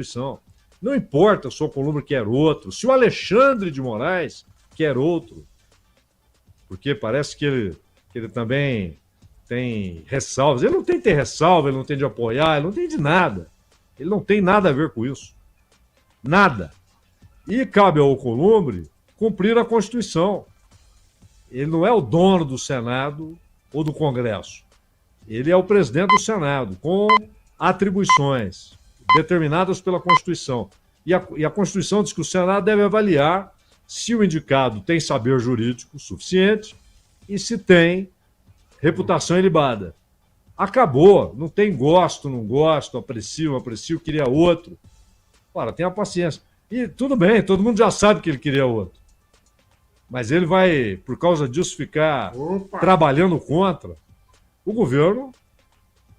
Constituição. Não importa se o Alcolumbre quer outro, se o Alexandre de Moraes quer outro, porque parece que ele também tem ressalvas. Ele não tem de ter ressalva, ele não tem de apoiar, ele não tem de nada. Ele não tem nada a ver com isso. Nada. E cabe ao Alcolumbre cumprir a Constituição. Ele não é o dono do Senado ou do Congresso. Ele é o presidente do Senado, com atribuições determinadas pela Constituição. E a Constituição diz que o Senado deve avaliar se o indicado tem saber jurídico suficiente e se tem reputação ilibada. Acabou. Não tem gosto, não gosto, aprecio, queria outro. Ora, tenha paciência. E tudo bem, todo mundo já sabe que ele queria outro. Mas ele vai, por causa disso, ficar trabalhando contra. O governo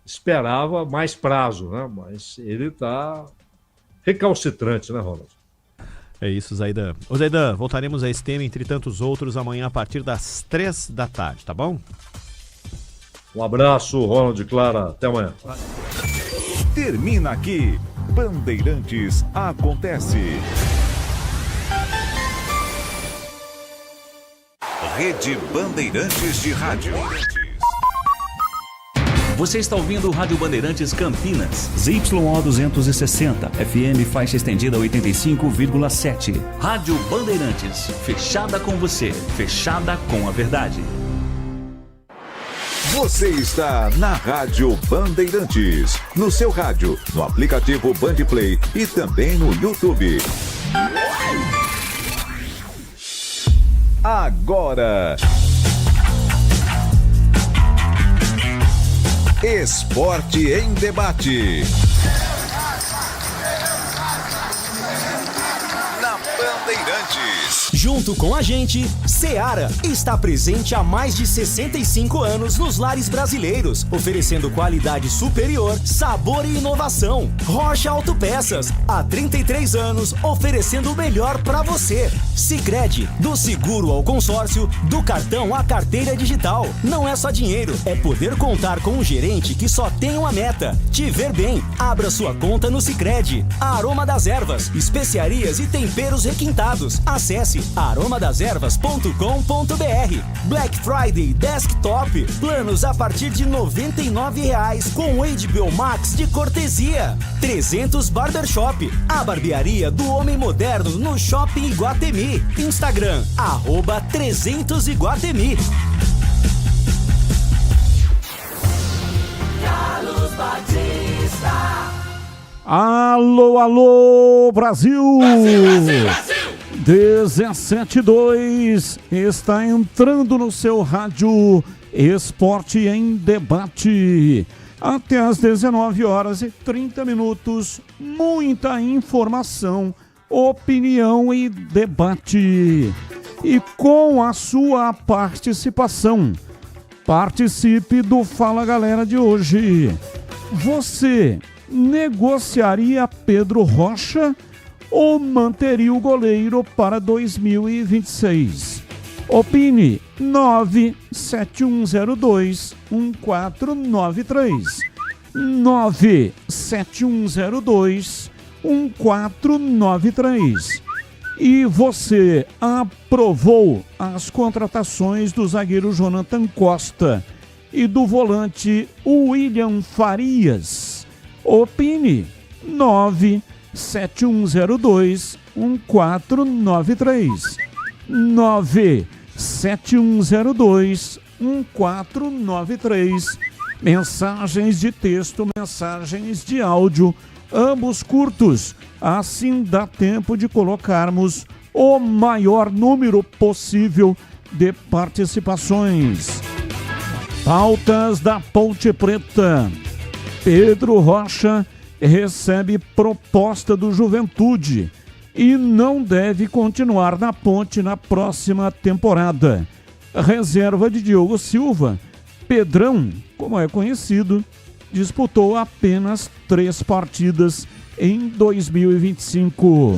esperava mais prazo, né? Mas ele está recalcitrante, né, Ronald? É isso, Zaidan. Ô, Zaidan, voltaremos a esse tema, entre tantos outros, amanhã a partir das 3h, tá bom? Um abraço, Ronald e Clara. Até amanhã. Termina aqui. Bandeirantes Acontece. Rede Bandeirantes de Rádio. Você está ouvindo o Rádio Bandeirantes Campinas. ZYO 260, FM faixa estendida 85,7. Rádio Bandeirantes, fechada com você, fechada com a verdade. Você está na Rádio Bandeirantes. No seu rádio, no aplicativo Bandplay e também no YouTube. Agora... Esporte em Debate. Na Bandeirantes. Junto com a gente, Seara está presente há mais de 65 anos nos lares brasileiros, oferecendo qualidade superior, sabor e inovação. Rocha Autopeças, há 33 anos, oferecendo o melhor para você. Sicredi, do seguro ao consórcio, do cartão à carteira digital. Não é só dinheiro, é poder contar com um gerente que só tem uma meta: te ver bem. Abra sua conta no Sicredi. Aroma das Ervas, especiarias e temperos requintados. Acesse aromadeservas.com.br. Black Friday Desktop, planos a partir de R$ 99,00 com HBO Max de cortesia. 300 Barbershop, a barbearia do homem moderno no Shopping Iguatemi. Instagram, @300Iguatemi. Carlos Batista. Alô, alô, Brasil! Brasil! 17:02 está entrando no seu rádio Esporte em Debate. Até às 19h30, muita informação, opinião e debate. E com a sua participação, participe do Fala Galera de hoje. Você negociaria Pedro Rocha ou manteria o goleiro para 2026? Opine. 97102-1493. 97102-1493. E você aprovou as contratações do zagueiro Jonathan Costa e do volante William Farias? Opine. 97102-1493. 97102-1493. Mensagens de texto, mensagens de áudio, ambos curtos. Assim dá tempo de colocarmos o maior número possível de participações. Pautas da Ponte Preta. Pedro Rocha recebe proposta do Juventude e não deve continuar na Ponte na próxima temporada. Reserva de Diogo Silva, Pedrão, como é conhecido, disputou apenas 3 partidas em 2025.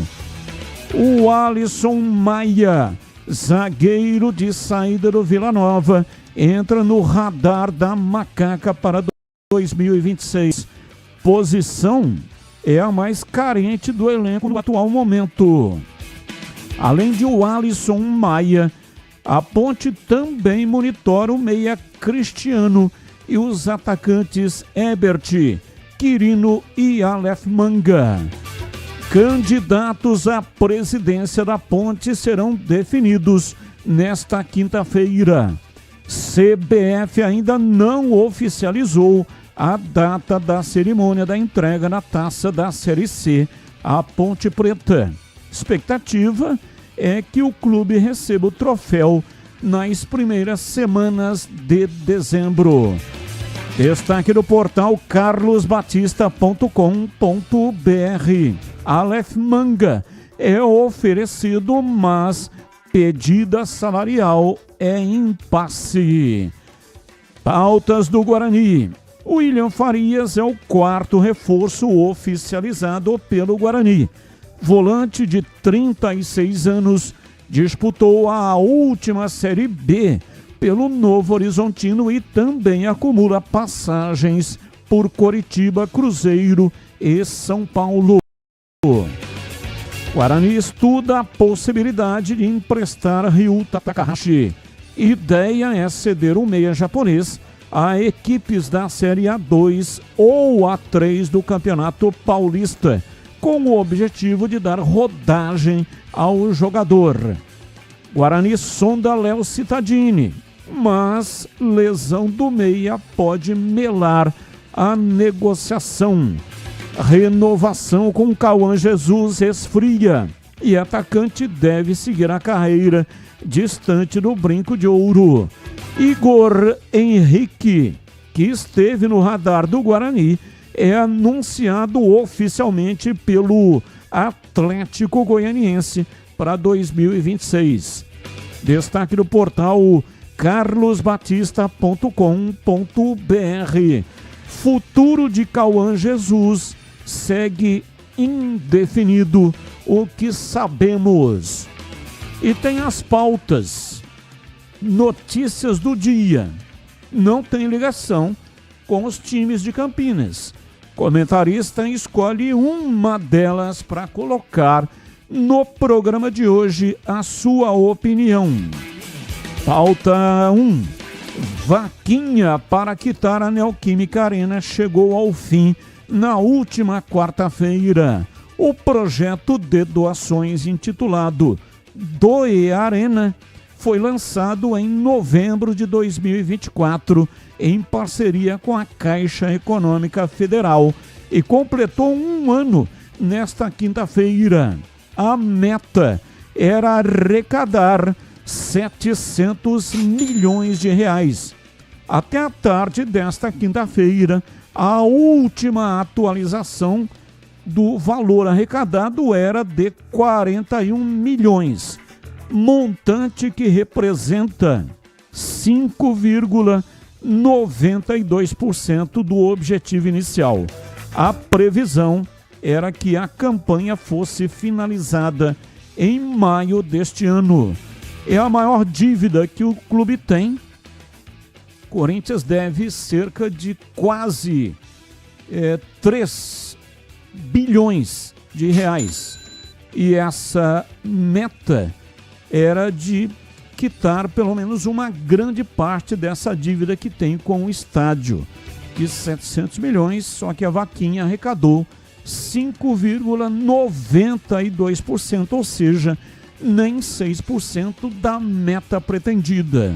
O Alisson Maia, zagueiro de saída do Vila Nova, entra no radar da Macaca para 2026. Posição é a mais carente do elenco no atual momento. Além de o Alisson Maia, a Ponte também monitora o meia Cristiano e os atacantes Ebert, Quirino e Aleph Manga. Candidatos à presidência da Ponte serão definidos nesta quinta-feira. CBF ainda não oficializou a data da cerimônia da entrega da taça da Série C à Ponte Preta. Expectativa é que o clube receba o troféu nas primeiras semanas de dezembro. Destaque do portal carlosbatista.com.br. Aleph Manga é oferecido, mas pedida salarial é impasse. Pautas do Guarani. William Farias é o quarto reforço oficializado pelo Guarani. Volante de 36 anos, disputou a última Série B pelo Novo Horizontino e também acumula passagens por Coritiba, Cruzeiro e São Paulo. Guarani estuda a possibilidade de emprestar Ryuta Takahashi. Ideia é ceder o meia japonês a equipes da Série A2 ou A3 do Campeonato Paulista, com o objetivo de dar rodagem ao jogador. Guarani sonda Léo Cittadini, mas lesão do meia pode melar a negociação. Renovação com Cauã Jesus esfria e atacante deve seguir a carreira distante do brinco de ouro. Igor Henrique, que esteve no radar do Guarani, é anunciado oficialmente pelo Atlético Goianiense para 2026. Destaque do portal carlosbatista.com.br. Futuro de Cauã Jesus segue indefinido, o que sabemos. E tem as pautas. Notícias do dia. Não tem ligação com os times de Campinas. Comentarista escolhe uma delas para colocar no programa de hoje a sua opinião. Pauta 1. Vaquinha para quitar a Neoquímica Arena chegou ao fim na última quarta-feira. O projeto de doações intitulado Doe Arena foi lançado em novembro de 2024 em parceria com a Caixa Econômica Federal e completou um ano nesta quinta-feira. A meta era arrecadar 700 milhões de reais. Até a tarde desta quinta-feira, a última atualização do valor arrecadado era de 41 milhões, montante que representa 5,92% do objetivo inicial. A previsão era que a campanha fosse finalizada em maio deste ano. É a maior dívida que o clube tem. Corinthians deve cerca de quase 3 bilhões de reais. E essa meta era de quitar pelo menos uma grande parte dessa dívida que tem com o estádio, de 700 milhões, só que a Vaquinha arrecadou 5,92%, ou seja, nem 6% da meta pretendida.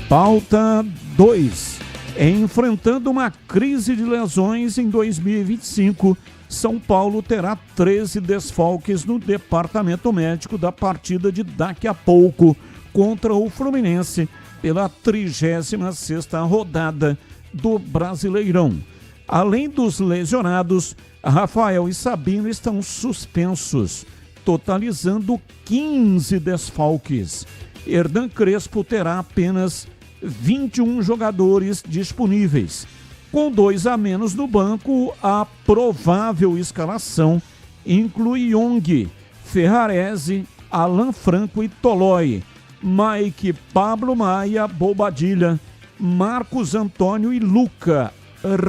Pauta 2. Enfrentando uma crise de lesões em 2025, São Paulo terá 13 desfalques no departamento médico da partida de daqui a pouco contra o Fluminense pela 36ª rodada do Brasileirão. Além dos lesionados, Rafael e Sabino estão suspensos, totalizando 15 desfalques. Hernan Crespo terá apenas 21 jogadores disponíveis. Com 2 a menos no banco, a provável escalação inclui Young, Ferrarese, Alan Franco e Tolói, Mike, Pablo Maia, Bobadilha, Marcos Antônio e Luca,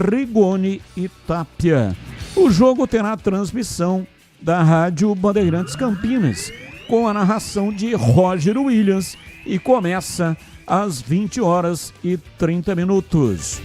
Rigoni e Tapia. O jogo terá transmissão da Rádio Bandeirantes Campinas, com a narração de Roger Williams, e começa às 20h30.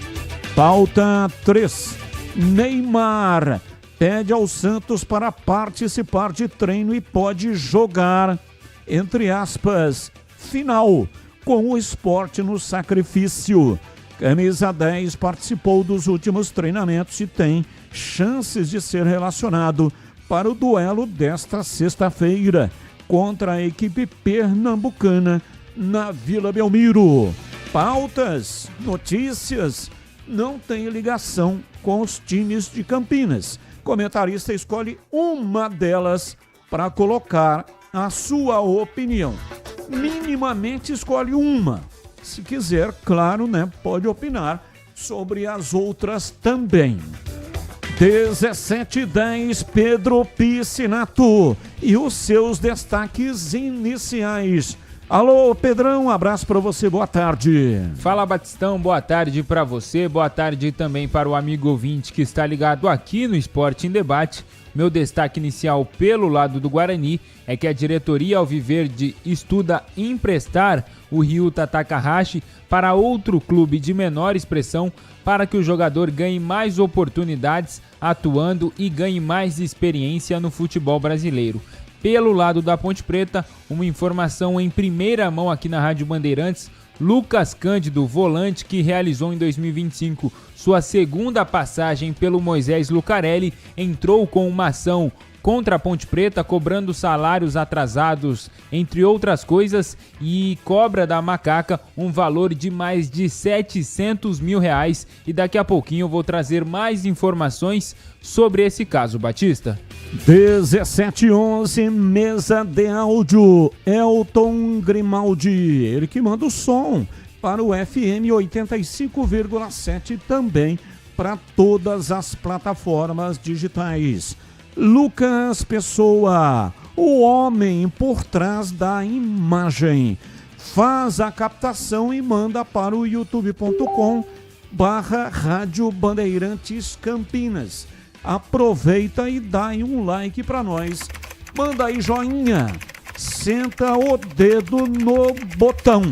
Pauta 3. Neymar pede ao Santos para participar de treino e pode jogar, entre aspas, final com o Sport no Sacrifício. Camisa 10 participou dos últimos treinamentos e tem chances de ser relacionado para o duelo desta sexta-feira contra a equipe pernambucana na Vila Belmiro. Pautas, notícias, não tem ligação com os times de Campinas. Comentarista escolhe uma delas para colocar a sua opinião. Minimamente escolhe uma. Se quiser, claro, pode opinar sobre as outras também. 17h10, Pedro Piscinato e os seus destaques iniciais. Alô, Pedrão, um abraço para você, boa tarde. Fala, Batistão, boa tarde para você, boa tarde também para o amigo ouvinte que está ligado aqui no Esporte em Debate. Meu destaque inicial pelo lado do Guarani é que a diretoria Alviverde estuda emprestar o Ryuta Takahashi para outro clube de menor expressão para que o jogador ganhe mais oportunidades atuando e ganhe mais experiência no futebol brasileiro. Pelo lado da Ponte Preta, uma informação em primeira mão aqui na Rádio Bandeirantes: Lucas Cândido, volante que realizou em 2025 sua segunda passagem pelo Moisés Lucarelli, entrou com uma ação contra a Ponte Preta, cobrando salários atrasados, entre outras coisas, e cobra da Macaca um valor de mais de R$700 mil. E daqui a pouquinho eu vou trazer mais informações sobre esse caso, Batista. 17h11, mesa de áudio, Elton Grimaldi, ele que manda o som para o FM 85,7, também para todas as plataformas digitais. Lucas Pessoa, o homem por trás da imagem, faz a captação e manda para o youtube.com/Rádio Bandeirantes Campinas. Aproveita e dá aí um like para nós. Manda aí joinha. Senta o dedo no botão.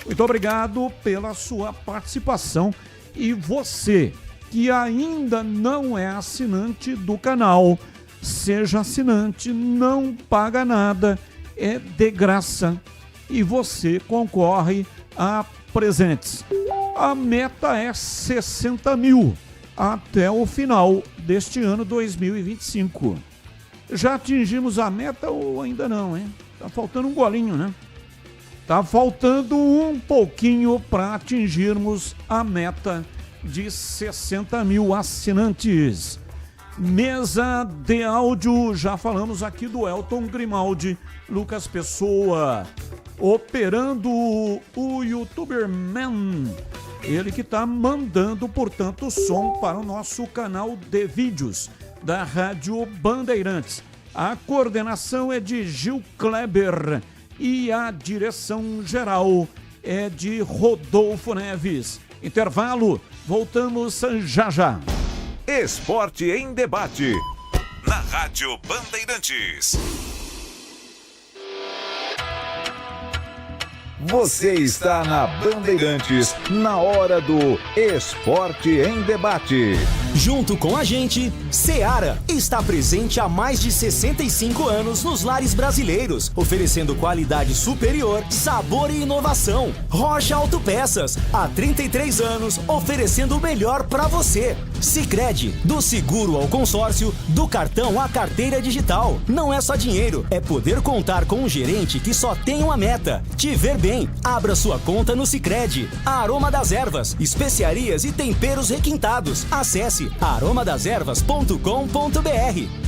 Muito obrigado pela sua participação. E você que ainda não é assinante do canal, seja assinante, não paga nada, é de graça. E você concorre a presentes. A meta é 60 mil. Até o final deste ano 2025. Já atingimos a meta ou ainda não, hein? Tá faltando um golinho, né? Tá faltando um pouquinho para atingirmos a meta de 60 mil assinantes. Mesa de áudio, já falamos aqui do Elton Grimaldi, Lucas Pessoa, operando o YouTuber Man. Ele que está mandando, portanto, o som para o nosso canal de vídeos da Rádio Bandeirantes. A coordenação é de Gil Kleber e a direção geral é de Rodolfo Neves. Intervalo, voltamos já já. Esporte em Debate, na Rádio Bandeirantes. Você está na Bandeirantes, na hora do Esporte em Debate. Junto com a gente, Seara está presente há mais de 65 anos nos lares brasileiros, oferecendo qualidade superior, sabor e inovação. Rocha Autopeças, há 33 anos, oferecendo o melhor para você. Sicredi, do seguro ao consórcio, do cartão à carteira digital. Não é só dinheiro, é poder contar com um gerente que só tem uma meta: te ver bem. Abra sua conta no Sicredi. Aroma das Ervas, especiarias e temperos requintados. Acesse aromadaservas.com.br.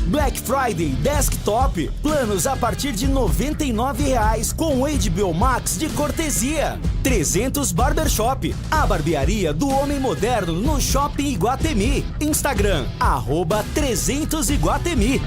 Black Friday Desktop, planos a partir de R$ 99,00 com HBO Max de cortesia. 300 Barbershop, a barbearia do homem moderno no Shopping Iguatemi. Instagram, @300Iguatemi.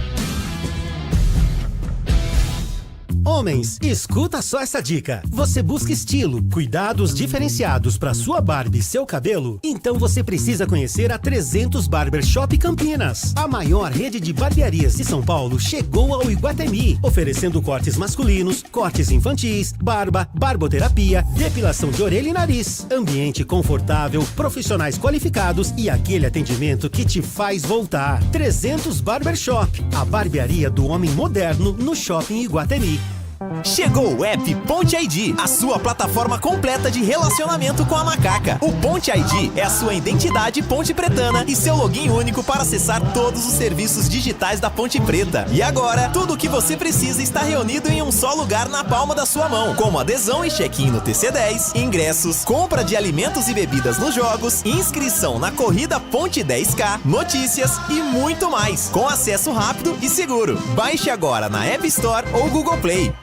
Homens, escuta só essa dica. Você busca estilo, cuidados diferenciados para sua barba e seu cabelo? Então você precisa conhecer a 300 Barbershop Campinas. A maior rede de barbearias de São Paulo chegou ao Iguatemi, oferecendo cortes masculinos, cortes infantis, barba, barboterapia, depilação de orelha e nariz. Ambiente confortável, profissionais qualificados e aquele atendimento que te faz voltar. 300 Barbershop, a barbearia do homem moderno no Shopping Iguatemi. Chegou o app Ponte ID, a sua plataforma completa de relacionamento com a macaca. O Ponte ID é a sua identidade ponte pretana e seu login único para acessar todos os serviços digitais da Ponte Preta. E agora, tudo o que você precisa está reunido em um só lugar na palma da sua mão, como adesão e check-in no TC10, ingressos, compra de alimentos e bebidas nos jogos, inscrição na corrida Ponte 10K, notícias e muito mais, com acesso rápido e seguro. Baixe agora na App Store ou Google Play.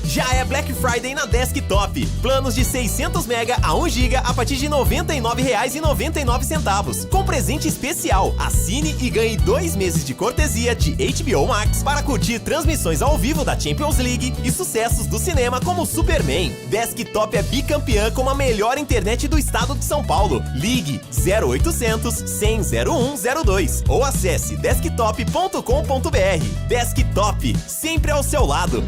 Já é Black Friday na Desktop. Planos de 600 MB a 1 GB a partir de R$ 99,99, com presente especial. Assine e ganhe 2 meses de cortesia de HBO Max para curtir transmissões ao vivo da Champions League e sucessos do cinema como Superman. Desktop é bicampeã com a melhor internet do estado de São Paulo. Ligue 0800 100 0102 ou acesse desktop.com.br. Desktop, sempre ao seu lado.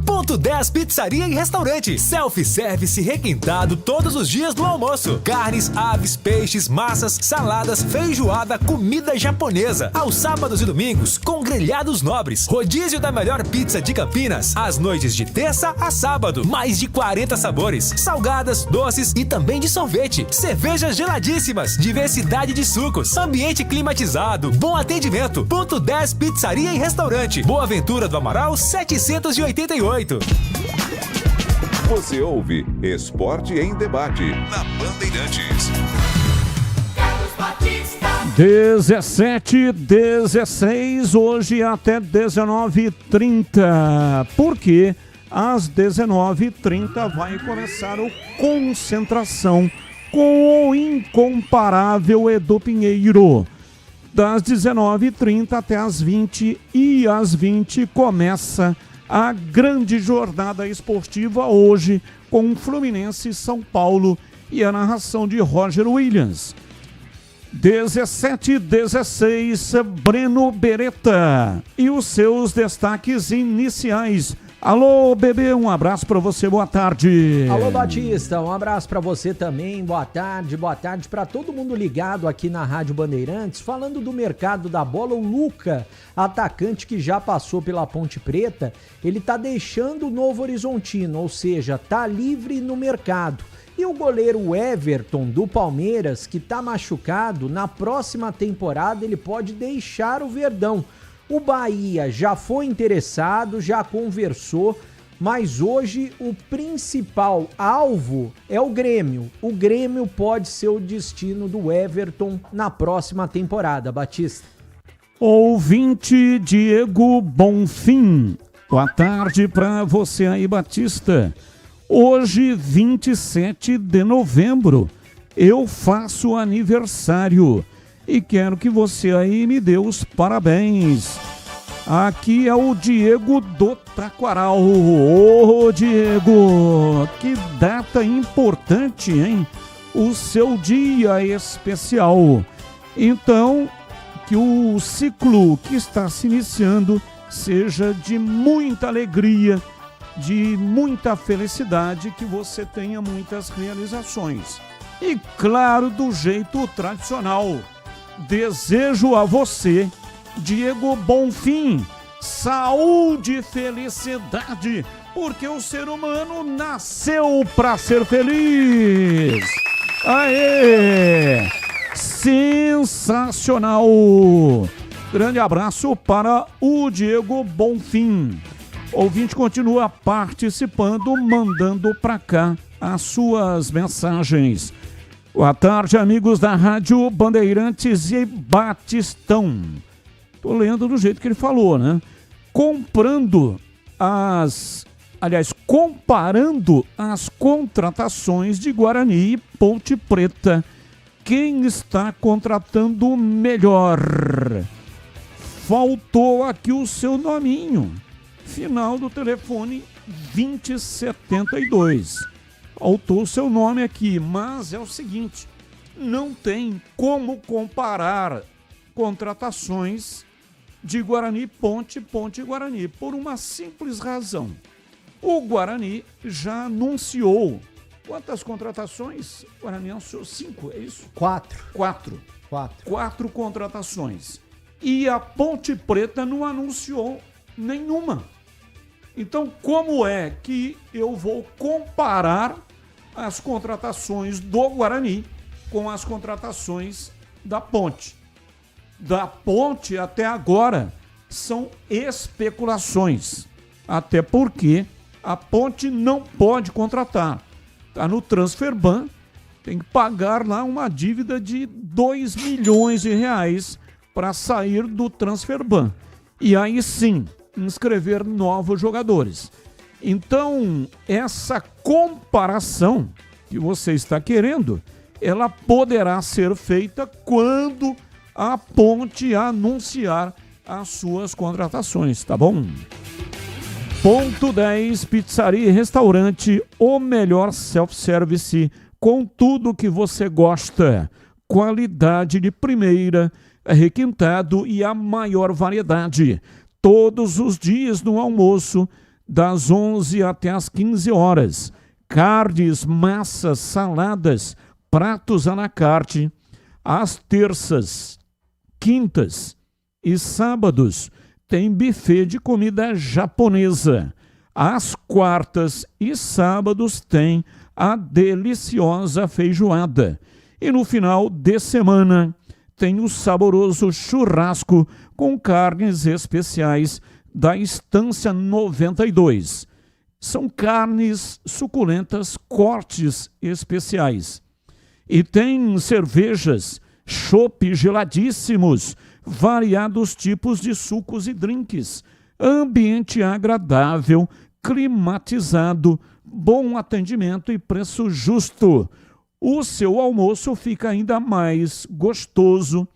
Ponto 10 Pizzaria e Restaurante. Self-service requintado todos os dias do almoço. Carnes, aves, peixes, massas, saladas, feijoada, comida japonesa. Aos sábados e domingos, com grelhados nobres. Rodízio da melhor pizza de Campinas. Às noites de terça a sábado. Mais de 40 sabores. Salgadas, doces e também de sorvete. Cervejas geladíssimas. Diversidade de sucos. Ambiente climatizado. Bom atendimento. Ponto 10 Pizzaria e Restaurante. Boa Ventura do Amaral 788. Você ouve Esporte em Debate na Bandeirantes. 17:16, hoje até 19h30. Porque às 19h30 vai começar o Concentração com o incomparável Edu Pinheiro. Das 19h30 até as 20h, e às 20h começa a grande jornada esportiva hoje com Fluminense e São Paulo e a narração de Roger Williams. 17:16, Breno Beretta e os seus destaques iniciais. Alô, bebê, um abraço para você, boa tarde. Alô, Batista, um abraço para você também, boa tarde para todo mundo ligado aqui na Rádio Bandeirantes. Falando do mercado da bola, o Luca, atacante que já passou pela Ponte Preta, ele tá deixando o Novo Horizontino, ou seja, tá livre no mercado. E o goleiro Everton, do Palmeiras, que tá machucado, na próxima temporada ele pode deixar o Verdão. O Bahia já foi interessado, já conversou, mas hoje o principal alvo é o Grêmio. O Grêmio pode ser o destino do Everton na próxima temporada, Batista. Ouvinte Diego Bonfim, boa tarde para você aí, Batista. Hoje, 27 de novembro, eu faço aniversário. E quero que você aí me dê os parabéns. Aqui é o Diego do Taquaral. Ô, Diego, que data importante, hein? O seu dia especial. Então, que o ciclo que está se iniciando seja de muita alegria, de muita felicidade, que você tenha muitas realizações. E claro, do jeito tradicional. Desejo a você, Diego Bonfim, saúde e felicidade, porque o ser humano nasceu para ser feliz. Aê! Sensacional! Grande abraço para o Diego Bonfim. O ouvinte continua participando, mandando para cá as suas mensagens. Boa tarde, amigos da Rádio Bandeirantes e Batistão. Tô lendo do jeito que ele falou, né? Comparando as contratações de Guarani e Ponte Preta, quem está contratando melhor? Faltou aqui o seu nominho. final do telefone 2072. Faltou o seu nome aqui, mas é o seguinte, não tem como comparar contratações de Guarani Ponte Guarani, por uma simples razão. O Guarani já anunciou quantas contratações? O Guarani anunciou 5, é isso? 4 contratações. E a Ponte Preta não anunciou nenhuma. Então, como é que eu vou comparar as contratações do Guarani com as contratações da Ponte? Da Ponte até agora são especulações, até porque a Ponte não pode contratar. Está no Transferban, tem que pagar lá uma dívida de 2 milhões de reais para sair do Transferban. E aí sim, inscrever novos jogadores. Então, essa comparação que você está querendo, ela poderá ser feita quando a Ponte anunciar as suas contratações, tá bom? Ponto 10, pizzaria e restaurante, o melhor self-service com tudo que você gosta. Qualidade de primeira, requintado e a maior variedade. Todos os dias no almoço, das 11 até as 15 horas. Carnes, massas, saladas, pratos à la carte. Às terças, quintas e sábados tem buffet de comida japonesa. Às quartas e sábados tem a deliciosa feijoada. E no final de semana tem o saboroso churrasco com carnes especiais da Estância 92. São carnes suculentas, cortes especiais. E tem cervejas, chopp geladíssimos, variados tipos de sucos e drinks, ambiente agradável, climatizado, bom atendimento e preço justo. O seu almoço fica ainda mais gostoso,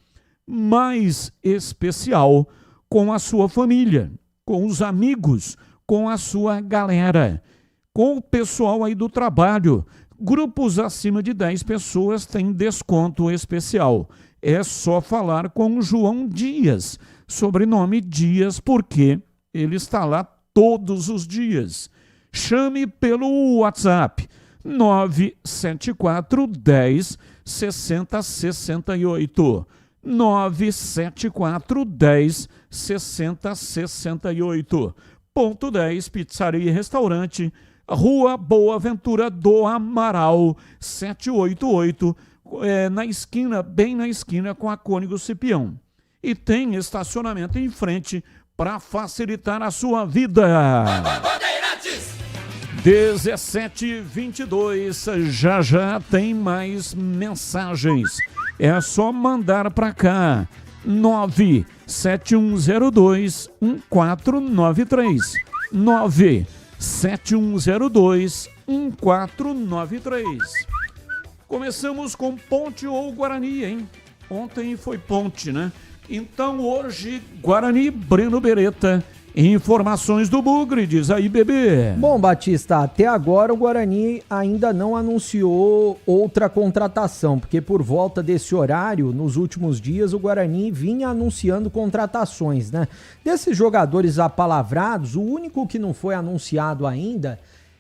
mais especial com a sua família, com os amigos, com a sua galera, com o pessoal aí do trabalho. Grupos acima de 10 pessoas têm desconto especial. É só falar com o João Dias, sobrenome Dias, porque ele está lá todos os dias. Chame pelo WhatsApp 974 10 60 68. 974 10 60 68. Ponto 10, pizzaria e restaurante, Rua Boa Ventura do Amaral, 788, na esquina, bem na esquina com a Cônigo Cipião. E tem estacionamento em frente para facilitar a sua vida. 17h22, já tem mais mensagens. É só mandar para cá. 97102-1493. 97102-1493. Começamos com Ponte ou Guarani, hein? Ontem foi Ponte, né? Então hoje, Guarani, Breno Beretta. Informações do Bugre, diz aí, bebê. Bom, Batista, até agora o Guarani ainda não anunciou outra contratação, porque por volta desse horário, nos últimos dias, o Guarani vinha anunciando contratações, né? Desses jogadores apalavrados, o único que não foi anunciado ainda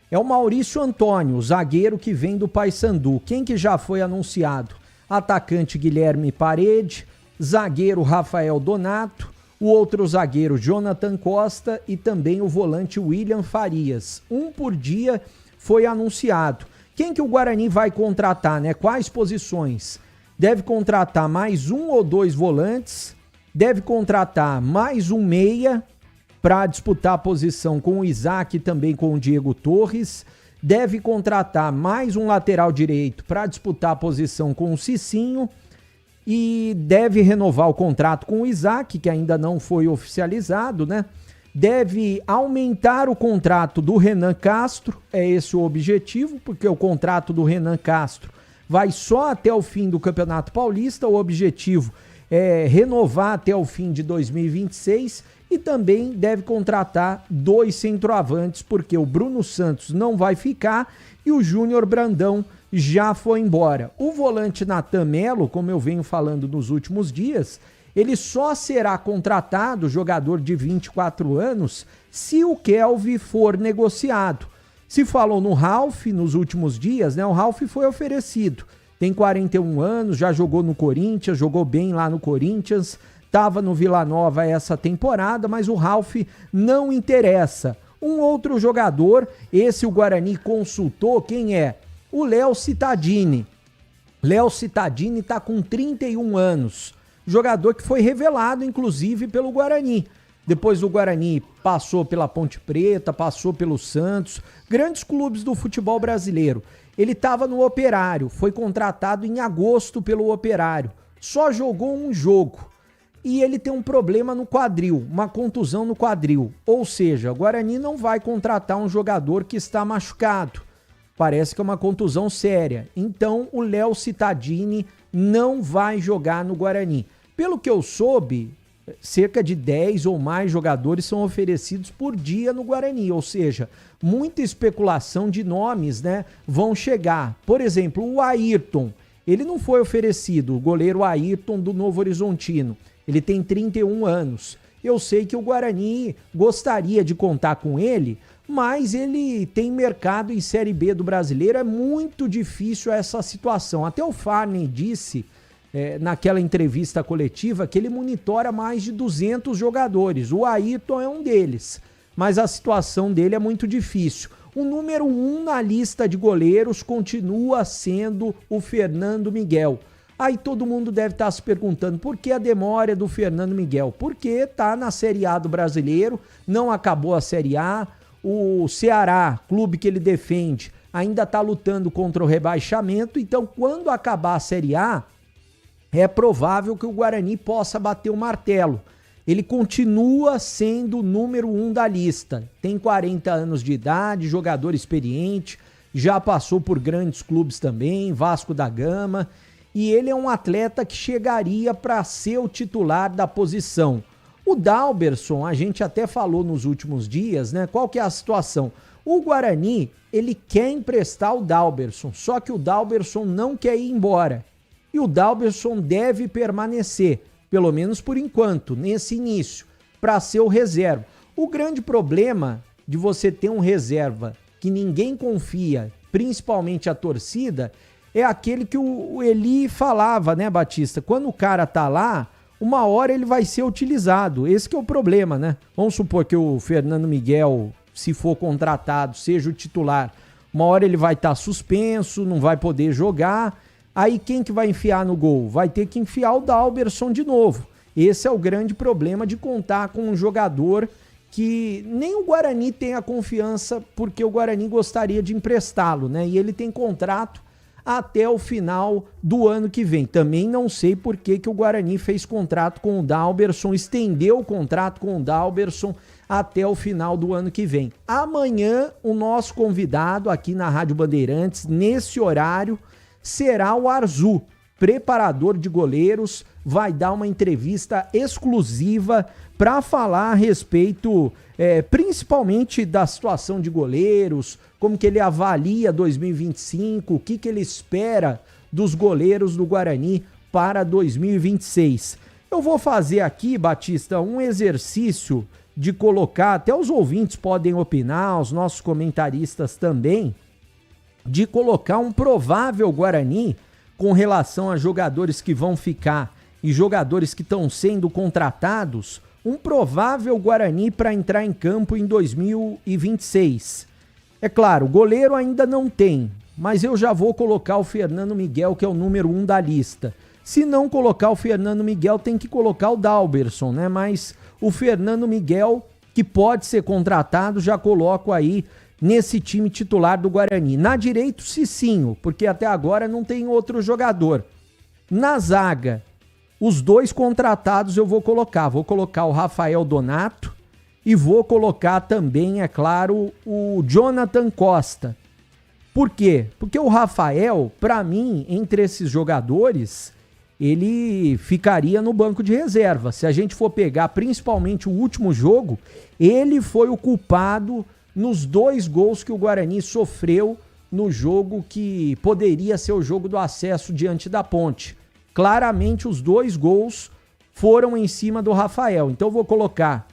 é o Maurício Antônio, o zagueiro que vem do Paysandu. Quem que já foi anunciado? Atacante Guilherme Parede, zagueiro Rafael Donato, o outro zagueiro Jonathan Costa e também o volante William Farias. Um por dia foi anunciado. Quem que o Guarani vai contratar, né? Quais posições? Deve contratar mais um ou dois volantes, deve contratar mais um meia para disputar a posição com o Isaac e também com o Diego Torres, deve contratar mais um lateral direito para disputar a posição com o Cicinho, e deve renovar o contrato com o Isaac, que ainda não foi oficializado, né? Deve aumentar o contrato do Renan Castro, é esse o objetivo, porque o contrato do Renan Castro vai só até o fim do Campeonato Paulista, o objetivo é renovar até o fim de 2026 e também deve contratar 2 centroavantes, porque o Bruno Santos não vai ficar e o Júnior Brandão já foi embora. O volante Natan Melo, como eu venho falando nos últimos dias, ele só será contratado, jogador de 24 anos, se o Kelvin for negociado. Se falou no Ralf nos últimos dias, né? O Ralf foi oferecido. Tem 41 anos, já jogou no Corinthians, jogou bem lá no Corinthians, estava no Vila Nova essa temporada, mas o Ralf não interessa. Um outro jogador, esse o Guarani consultou, quem é? O Léo Cittadini. Léo Cittadini está com 31 anos. Jogador que foi revelado, inclusive, pelo Guarani. Depois do Guarani passou pela Ponte Preta, passou pelo Santos, grandes clubes do futebol brasileiro. Ele estava no Operário, foi contratado em agosto pelo Operário. Só jogou um jogo. E ele tem um problema no quadril, uma contusão no quadril. Ou seja, o Guarani não vai contratar um jogador que está machucado. Parece que é uma contusão séria. Então, o Léo Cittadini não vai jogar no Guarani. Pelo que eu soube, cerca de 10 ou mais jogadores são oferecidos por dia no Guarani. Ou seja, muita especulação de nomes, né, vão chegar. Por exemplo, o Ayrton. Ele não foi oferecido, o goleiro Ayrton do Novo Horizontino. Ele tem 31 anos. Eu sei que o Guarani gostaria de contar com ele, mas ele tem mercado em Série B do Brasileiro. É muito difícil essa situação. Até o Farney disse, naquela entrevista coletiva, que ele monitora mais de 200 jogadores. O Ayrton é um deles, mas a situação dele é muito difícil. O número 1 na lista de goleiros continua sendo o Fernando Miguel. Aí todo mundo deve estar se perguntando por que a demora do Fernando Miguel. Porque está na Série A do Brasileiro, não acabou a Série A. O Ceará, clube que ele defende, ainda está lutando contra o rebaixamento. Então, quando acabar a Série A, é provável que o Guarani possa bater o martelo. Ele continua sendo o número 1 da lista. Tem 40 anos de idade, jogador experiente, já passou por grandes clubes também, Vasco da Gama. E ele é um atleta que chegaria para ser o titular da posição. O Dalberson, a gente até falou nos últimos dias, né? Qual que é a situação? O Guarani, ele quer emprestar o Dalberson, só que o Dalberson não quer ir embora. E o Dalberson deve permanecer, pelo menos por enquanto, nesse início, para ser o reserva. O grande problema de você ter um reserva que ninguém confia, principalmente a torcida, é aquele que o Eli falava, né, Batista? Quando o cara tá lá, uma hora ele vai ser utilizado. Esse que é o problema, né? Vamos supor que o Fernando Miguel, se for contratado, seja o titular. Uma hora ele vai estar suspenso, não vai poder jogar. Aí quem que vai enfiar no gol? Vai ter que enfiar o Dalberson de novo. Esse é o grande problema de contar com um jogador que nem o Guarani tem a confiança, porque o Guarani gostaria de emprestá-lo, né? E ele tem contrato até o final do ano que vem. Também não sei por que o Guarani fez contrato com o Dalberson, estendeu o contrato com o Dalberson até o final do ano que vem. Amanhã, o nosso convidado aqui na Rádio Bandeirantes, nesse horário, será o Arzu, preparador de goleiros, vai dar uma entrevista exclusiva para falar a respeito, principalmente da situação de goleiros, como que ele avalia 2025, o que ele espera dos goleiros do Guarani para 2026. Eu vou fazer aqui, Batista, um exercício de colocar, até os ouvintes podem opinar, os nossos comentaristas também, de colocar um provável Guarani com relação a jogadores que vão ficar e jogadores que estão sendo contratados, um provável Guarani para entrar em campo em 2026. É claro, goleiro ainda não tem, mas eu já vou colocar o Fernando Miguel, que é o número 1 da lista. Se não colocar o Fernando Miguel, tem que colocar o Dalberson, né? Mas o Fernando Miguel, que pode ser contratado, já coloco aí nesse time titular do Guarani. Na direita, o Cicinho, porque até agora não tem outro jogador. Na zaga, os 2 contratados eu vou colocar. Vou colocar o Rafael Donato e vou colocar também, é claro, o Jonathan Costa. Por quê? Porque o Rafael, para mim, entre esses jogadores, ele ficaria no banco de reserva. Se a gente for pegar principalmente o último jogo, ele foi o culpado nos 2 gols que o Guarani sofreu no jogo que poderia ser o jogo do acesso diante da Ponte. Claramente os 2 gols foram em cima do Rafael. Então eu vou colocar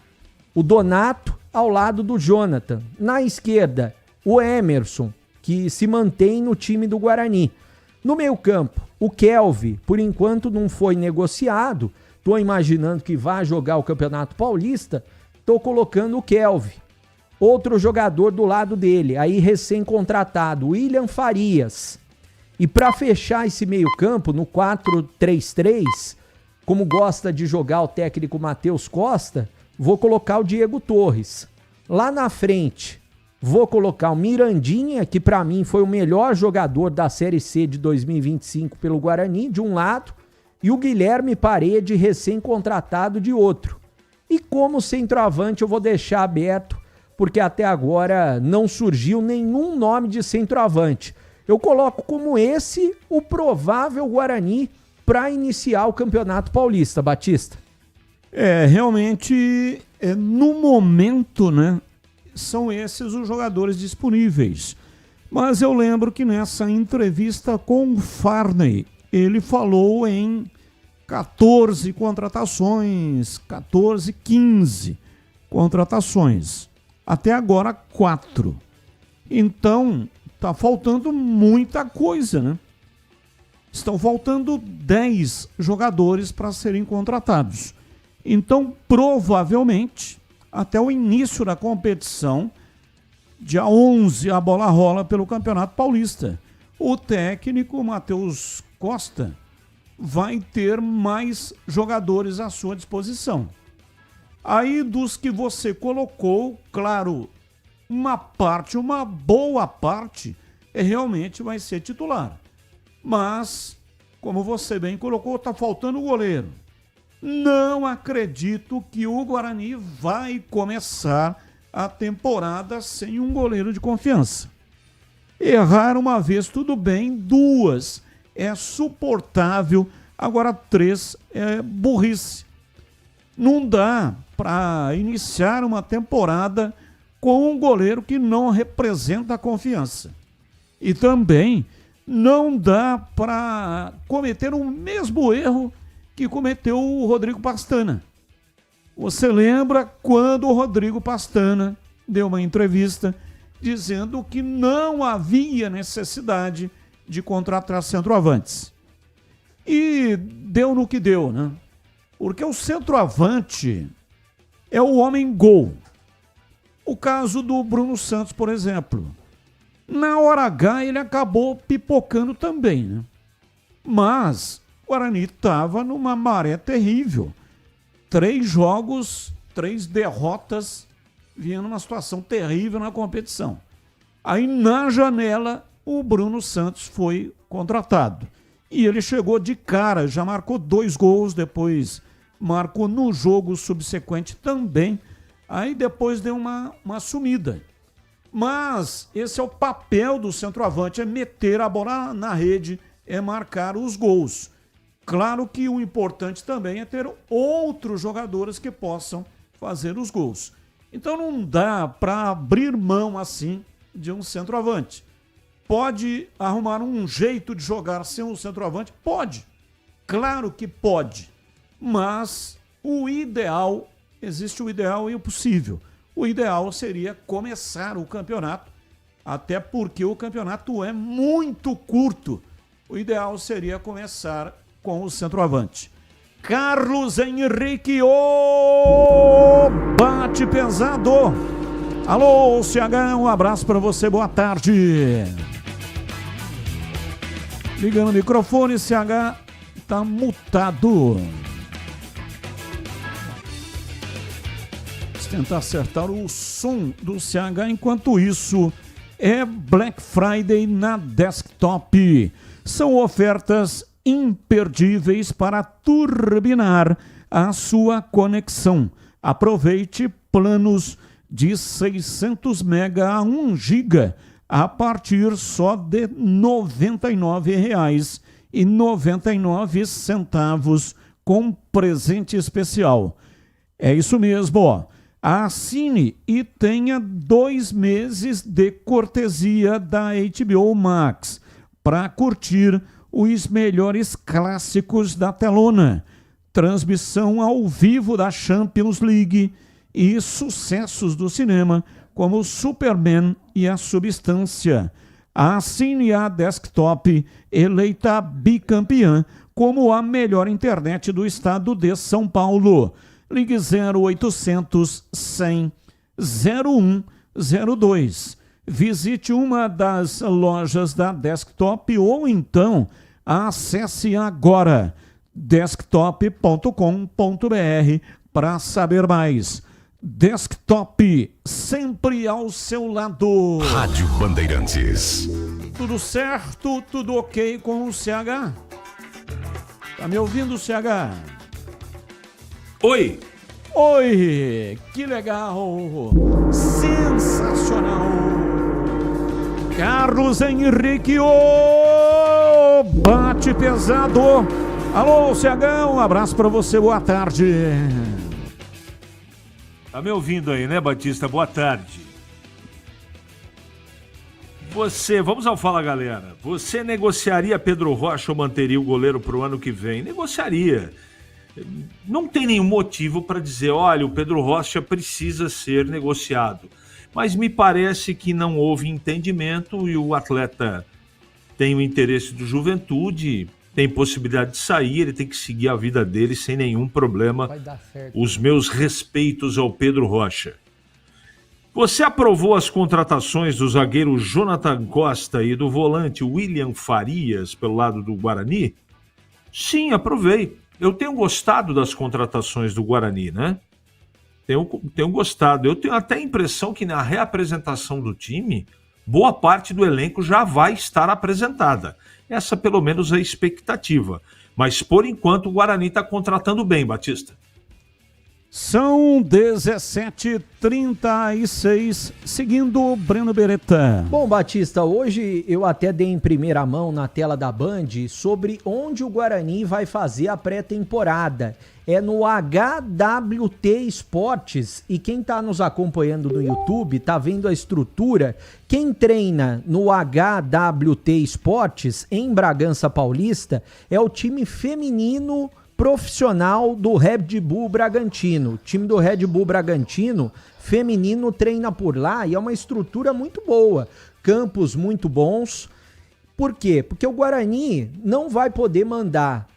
o Donato ao lado do Jonathan. Na esquerda, o Emerson, que se mantém no time do Guarani. No meio-campo, o Kelvin, por enquanto não foi negociado. Tô imaginando que vai jogar o Campeonato Paulista. Tô colocando o Kelvin. Outro jogador do lado dele, aí recém-contratado, William Farias. E para fechar esse meio-campo, no 4-3-3, como gosta de jogar o técnico Matheus Costa, vou colocar o Diego Torres. Lá na frente, vou colocar o Mirandinha, que para mim foi o melhor jogador da Série C de 2025 pelo Guarani, de um lado, e o Guilherme Parede, recém-contratado, de outro. E como centroavante eu vou deixar aberto, porque até agora não surgiu nenhum nome de centroavante. Eu coloco como esse o provável Guarani para iniciar o Campeonato Paulista, Batista. Realmente, no momento, né, são esses os jogadores disponíveis. Mas eu lembro que nessa entrevista com o Farney, ele falou em 14 contratações, 14, 15 contratações. Até agora, 4. Então, tá faltando muita coisa, né? Estão faltando 10 jogadores para serem contratados. Então, provavelmente, até o início da competição, dia 11, a bola rola pelo Campeonato Paulista. O técnico Matheus Costa vai ter mais jogadores à sua disposição. Aí, dos que você colocou, claro, uma boa parte, realmente vai ser titular. Mas, como você bem colocou, está faltando o goleiro. Não acredito que o Guarani vai começar a temporada sem um goleiro de confiança. Errar uma vez, tudo bem. 2 é suportável. Agora 3 é burrice. Não dá para iniciar uma temporada com um goleiro que não representa a confiança. E também não dá para cometer o mesmo erro que cometeu o Rodrigo Pastana. Você lembra quando o Rodrigo Pastana deu uma entrevista dizendo que não havia necessidade de contratar centroavantes. E deu no que deu, né? Porque o centroavante é o homem gol. O caso do Bruno Santos, por exemplo. Na hora H ele acabou pipocando também, né? Mas o Guarani estava numa maré terrível. 3 jogos, 3 derrotas, vinha numa situação terrível na competição. Aí na janela o Bruno Santos foi contratado. E ele chegou de cara, já marcou 2 gols, depois marcou no jogo subsequente também. Aí depois deu uma sumida. Mas esse é o papel do centroavante, é meter a bola na rede, é marcar os gols. Claro que o importante também é ter outros jogadores que possam fazer os gols. Então não dá para abrir mão assim de um centroavante. Pode arrumar um jeito de jogar sem um centroavante? Pode. Claro que pode. Mas o ideal, existe o ideal e o possível. O ideal seria começar o campeonato, até porque o campeonato é muito curto. O ideal seria começar com o centroavante. Carlos Henrique, bate pesado. Alô, CH, um abraço para você, boa tarde. Ligando o microfone, CH tá mutado. Vamos tentar acertar o som do CH. Enquanto isso, é Black Friday na Desktop. São ofertas imperdíveis para turbinar a sua conexão. Aproveite planos de 600 MB a 1 GB a partir só de R$ 99,90. R$1,99 com presente especial. É isso mesmo, ó. Assine e tenha 2 meses de cortesia da HBO Max para curtir os melhores clássicos da telona, transmissão ao vivo da Champions League e sucessos do cinema como Superman e a Substância. Assine a Desktop, eleita bicampeã como a melhor internet do estado de São Paulo. Ligue 0800 100 0102. Visite uma das lojas da Desktop ou então acesse agora desktop.com.br para saber mais. Desktop, sempre ao seu lado. Rádio Bandeirantes. Tudo certo, tudo ok com o CH? Tá me ouvindo, CH? Oi! Oi! Que legal! Sensacional! Carlos Henrique, oh, bate pesado! Alô, CH, um abraço pra você, boa tarde! Tá me ouvindo aí, né, Batista? Boa tarde. Vamos ao Fala Galera, você negociaria Pedro Rocha ou manteria o goleiro pro ano que vem? Negociaria. Não tem nenhum motivo para dizer, olha, o Pedro Rocha precisa ser negociado. Mas me parece que não houve entendimento e o atleta tem o interesse do Juventude, tem possibilidade de sair, ele tem que seguir a vida dele sem nenhum problema. Vai dar certo. Os meus respeitos ao Pedro Rocha. Você aprovou as contratações do zagueiro Jonathan Costa e do volante William Farias pelo lado do Guarani? Sim, aprovei. Eu tenho gostado das contratações do Guarani, né? Tenho gostado. Eu tenho até a impressão que na reapresentação do time, boa parte do elenco já vai estar apresentada. Essa pelo menos é a expectativa. Mas por enquanto o Guarani está contratando bem, Batista. São 17h36, seguindo o Breno Beretta. Bom, Batista, hoje eu até dei em primeira mão na tela da Band sobre onde o Guarani vai fazer a pré-temporada. É no HWT Esportes, e quem está nos acompanhando no YouTube está vendo a estrutura. Quem treina no HWT Esportes, em Bragança Paulista, é o time feminino profissional do Red Bull Bragantino. O time do Red Bull Bragantino feminino treina por lá e é uma estrutura muito boa, campos muito bons. Por quê? Porque o Guarani não vai poder mandar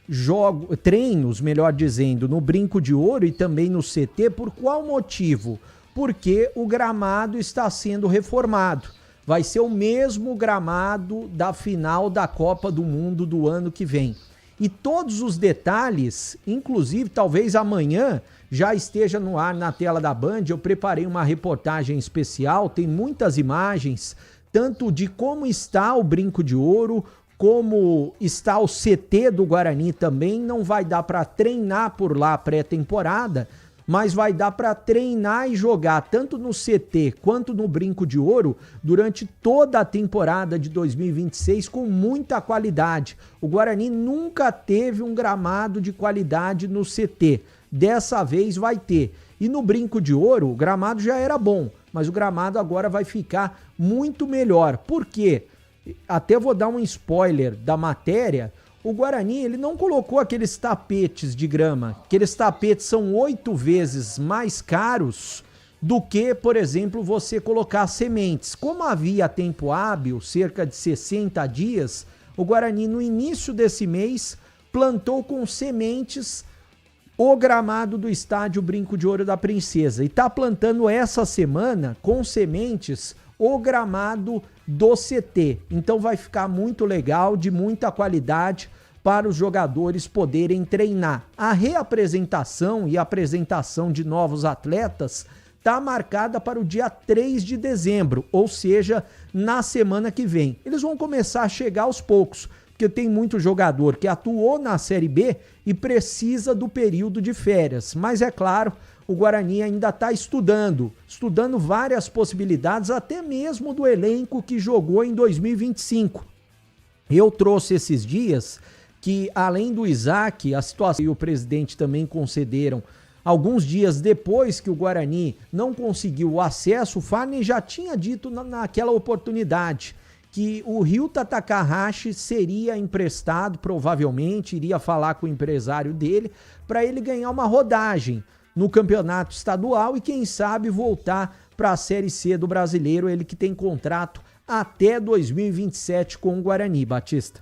treinos, melhor dizendo, no Brinco de Ouro e também no CT. Por qual motivo? Porque o gramado está sendo reformado. Vai ser o mesmo gramado da final da Copa do Mundo do ano que vem. E todos os detalhes, inclusive talvez amanhã já esteja no ar na tela da Band. Eu preparei uma reportagem especial, tem muitas imagens, tanto de como está o Brinco de Ouro, como está o CT do Guarani também. Não vai dar para treinar por lá pré-temporada, mas vai dar para treinar e jogar tanto no CT quanto no Brinco de Ouro durante toda a temporada de 2026 com muita qualidade. O Guarani nunca teve um gramado de qualidade no CT. Dessa vez vai ter. E no Brinco de Ouro, o gramado já era bom, mas o gramado agora vai ficar muito melhor. Por quê? Até vou dar um spoiler da matéria. O Guarani, ele não colocou aqueles tapetes de grama. Aqueles tapetes são 8 vezes mais caros do que, por exemplo, você colocar sementes. Como havia tempo hábil, cerca de 60 dias, o Guarani, no início desse mês, plantou com sementes o gramado do estádio Brinco de Ouro da Princesa. E está plantando essa semana, com sementes, o gramado do CT. Então vai ficar muito legal, de muita qualidade para os jogadores poderem treinar. A reapresentação e apresentação de novos atletas está marcada para o dia 3 de dezembro, ou seja, na semana que vem. Eles vão começar a chegar aos poucos, porque tem muito jogador que atuou na Série B e precisa do período de férias. Mas é claro, o Guarani ainda está estudando várias possibilidades, até mesmo do elenco que jogou em 2025. Eu trouxe esses dias que além do Isaac, a situação e o presidente também concederam alguns dias depois que o Guarani não conseguiu o acesso, o Farney já tinha dito naquela oportunidade que o Ryuta Takahashi seria emprestado, provavelmente, iria falar com o empresário dele, para ele ganhar uma rodagem no campeonato estadual e quem sabe voltar para a Série C do Brasileiro, ele que tem contrato até 2027 com o Guarani, Batista.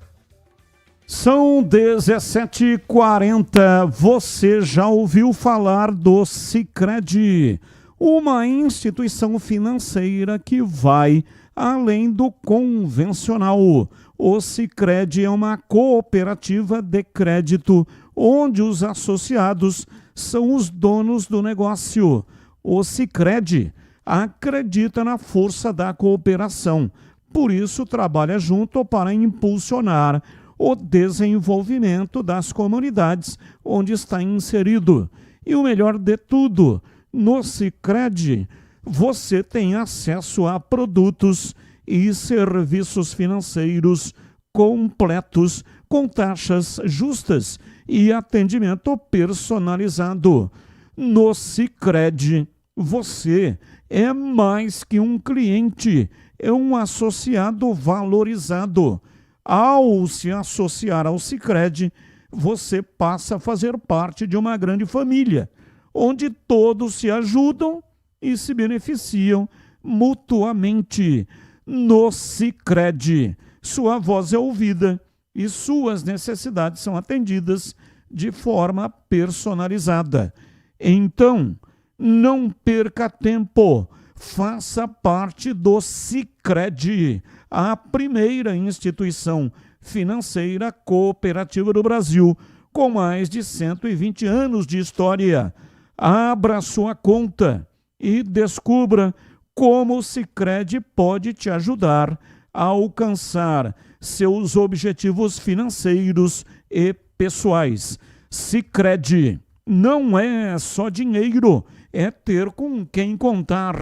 São 17h40. Você já ouviu falar do Sicredi, uma instituição financeira que vai além do convencional. O Sicredi é uma cooperativa de crédito onde os associados são os donos do negócio. O Sicredi acredita na força da cooperação, por isso trabalha junto para impulsionar o desenvolvimento das comunidades onde está inserido. E o melhor de tudo, no Sicredi você tem acesso a produtos e serviços financeiros completos com taxas justas e atendimento personalizado. No Sicredi, você é mais que um cliente, é um associado valorizado. Ao se associar ao Sicredi, você passa a fazer parte de uma grande família, onde todos se ajudam e se beneficiam mutuamente. No Sicredi, sua voz é ouvida e suas necessidades são atendidas de forma personalizada. Então, não perca tempo, faça parte do Sicredi, a primeira instituição financeira cooperativa do Brasil, com mais de 120 anos de história. Abra sua conta e descubra como o Sicredi pode te ajudar a alcançar seus objetivos financeiros e pessoais. Sicredi não é só dinheiro, é ter com quem contar.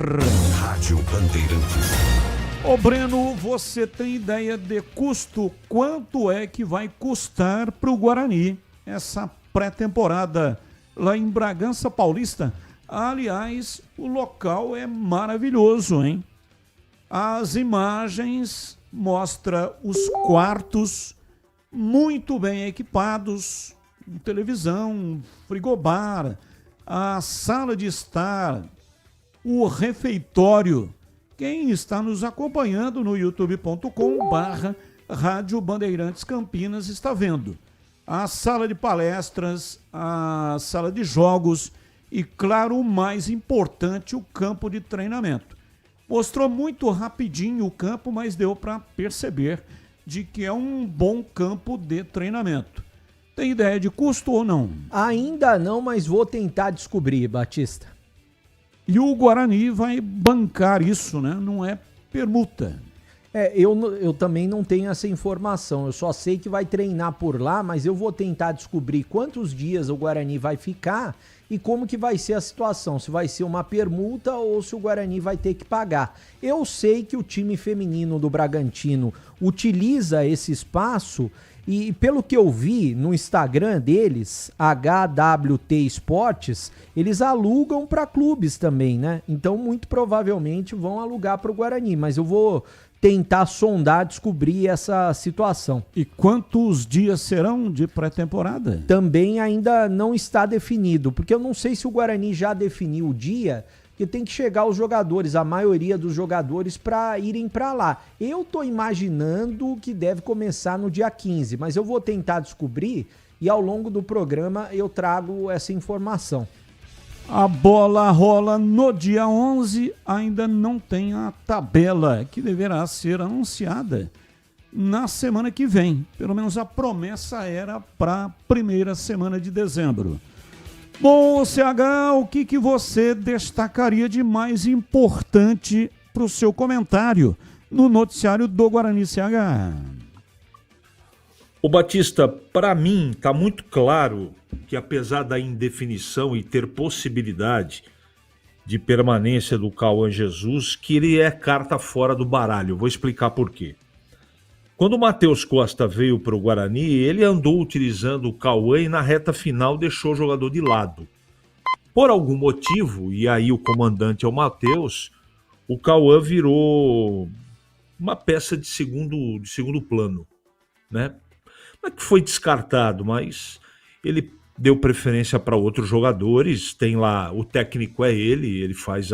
Rádio Bandeirantes. Ô Breno, você tem ideia de custo? Quanto é que vai custar para o Guarani essa pré-temporada lá em Bragança Paulista? Aliás, o local é maravilhoso, hein? As imagens mostram os quartos muito bem equipados, televisão, frigobar, a sala de estar, o refeitório. Quem está nos acompanhando no youtube.com/Rádio Bandeirantes Campinas está vendo a sala de palestras, a sala de jogos e, claro, o mais importante, o campo de treinamento. Mostrou muito rapidinho o campo, mas deu para perceber de que é um bom campo de treinamento. Tem ideia de custo ou não? Ainda não, mas vou tentar descobrir, Batista. E o Guarani vai bancar isso, né? Não é permuta. Eu também não tenho essa informação. Eu só sei que vai treinar por lá, mas eu vou tentar descobrir quantos dias o Guarani vai ficar e como que vai ser a situação. Se vai ser uma permuta ou se o Guarani vai ter que pagar. Eu sei que o time feminino do Bragantino utiliza esse espaço e pelo que eu vi no Instagram deles, HWT Esportes, eles alugam para clubes também, né? Então muito provavelmente vão alugar para o Guarani, mas eu vou tentar sondar, descobrir essa situação. E quantos dias serão de pré-temporada? Também ainda não está definido, porque eu não sei se o Guarani já definiu o dia, que tem que chegar os jogadores, a maioria dos jogadores, para irem para lá. Eu tô imaginando que deve começar no dia 15, mas eu vou tentar descobrir e ao longo do programa eu trago essa informação. A bola rola no dia 11, ainda não tem a tabela, que deverá ser anunciada na semana que vem. Pelo menos a promessa era para a primeira semana de dezembro. Bom, CH, o que você destacaria de mais importante para o seu comentário no noticiário do Guarani, CH? Ô Batista, para mim está muito claro que apesar da indefinição e ter possibilidade de permanência do Cauã Jesus, que ele é carta fora do baralho. Vou explicar por quê. Quando o Matheus Costa veio para o Guarani, ele andou utilizando o Cauã e na reta final deixou o jogador de lado. Por algum motivo, e aí o comandante é o Matheus, o Cauã virou uma peça de segundo plano, né? Não é que foi descartado, mas ele deu preferência para outros jogadores, tem lá, o técnico é ele faz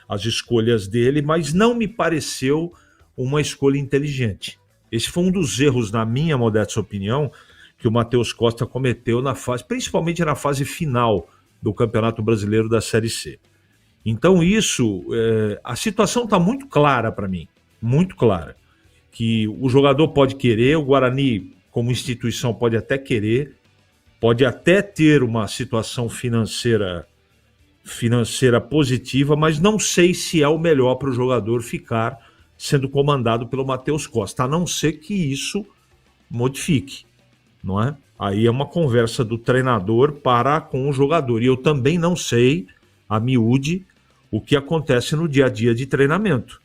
as escolhas dele, mas não me pareceu uma escolha inteligente. Esse foi um dos erros, na minha modesta opinião, que o Matheus Costa cometeu principalmente na fase final do Campeonato Brasileiro da Série C. Então a situação está muito clara para mim, muito clara, que o jogador pode querer, o Guarani como instituição pode até querer, pode até ter uma situação financeira positiva, mas não sei se é o melhor para o jogador ficar sendo comandado pelo Matheus Costa, a não ser que isso modifique, não é? Aí é uma conversa do treinador para com o jogador. E eu também não sei, a miúde, o que acontece no dia a dia de treinamento.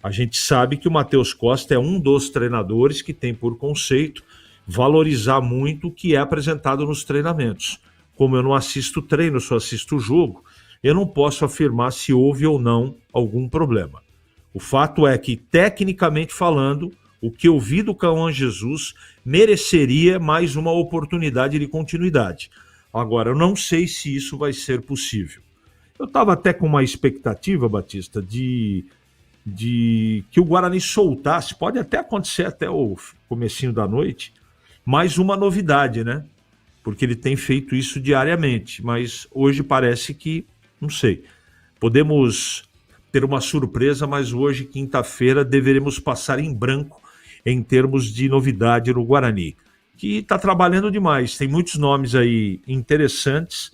A gente sabe que o Matheus Costa é um dos treinadores que tem por conceito valorizar muito o que é apresentado nos treinamentos. Como eu não assisto treino, só assisto o jogo, eu não posso afirmar se houve ou não algum problema. O fato é que, tecnicamente falando, o que eu vi do Cauã Jesus mereceria mais uma oportunidade de continuidade. Agora, eu não sei se isso vai ser possível. Eu estava até com uma expectativa, Batista, de que o Guarani soltasse, pode até acontecer até o comecinho da noite, mais uma novidade, né? Porque ele tem feito isso diariamente, mas hoje parece que, não sei, podemos ter uma surpresa, mas hoje, quinta-feira, deveremos passar em branco em termos de novidade no Guarani, que está trabalhando demais, tem muitos nomes aí interessantes,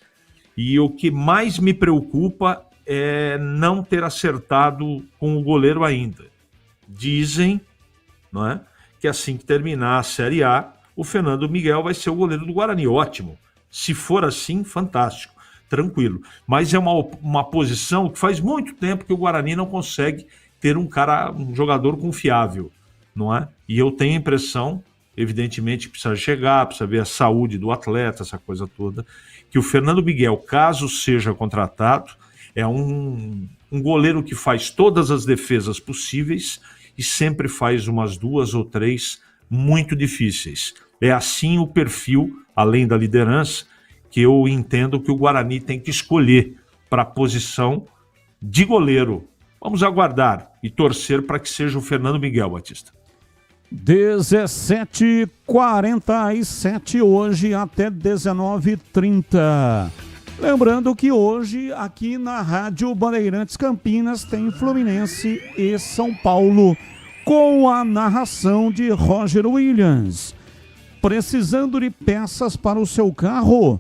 e o que mais me preocupa é não ter acertado com o goleiro ainda. Dizem, não é, que assim que terminar a Série A, o Fernando Miguel vai ser o goleiro do Guarani. Ótimo. Se for assim, fantástico. Tranquilo. Mas é uma posição que faz muito tempo que o Guarani não consegue ter um jogador confiável, não é? E eu tenho a impressão, evidentemente, que precisa chegar, precisa ver a saúde do atleta, essa coisa toda, que o Fernando Miguel, caso seja contratado, é um goleiro que faz todas as defesas possíveis e sempre faz umas 2 ou 3 muito difíceis. É assim o perfil, além da liderança, que eu entendo que o Guarani tem que escolher para a posição de goleiro. Vamos aguardar e torcer para que seja o Fernando Miguel, Batista. 17h47 hoje até 19h30. Lembrando que hoje aqui na Rádio Bandeirantes Campinas tem Fluminense e São Paulo com a narração de Roger Williams. Precisando de peças para o seu carro?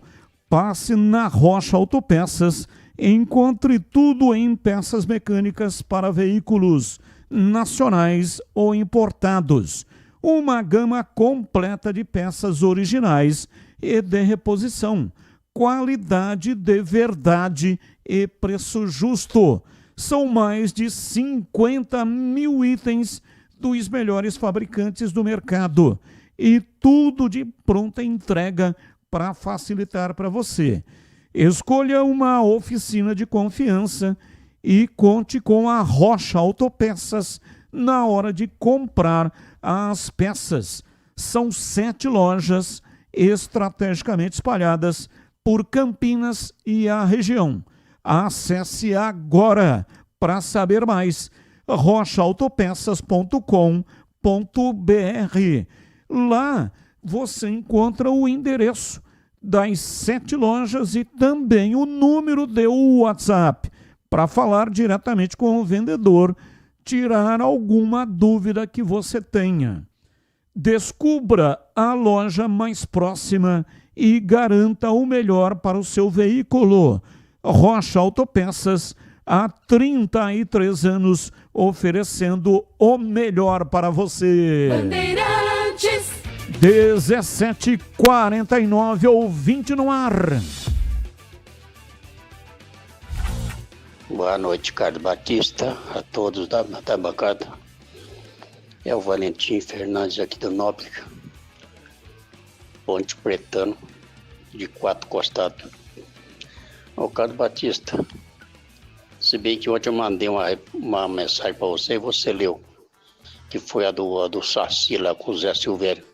Passe na Rocha Autopeças e encontre tudo em peças mecânicas para veículos nacionais ou importados. Uma gama completa de peças originais e de reposição. Qualidade de verdade e preço justo. São mais de 50 mil itens dos melhores fabricantes do mercado. E tudo de pronta entrega para facilitar para você. Escolha uma oficina de confiança e conte com a Rocha Autopeças na hora de comprar as peças. São 7 lojas estrategicamente espalhadas por Campinas e a região. Acesse agora para saber mais rochaautopeças.com.br. Lá você encontra o endereço das 7 lojas e também o número de WhatsApp para falar diretamente com o vendedor, tirar alguma dúvida que você tenha. Descubra a loja mais próxima e garanta o melhor para o seu veículo. Rocha Autopeças, há 33 anos, oferecendo o melhor para você. Bandeirantes. 17h49, ouvinte no ar. Boa noite, Carlos Batista, a todos da bancada. É o Valentim Fernandes aqui do Nóbrega, Ponte Pretano, de 4 costados. Ô Carlos Batista, se bem que ontem eu mandei uma mensagem para você e você leu, que foi a do Saci lá com o Zé Silvério.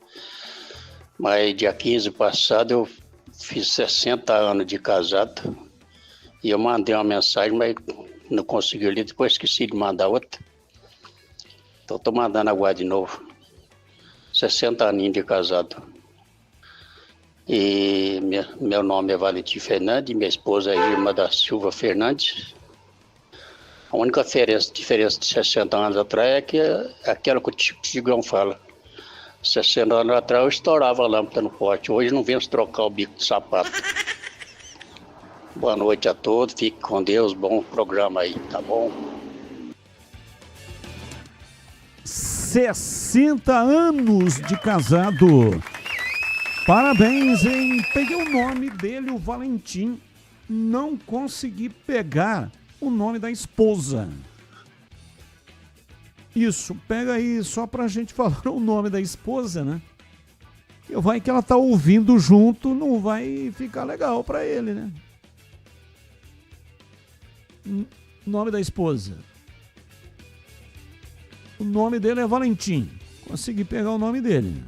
Mas dia 15 passado eu fiz 60 anos de casado e eu mandei uma mensagem, mas não consegui ler, depois esqueci de mandar outra. Então estou mandando agora de novo. 60 aninhos de casado. E meu nome é Valentim Fernandes, minha esposa é Irma da Silva Fernandes. A única diferença de 60 anos atrás é que é aquela que o Tigrão fala. 60 anos atrás eu estourava a lâmpada no pote. Hoje não venho trocar o bico de sapato. Boa noite a todos, fique com Deus, bom programa aí, tá bom? 60 anos de casado. Parabéns, hein? Peguei o nome dele, o Valentim. Não consegui pegar o nome da esposa. Isso, pega aí só pra gente falar o nome da esposa, né? Vai que ela tá ouvindo junto, não vai ficar legal pra ele, né? Nome da esposa. O nome dele é Valentim. Consegui pegar o nome dele.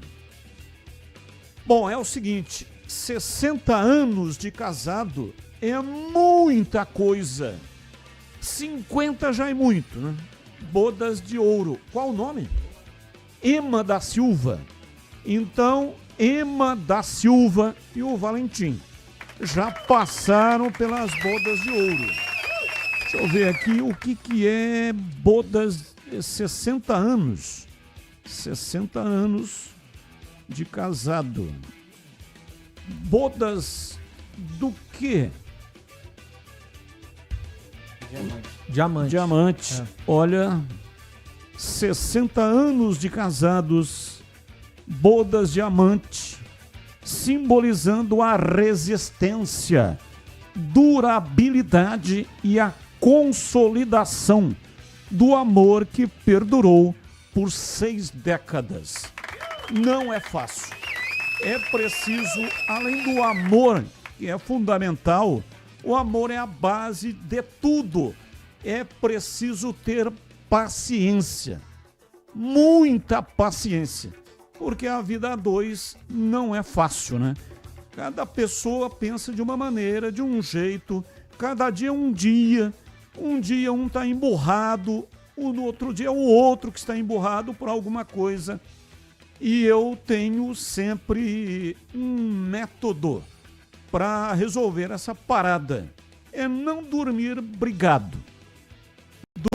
Bom, é o seguinte, 60 anos de casado é muita coisa. 50 já é muito, né? Bodas de ouro. Qual o nome? Ema da Silva. Então, Ema da Silva e o Valentim já passaram pelas bodas de ouro. Deixa eu ver aqui o que é bodas 60 anos. 60 anos de casado. Bodas do quê? Diamante. Olha, 60 anos de casados, bodas diamante, simbolizando a resistência, durabilidade e a consolidação do amor que perdurou por 6 décadas. Não é fácil. É preciso, além do amor, que é fundamental, o amor é a base de tudo. É preciso ter paciência. Muita paciência. Porque a vida a dois não é fácil, né? Cada pessoa pensa de uma maneira, de um jeito. Cada dia é um dia. Um dia um está emburrado. No outro dia é o outro que está emburrado por alguma coisa. E eu tenho sempre um método para resolver essa parada. É não dormir brigado.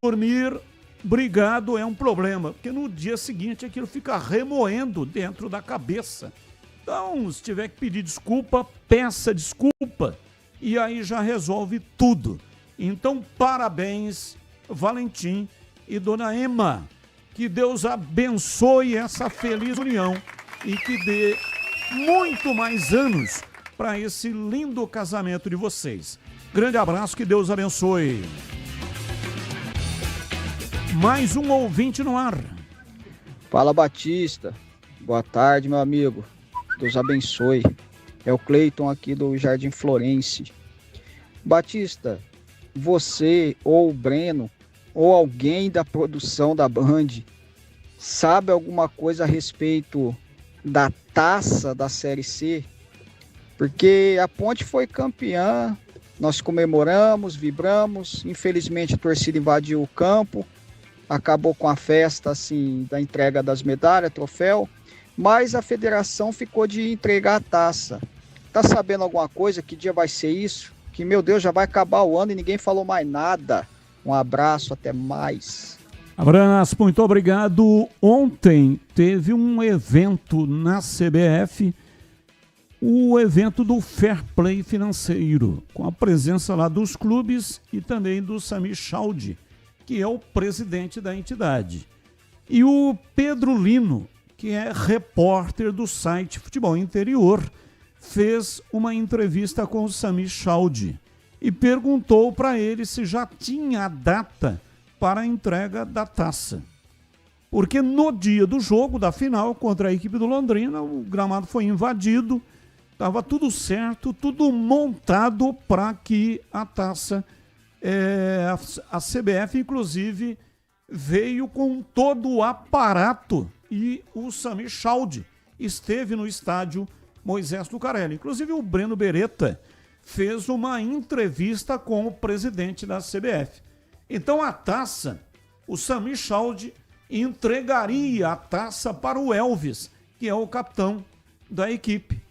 Dormir brigado é um problema, porque no dia seguinte aquilo fica remoendo dentro da cabeça. Então, se tiver que pedir desculpa, peça desculpa e aí já resolve tudo. Então, parabéns, Valentim e Dona Ema. Que Deus abençoe essa feliz união e que dê muito mais anos para esse lindo casamento de vocês. Grande abraço, que Deus abençoe. Mais um ouvinte no ar. Fala, Batista. Boa tarde, meu amigo. Deus abençoe. É o Cleiton aqui do Jardim Florense. Batista, você ou o Breno ou alguém da produção da Band sabe alguma coisa a respeito da taça da Série C? Porque a Ponte foi campeã, nós comemoramos, vibramos, infelizmente a torcida invadiu o campo, acabou com a festa assim, da entrega das medalhas, troféu, mas a federação ficou de entregar a taça. Tá sabendo alguma coisa? Que dia vai ser isso? Que, meu Deus, já vai acabar o ano e ninguém falou mais nada. Um abraço, até mais. Abraço, muito obrigado. Ontem teve um evento na CBF, o evento do Fair Play Financeiro, com a presença lá dos clubes e também do Samir Chaldi, que é o presidente da entidade. E o Pedro Lino, que é repórter do site Futebol Interior, fez uma entrevista com o Samir Chaldi e perguntou para ele se já tinha a data para a entrega da taça. Porque no dia do jogo, da final, contra a equipe do Londrina, o gramado foi invadido, estava tudo certo, tudo montado para que a taça, a CBF, inclusive, veio com todo o aparato e o Samir Chaldi esteve no estádio Moisés Lucarelli. Inclusive, o Breno Beretta fez uma entrevista com o presidente da CBF. Então, a taça, o Samir Chaldi entregaria a taça para o Elvis, que é o capitão da equipe.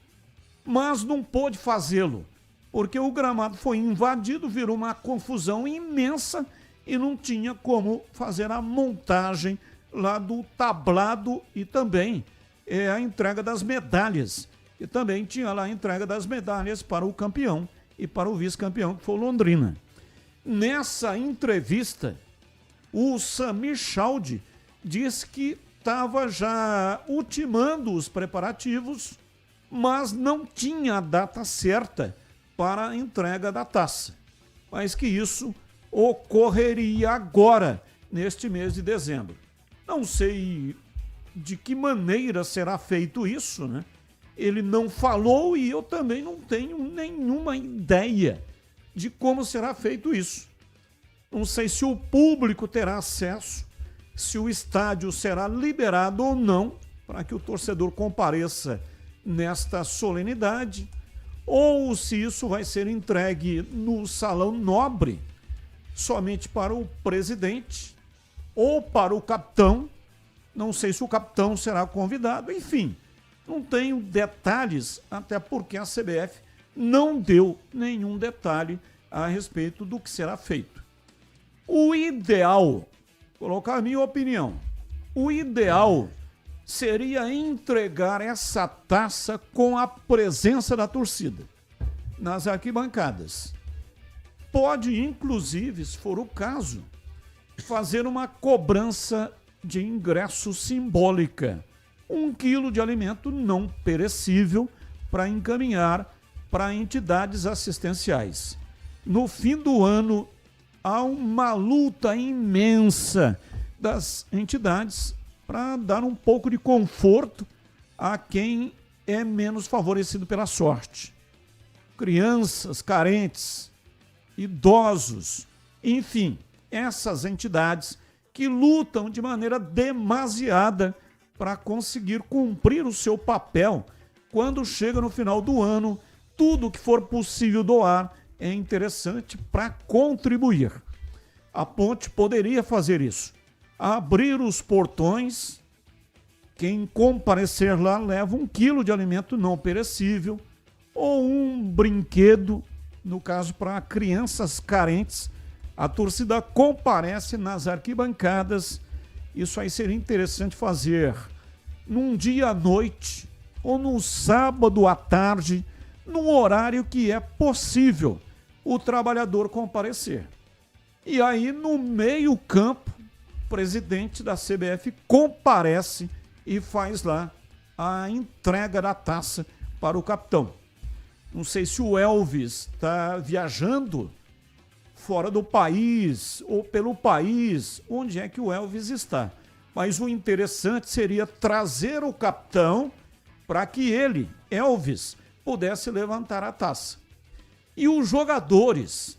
Mas não pôde fazê-lo, porque o gramado foi invadido, virou uma confusão imensa e não tinha como fazer a montagem lá do tablado e também a entrega das medalhas. E também tinha lá a entrega das medalhas para o campeão e para o vice-campeão, que foi o Londrina. Nessa entrevista, o Samir Chaldi diz que estava já ultimando os preparativos, mas não tinha a data certa para a entrega da taça. Mas que isso ocorreria agora, neste mês de dezembro. Não sei de que maneira será feito isso, né? Ele não falou e eu também não tenho nenhuma ideia de como será feito isso. Não sei se o público terá acesso, se o estádio será liberado ou não para que o torcedor compareça nesta solenidade, ou se isso vai ser entregue no Salão Nobre somente para o presidente ou para o capitão. Não sei se o capitão será convidado, enfim, não tenho detalhes, até porque a CBF não deu nenhum detalhe a respeito do que será feito. O ideal, colocar a minha opinião, o ideal seria entregar essa taça com a presença da torcida nas arquibancadas. Pode, inclusive, se for o caso, fazer uma cobrança de ingresso simbólica. 1 quilo de alimento não perecível para encaminhar para entidades assistenciais. No fim do ano, há uma luta imensa das entidades para dar um pouco de conforto a quem é menos favorecido pela sorte. Crianças carentes, idosos, enfim, essas entidades que lutam de maneira demasiada para conseguir cumprir o seu papel. Quando chega no final do ano, tudo que for possível doar é interessante para contribuir. A Ponte poderia fazer isso. Abrir os portões, quem comparecer lá leva 1 quilo de alimento não perecível ou um brinquedo, no caso para crianças carentes. A torcida comparece nas arquibancadas. Isso aí seria interessante fazer num dia à noite ou num sábado à tarde, num horário que é possível o trabalhador comparecer. E aí, no meio-campo, o presidente da CBF comparece e faz lá a entrega da taça para o capitão. Não sei se o Elvis está viajando fora do país ou pelo país, onde é que o Elvis está. Mas o interessante seria trazer o capitão para que ele, Elvis, pudesse levantar a taça. E os jogadores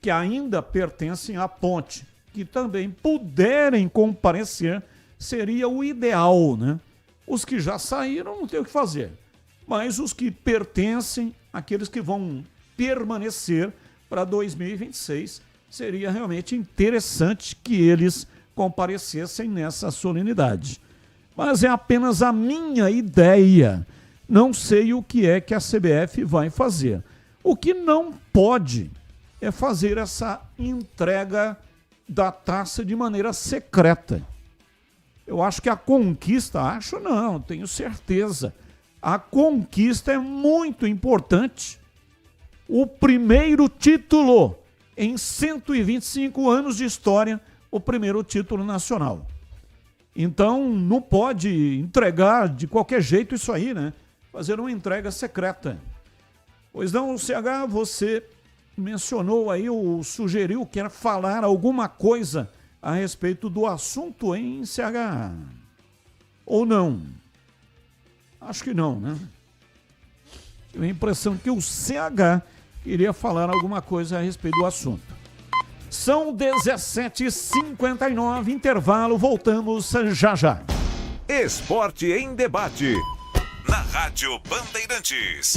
que ainda pertencem à Ponte, que também puderem comparecer, seria o ideal, né? Os que já saíram não tem o que fazer, mas os que pertencem, aqueles que vão permanecer para 2026, seria realmente interessante que eles comparecessem nessa solenidade. Mas é apenas a minha ideia. Não sei o que é que a CBF vai fazer. O que não pode é fazer essa entrega da taça de maneira secreta. Eu acho que a conquista, tenho certeza. A conquista é muito importante. O primeiro título em 125 anos de história, o primeiro título nacional. Então, não pode entregar de qualquer jeito isso aí, né? Fazer uma entrega secreta. Pois não, CH, você mencionou aí ou sugeriu, quer falar alguma coisa a respeito do assunto em CH. Ou não? Acho que não, né? Tive a impressão que o CH queria falar alguma coisa a respeito do assunto. São 17h59, intervalo, voltamos já já. Esporte em debate. Na Rádio Bandeirantes.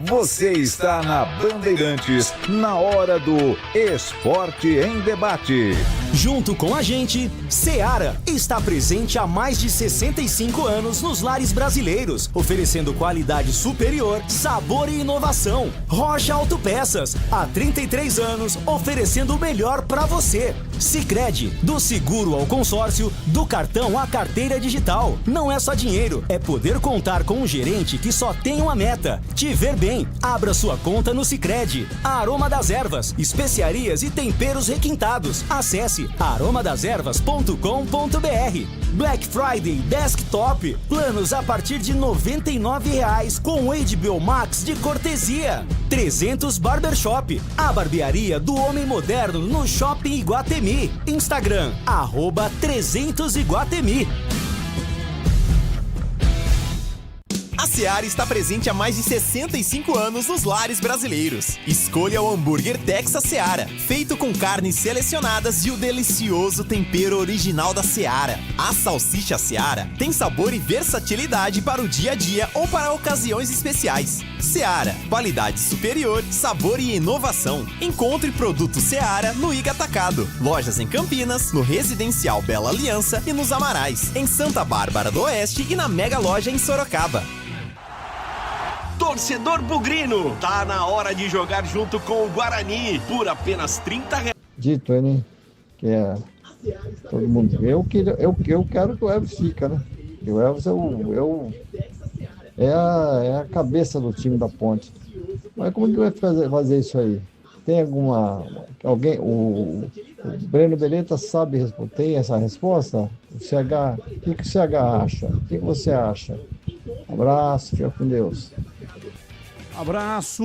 Você está na Bandeirantes, na hora do Esporte em Debate. Junto com a gente, Seara está presente há mais de 65 anos nos lares brasileiros, oferecendo qualidade superior, sabor e inovação. Rocha Autopeças, há 33 anos, oferecendo o melhor para você. Sicredi, do seguro ao consórcio, do cartão à carteira digital. Não é só dinheiro, é poder contar com um gerente que só tem uma meta: te ver bem. Abra sua conta no Sicredi. Aroma das Ervas, especiarias e temperos requintados. Acesse aromadaservas.com.br. Black Friday Desktop, planos a partir de R$ 99,00 com HBO Max de cortesia. 300 Barbershop, a barbearia do homem moderno no Shopping Iguatemi. Instagram, @300Iguatemi. A Seara está presente há mais de 65 anos nos lares brasileiros. Escolha o hambúrguer Texas Seara, feito com carnes selecionadas e o delicioso tempero original da Seara. A salsicha Seara tem sabor e versatilidade para o dia a dia ou para ocasiões especiais. Seara, qualidade superior, sabor e inovação. Encontre produto Seara no Iga Atacado. Lojas em Campinas, no Residencial Bela Aliança e nos Amarais, em Santa Bárbara do Oeste e na Mega Loja em Sorocaba. Torcedor bugrino, tá na hora de jogar junto com o Guarani por apenas R$30. Dito, né? Que é todo mundo. Eu quero que o Elvis fica, né? E o Elvis é a cabeça do time da Ponte. Mas como que vai fazer isso aí? Tem alguém? O Breno Beletta sabe responder? Tem essa resposta? O CH, o que o CH acha? O que você acha? Abraço, fica com Deus. Abraço,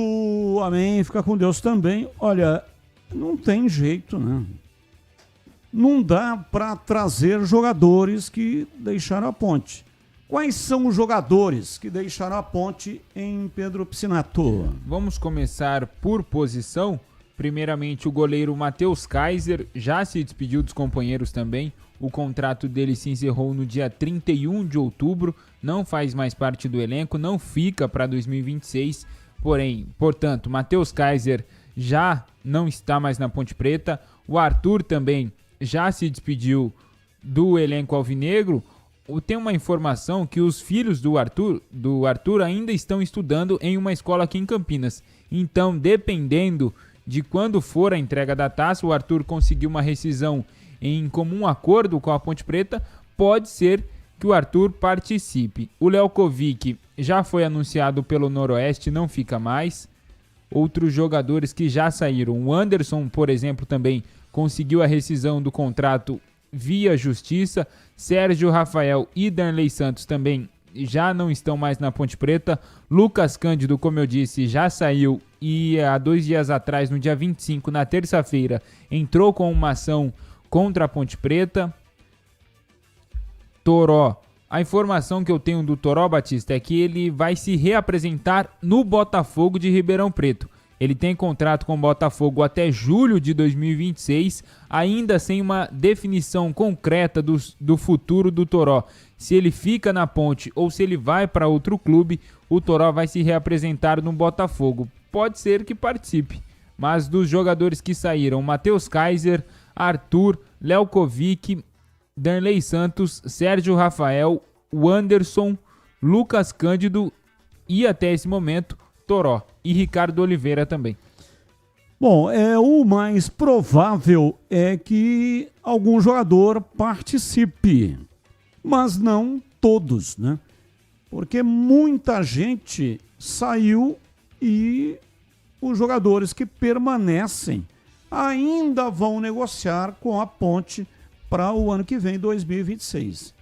amém, fica com Deus também. Olha, não tem jeito, né? Não dá para trazer jogadores que deixaram a Ponte. Quais são os jogadores que deixaram a Ponte em Pedro Piscinato? Vamos começar por posição. Primeiramente, o goleiro Matheus Kaiser já se despediu dos companheiros também. O contrato dele se encerrou no dia 31 de outubro, não faz mais parte do elenco, não fica para 2026. Portanto, Matheus Kaiser já não está mais na Ponte Preta. O Arthur também já se despediu do elenco alvinegro. Tem uma informação que os filhos do Arthur ainda estão estudando em uma escola aqui em Campinas. Então, dependendo de quando for a entrega da taça, o Arthur conseguiu uma rescisão em comum acordo com a Ponte Preta, pode ser que o Arthur participe. O Lelkovic já foi anunciado pelo Noroeste, não fica mais. Outros jogadores que já saíram. O Anderson, por exemplo, também conseguiu a rescisão do contrato via justiça. Sérgio Rafael e Darley Santos também já não estão mais na Ponte Preta. Lucas Cândido, como eu disse, já saiu e há 2 dias atrás, no dia 25, na terça-feira, entrou com uma ação contra a Ponte Preta. Toró. A informação que eu tenho do Toró, Batista, é que ele vai se reapresentar no Botafogo de Ribeirão Preto. Ele tem contrato com o Botafogo até julho de 2026, ainda sem uma definição concreta do futuro do Toró. Se ele fica na Ponte ou se ele vai para outro clube, o Toró vai se reapresentar no Botafogo. Pode ser que participe, mas dos jogadores que saíram, Matheus Kaiser, Arthur, Lelkovic, Darley Santos, Sérgio Rafael, o Anderson, Lucas Cândido e até esse momento, Toró e Ricardo Oliveira também. Bom, o mais provável é que algum jogador participe, mas não todos, né? Porque muita gente saiu e os jogadores que permanecem ainda vão negociar com a Ponte para o ano que vem, 2026.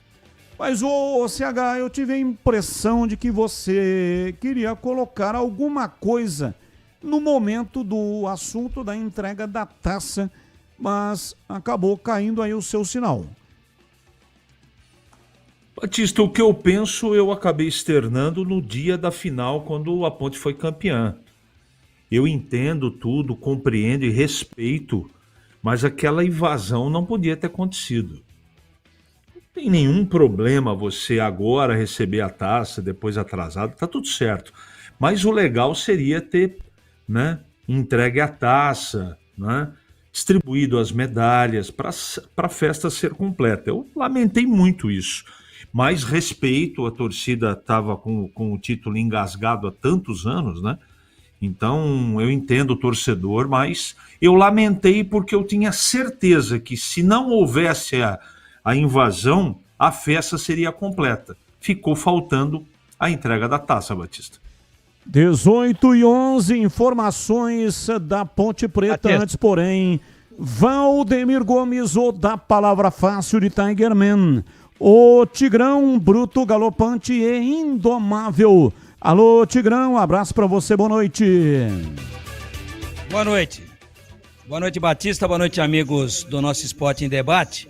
Mas, CH, eu tive a impressão de que você queria colocar alguma coisa no momento do assunto da entrega da taça, mas acabou caindo aí o seu sinal. Batista, o que eu penso eu acabei externando no dia da final, quando a Ponte foi campeã. Eu entendo tudo, compreendo e respeito, mas aquela invasão não podia ter acontecido. Não tem nenhum problema você agora receber a taça, depois atrasado, tá tudo certo. Mas o legal seria ter, né, entregue a taça, né, distribuído as medalhas para a festa ser completa. Eu lamentei muito isso. Mas respeito, a torcida estava com o título engasgado há tantos anos, né? Então eu entendo o torcedor, mas eu lamentei porque eu tinha certeza que se não houvesse a invasão, a festa seria completa. Ficou faltando a entrega da taça, Batista. 18h11, informações da Ponte Preta. Antes, porém, Valdemir Gomes, o da Palavra Fácil de Tigerman. O Tigrão, bruto, galopante e indomável. Alô, Tigrão, um abraço pra você, boa noite. Boa noite. Boa noite, Batista, boa noite, amigos do nosso Esporte em Debate.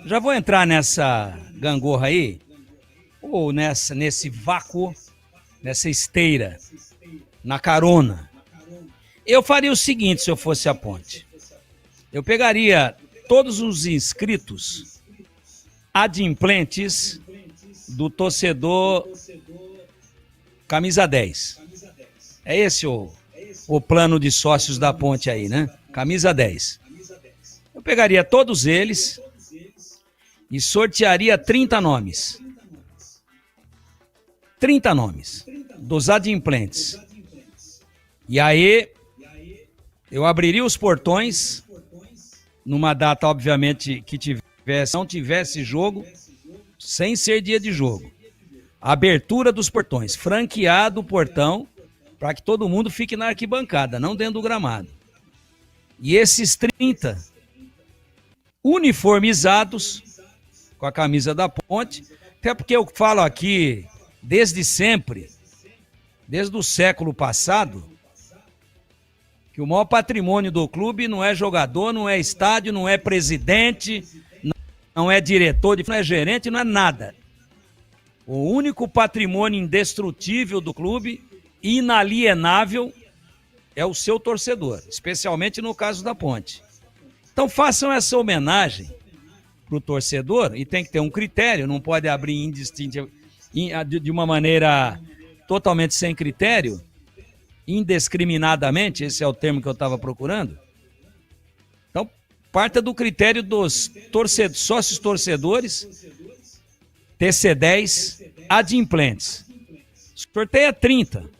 Já vou entrar nessa gangorra aí, ou nesse vácuo, nessa esteira, na carona. Eu faria o seguinte se eu fosse a Ponte. Eu pegaria todos os inscritos adimplentes do torcedor camisa 10. É esse o plano de sócios da Ponte aí, né? Camisa 10. Eu pegaria todos eles e sortearia 30 nomes. 30 nomes dos adimplentes. E aí eu abriria os portões numa data, obviamente, que não tivesse jogo, sem ser dia de jogo. Abertura dos portões, franqueado o portão, para que todo mundo fique na arquibancada, não dentro do gramado. E esses 30 uniformizados com a camisa da Ponte, até porque eu falo aqui desde sempre, desde o século passado, que o maior patrimônio do clube não é jogador, não é estádio, não é presidente, não é diretor, não é gerente, não é nada. O único patrimônio indestrutível do clube, inalienável, é o seu torcedor, especialmente no caso da Ponte. Então façam essa homenagem para o torcedor, e tem que ter um critério, não pode abrir de uma maneira totalmente sem critério, indiscriminadamente, esse é o termo que eu estava procurando. Então, parta do critério dos sócios torcedores, TC10, adimplentes. Sorteia 30.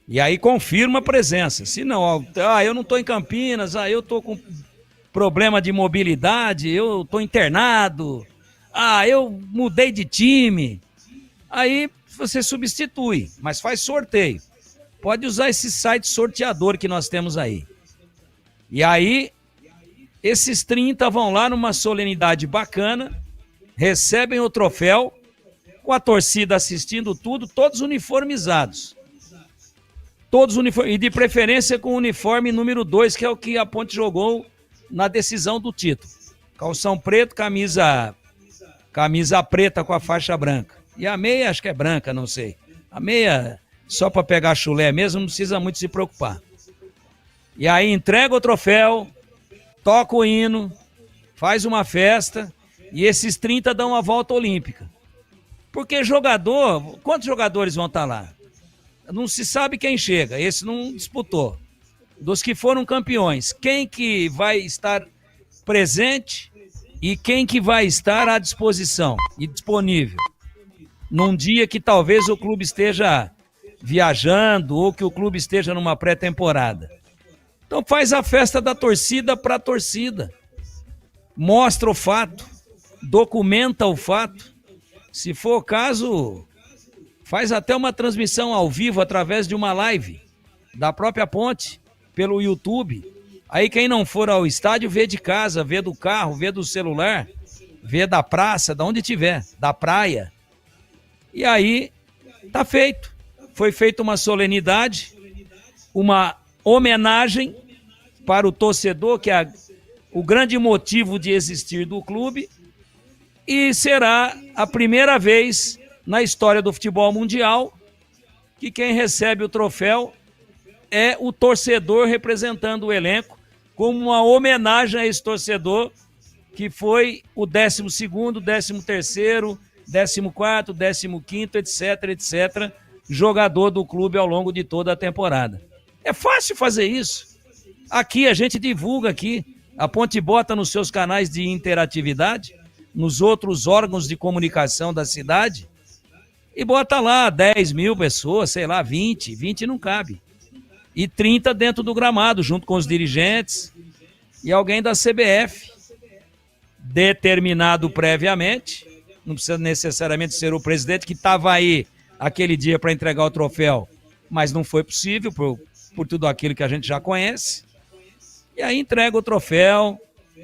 E aí confirma a presença. Se não, eu não estou em Campinas, eu estou com problema de mobilidade, eu estou internado, eu mudei de time. Aí você substitui, mas faz sorteio. Pode usar esse site sorteador que nós temos aí. E aí, esses 30 vão lá numa solenidade bacana, recebem o troféu, com a torcida assistindo tudo, todos uniformizados. E de preferência com o uniforme número 2, que é o que a Ponte jogou na decisão do título. Calção preto, camisa preta com a faixa branca. E a meia, acho que é branca, não sei. A meia, só para pegar chulé mesmo, não precisa muito se preocupar. E aí entrega o troféu, toca o hino, faz uma festa, e esses 30 dão uma volta olímpica. Porque quantos jogadores vão estar lá? Não se sabe quem chega, esse não disputou. Dos que foram campeões, quem que vai estar presente e quem que vai estar à disposição e disponível? Num dia que talvez o clube esteja viajando ou que o clube esteja numa pré-temporada. Então faz a festa da torcida para a torcida. Mostra o fato, documenta o fato. Se for o caso, faz até uma transmissão ao vivo através de uma live da própria Ponte, pelo YouTube. Aí quem não for ao estádio vê de casa, vê do carro, vê do celular, vê da praça, de onde tiver, da praia. E aí tá feito. Foi feita uma solenidade uma homenagem para o torcedor, que é o grande motivo de existir do clube, e será a primeira vez na história do futebol mundial que quem recebe o troféu é o torcedor representando o elenco, como uma homenagem a esse torcedor que foi o 12º, 13º, 14º, 15º, etc., jogador do clube ao longo de toda a temporada. É fácil fazer isso. Aqui a gente divulga aqui, a Ponte bota nos seus canais de interatividade, nos outros órgãos de comunicação da cidade, e bota lá 10 mil pessoas, sei lá, 20 não cabe. E 30 dentro do gramado, junto com os dirigentes e alguém da CBF, determinado previamente, não precisa necessariamente ser o presidente que estava aí aquele dia para entregar o troféu, mas não foi possível por tudo aquilo que a gente já conhece. E aí entrega o troféu,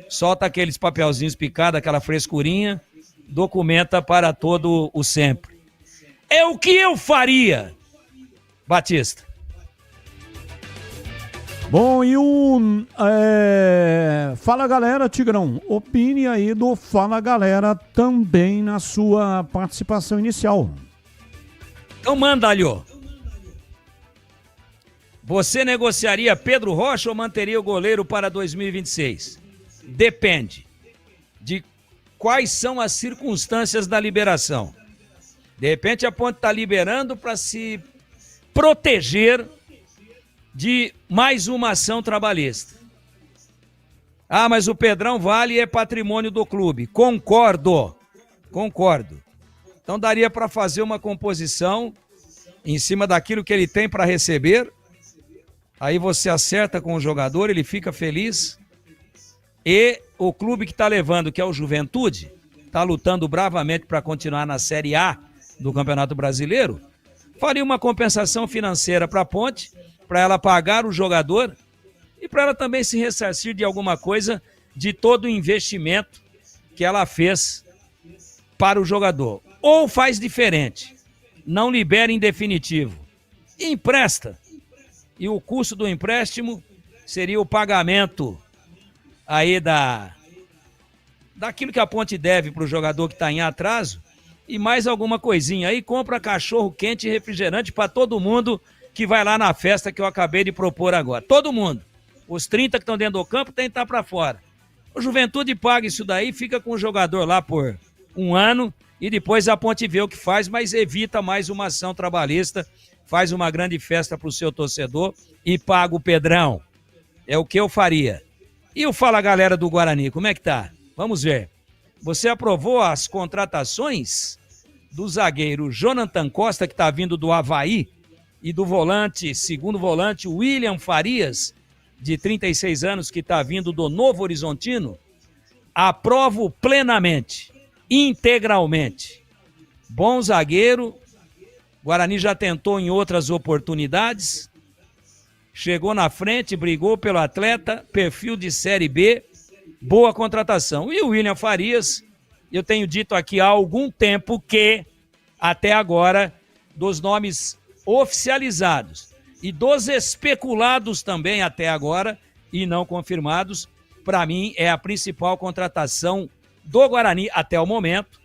solta aqueles papelzinhos picados, aquela frescurinha, documenta para todo o sempre. É o que eu faria, Batista. Bom, e Fala Galera, Tigrão, opine aí do Fala Galera também na sua participação inicial. Então manda, Alho. Você negociaria Pedro Rocha ou manteria o goleiro para 2026? Depende de quais são as circunstâncias da liberação. De repente a Ponte está liberando para se proteger de mais uma ação trabalhista. Ah, mas o Pedrão vale e é patrimônio do clube. Concordo. Então daria para fazer uma composição em cima daquilo que ele tem para receber. Aí você acerta com o jogador, ele fica feliz. E o clube que está levando, que é o Juventude, está lutando bravamente para continuar na Série A do Campeonato Brasileiro, faria uma compensação financeira para a Ponte, para ela pagar o jogador e para ela também se ressarcir de alguma coisa de todo o investimento que ela fez para o jogador. Ou faz diferente, não libera em definitivo, empresta. E o custo do empréstimo seria o pagamento aí daquilo que a Ponte deve para o jogador que está em atraso e mais alguma coisinha. Aí compra cachorro quente e refrigerante para todo mundo que vai lá na festa que eu acabei de propor agora. Todo mundo. Os 30 que estão dentro do campo tem que estar para fora. O Juventude paga isso daí, fica com o jogador lá por um ano e depois a Ponte vê o que faz, mas evita mais uma ação trabalhista, faz uma grande festa para o seu torcedor e paga o Pedrão. É o que eu faria. E o Fala Galera do Guarani, como é que tá? Vamos ver. Você aprovou as contratações do zagueiro Jonathan Costa, que está vindo do Avaí, e do volante, segundo volante, William Farias, de 36 anos, que está vindo do Novo Horizontino? Aprovo plenamente, integralmente. Bom zagueiro, Guarani já tentou em outras oportunidades, chegou na frente, brigou pelo atleta, perfil de Série B, boa contratação. E o William Farias, eu tenho dito aqui há algum tempo que, até agora, dos nomes oficializados e dos especulados também até agora e não confirmados, para mim é a principal contratação do Guarani até o momento,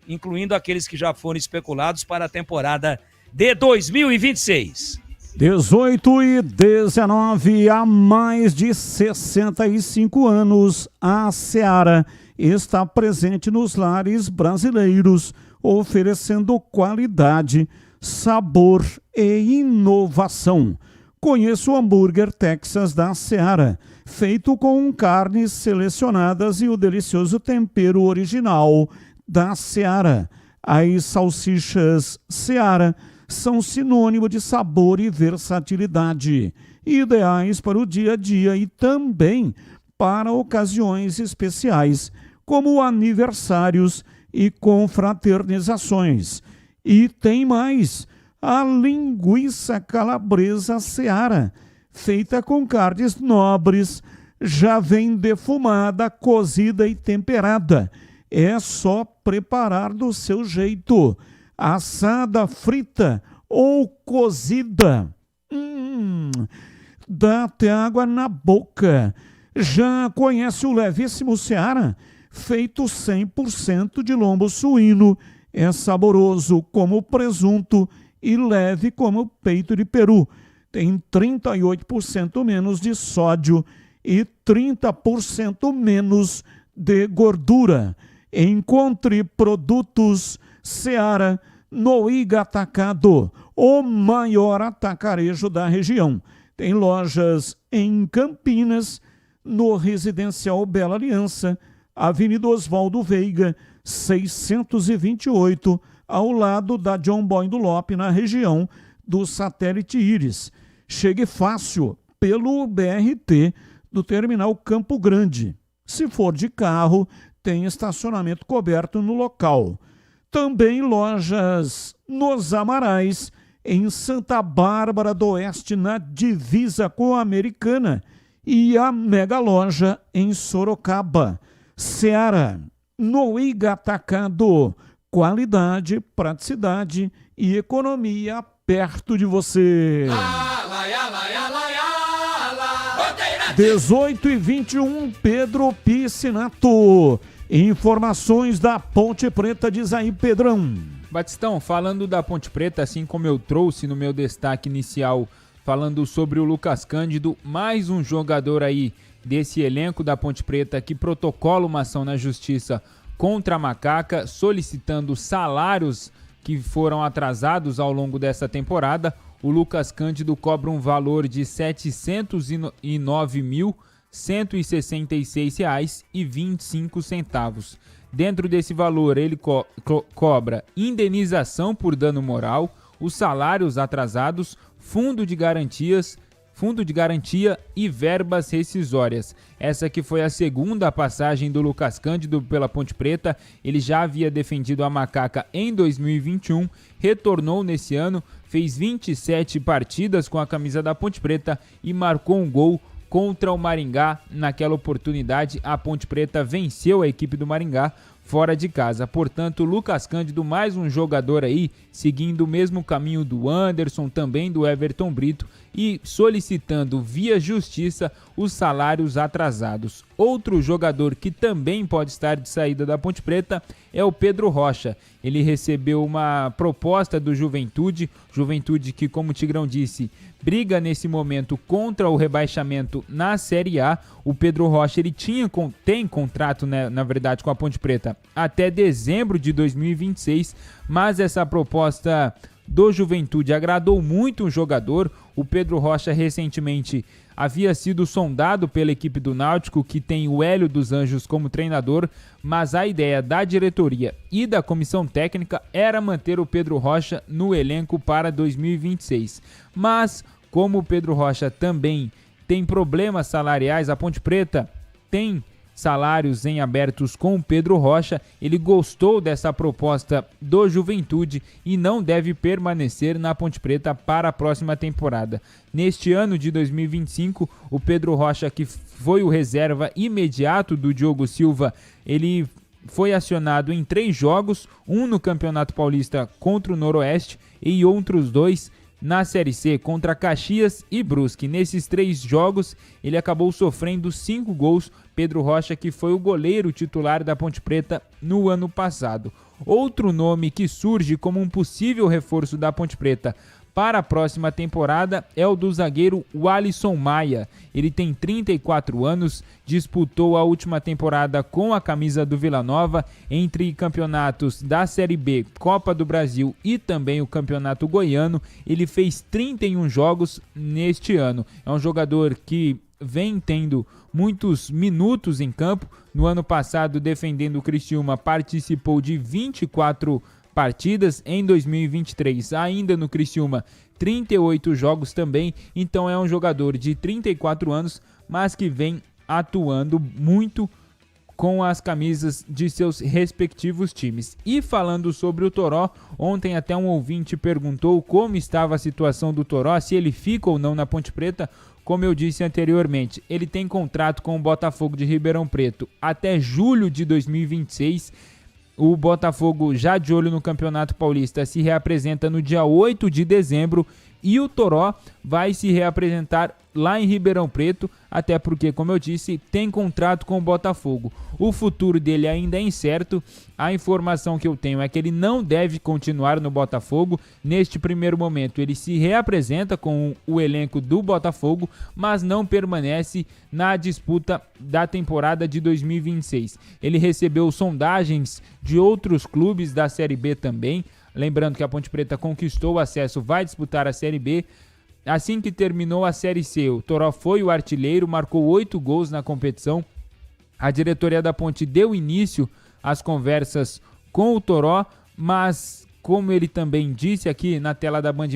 incluindo aqueles que já foram especulados para a temporada de 2026. 18 e 19, há mais de 65 anos, a Seara está presente nos lares brasileiros, oferecendo qualidade, sabor e inovação. Conheça o hambúrguer Texas da Seara, feito com carnes selecionadas e o delicioso tempero original da Seara. As salsichas Seara são sinônimo de sabor e versatilidade, ideais para o dia a dia e também para ocasiões especiais, como aniversários e confraternizações. E tem mais, a linguiça calabresa Seara, feita com carnes nobres, já vem defumada, cozida e temperada. É só preparar do seu jeito, assada, frita ou cozida. dá até água na boca. Já conhece o levíssimo Seara? Feito 100% de lombo suíno. É saboroso como presunto e leve como peito de peru. Tem 38% menos de sódio e 30% menos de gordura. Encontre produtos Seara no Iga Atacado, o maior atacarejo da região. Tem lojas em Campinas, no Residencial Bela Aliança, Avenida Oswaldo Veiga, 628, ao lado da John Boy do Lope, na região do Satélite Íris. Chegue fácil pelo BRT do Terminal Campo Grande. Se for de carro, tem estacionamento coberto no local. Também lojas nos Amarais, em Santa Bárbara do Oeste, na divisa com a Americana, e a mega loja em Sorocaba. Seara, no Iga Atacado, qualidade, praticidade e economia perto de você. 18h21, Pedro Piscinato. Informações da Ponte Preta, diz aí, Pedrão. Batistão, falando da Ponte Preta, assim como eu trouxe no meu destaque inicial, falando sobre o Lucas Cândido, mais um jogador aí desse elenco da Ponte Preta que protocola uma ação na justiça contra a Macaca, solicitando salários que foram atrasados ao longo dessa temporada. O Lucas Cândido cobra um valor de R$ 709.166,25. Dentro desse valor, ele cobra indenização por dano moral, os salários atrasados, fundo de garantia e verbas rescisórias. Essa que foi a segunda passagem do Lucas Cândido pela Ponte Preta. Ele já havia defendido a Macaca em 2021, retornou nesse ano, fez 27 partidas com a camisa da Ponte Preta e marcou um gol contra o Maringá. Naquela oportunidade, a Ponte Preta venceu a equipe do Maringá fora de casa. Portanto, Lucas Cândido, mais um jogador aí, seguindo o mesmo caminho do Anderson, também do Everton Brito, e solicitando via justiça os salários atrasados. Outro jogador que também pode estar de saída da Ponte Preta é o Pedro Rocha. Ele recebeu uma proposta do Juventude que, como o Tigrão disse, briga nesse momento contra o rebaixamento na Série A. O Pedro Rocha ele tem contrato, né, na verdade, com a Ponte Preta até dezembro de 2026, mas essa proposta do Juventude agradou muito o jogador. O Pedro Rocha recentemente havia sido sondado pela equipe do Náutico, que tem o Hélio dos Anjos como treinador, mas a ideia da diretoria e da comissão técnica era manter o Pedro Rocha no elenco para 2026. Mas, como o Pedro Rocha também tem problemas salariais, a Ponte Preta tem salários em abertos com o Pedro Rocha, ele gostou dessa proposta do Juventude e não deve permanecer na Ponte Preta para a próxima temporada. Neste ano de 2025, o Pedro Rocha, que foi o reserva imediato do Diogo Silva, ele foi acionado em 3 jogos, um no Campeonato Paulista contra o Noroeste e outros 2 na Série C contra Caxias e Brusque. Nesses 3 jogos, ele acabou sofrendo 5 gols. Pedro Rocha, que foi o goleiro titular da Ponte Preta no ano passado. Outro nome que surge como um possível reforço da Ponte Preta para a próxima temporada é o do zagueiro Alisson Maia. Ele tem 34 anos, disputou a última temporada com a camisa do Vila Nova entre campeonatos da Série B, Copa do Brasil e também o Campeonato Goiano. Ele fez 31 jogos neste ano. É um jogador que vem tendo muitos minutos em campo. No ano passado, defendendo o Criciúma, participou de 24 partidas. Em 2023, ainda no Criciúma, 38 jogos também. Então é um jogador de 34 anos, mas que vem atuando muito com as camisas de seus respectivos times. E falando sobre o Toró, ontem até um ouvinte perguntou como estava a situação do Toró, se ele fica ou não na Ponte Preta. Como eu disse anteriormente, ele tem contrato com o Botafogo de Ribeirão Preto até julho de 2026. O Botafogo, já de olho no Campeonato Paulista, se reapresenta no dia 8 de dezembro e o Toró vai se reapresentar lá em Ribeirão Preto, até porque, como eu disse, tem contrato com o Botafogo. O futuro dele ainda é incerto. A informação que eu tenho é que ele não deve continuar no Botafogo. Neste primeiro momento, ele se reapresenta com o elenco do Botafogo, mas não permanece na disputa da temporada de 2026. Ele recebeu sondagens de outros clubes da Série B também. Lembrando que a Ponte Preta conquistou o acesso, vai disputar a Série B. Assim que terminou a Série C, o Toró foi o artilheiro, marcou 8 gols na competição. A diretoria da Ponte deu início às conversas com o Toró, mas como ele também disse aqui na tela da Band+,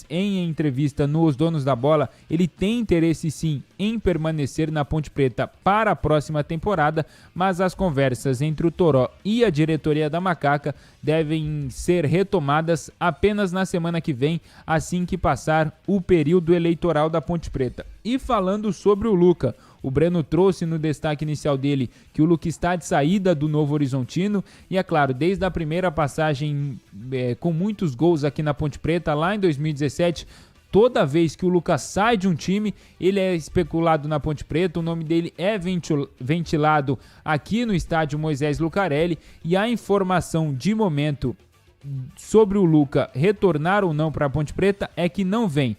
em entrevista nos Donos da Bola, ele tem interesse sim em permanecer na Ponte Preta para a próxima temporada, mas as conversas entre o Toró e a diretoria da Macaca devem ser retomadas apenas na semana que vem, assim que passar o período eleitoral da Ponte Preta. E falando sobre o Luca, o Breno trouxe no destaque inicial dele que o Luca está de saída do Novo Horizontino e, é claro, desde a primeira passagem com muitos gols aqui na Ponte Preta, lá em 2017, toda vez que o Luca sai de um time, ele é especulado na Ponte Preta, o nome dele é ventilado aqui no estádio Moisés Lucarelli e a informação de momento sobre o Luca retornar ou não para a Ponte Preta é que não vem.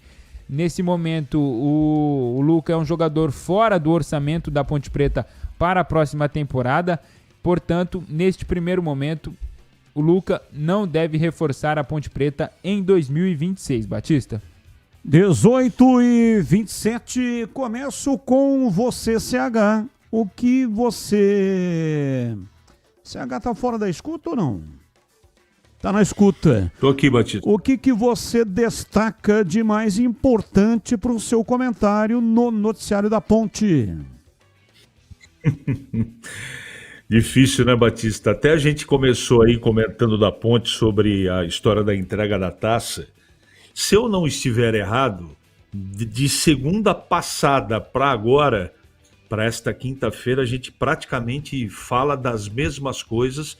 Nesse momento, o Luca é um jogador fora do orçamento da Ponte Preta para a próxima temporada. Portanto, neste primeiro momento, o Luca não deve reforçar a Ponte Preta em 2026. Batista? 18h27, começo com você, CH. O que você... CH tá fora da escuta ou não? Tá na escuta. Tô aqui, Batista. O que você destaca de mais importante para o seu comentário no noticiário da Ponte? Difícil, né, Batista? Até a gente começou aí comentando da Ponte sobre a história da entrega da taça. Se eu não estiver errado, de segunda passada para agora, para esta quinta-feira, a gente praticamente fala das mesmas coisas,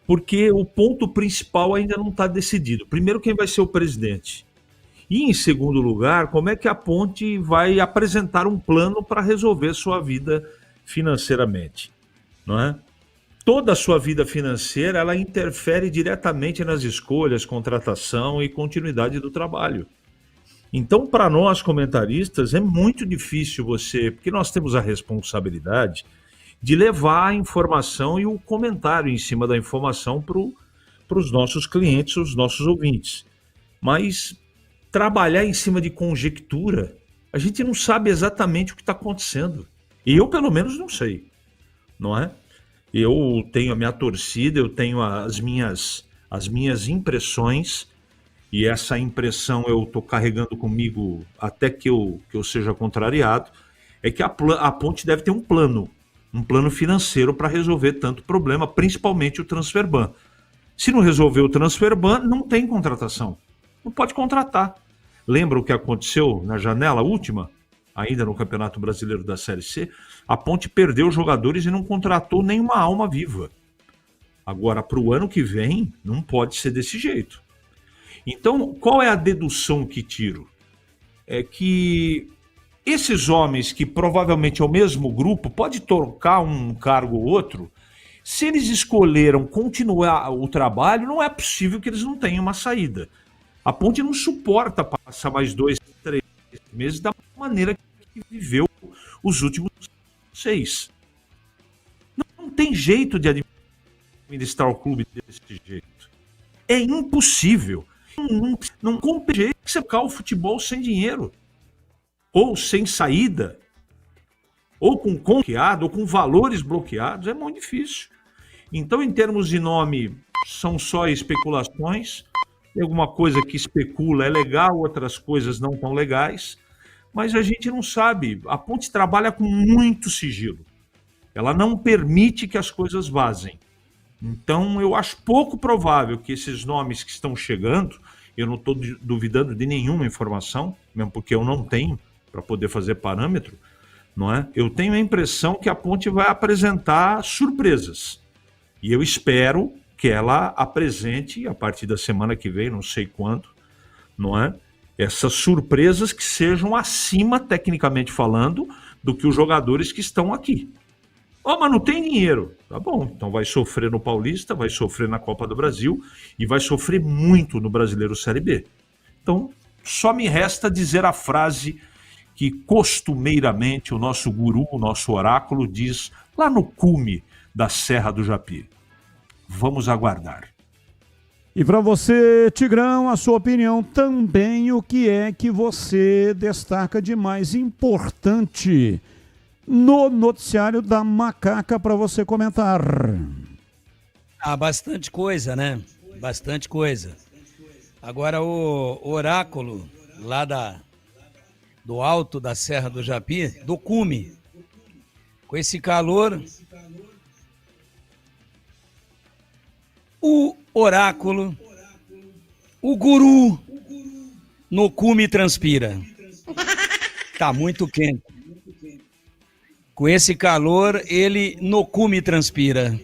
porque o ponto principal ainda não está decidido. Primeiro, quem vai ser o presidente. E, em segundo lugar, como é que a Ponte vai apresentar um plano para resolver sua vida financeiramente, não é? Toda a sua vida financeira, ela interfere diretamente nas escolhas, contratação e continuidade do trabalho. Então, para nós comentaristas, é muito difícil porque nós temos a responsabilidade de levar a informação e o comentário em cima da informação para os nossos clientes, os nossos ouvintes. Mas trabalhar em cima de conjectura, a gente não sabe exatamente o que está acontecendo. E eu, pelo menos, não sei, não é? Eu tenho a minha torcida, eu tenho as minhas impressões, e essa impressão eu estou carregando comigo até que eu seja contrariado, é que a Ponte deve ter um plano financeiro para resolver tanto problema, principalmente o transferban. Se não resolver o transferban, não tem contratação. Não pode contratar. Lembra o que aconteceu na janela última, ainda no Campeonato Brasileiro da Série C? A Ponte perdeu jogadores e não contratou nenhuma alma viva. Agora, para o ano que vem, não pode ser desse jeito. Então, qual é a dedução que tiro? É que esses homens, que provavelmente é o mesmo grupo, pode trocar um cargo ou outro, se eles escolheram continuar o trabalho, não é possível que eles não tenham uma saída. A Ponte não suporta passar mais 2, 3 meses da maneira que viveu os últimos 6. Não tem jeito de administrar o clube desse jeito. É impossível. Não compete você tocar o futebol sem dinheiro, ou sem saída, ou com bloqueado, ou com valores bloqueados. É muito difícil. Então, em termos de nome, são só especulações. Tem alguma coisa que especula é legal, outras coisas não tão legais, mas a gente não sabe. A Ponte trabalha com muito sigilo. Ela não permite que as coisas vazem. Então, eu acho pouco provável que esses nomes que estão chegando, eu não estou duvidando de nenhuma informação, mesmo porque eu não tenho para poder fazer parâmetro, não é? Eu tenho a impressão que a Ponte vai apresentar surpresas. E eu espero que ela apresente, a partir da semana que vem, não sei quando, não é? essas surpresas que sejam acima, tecnicamente falando, do que os jogadores que estão aqui. Mas não tem dinheiro. Tá bom, então vai sofrer no Paulista, vai sofrer na Copa do Brasil e vai sofrer muito no Brasileiro Série B. Então, só me resta dizer a frase que costumeiramente o nosso guru, o nosso oráculo diz lá no cume da Serra do Japi. Vamos aguardar. E para você, Tigrão, a sua opinião também, o que é que você destaca de mais importante no noticiário da Macaca para você comentar? Bastante coisa, né? Bastante coisa. Agora o oráculo lá do alto da Serra do Japi, do cume, com esse calor, o oráculo, o guru no cume transpira. Tá muito quente. Com esse calor, ele no cume transpira.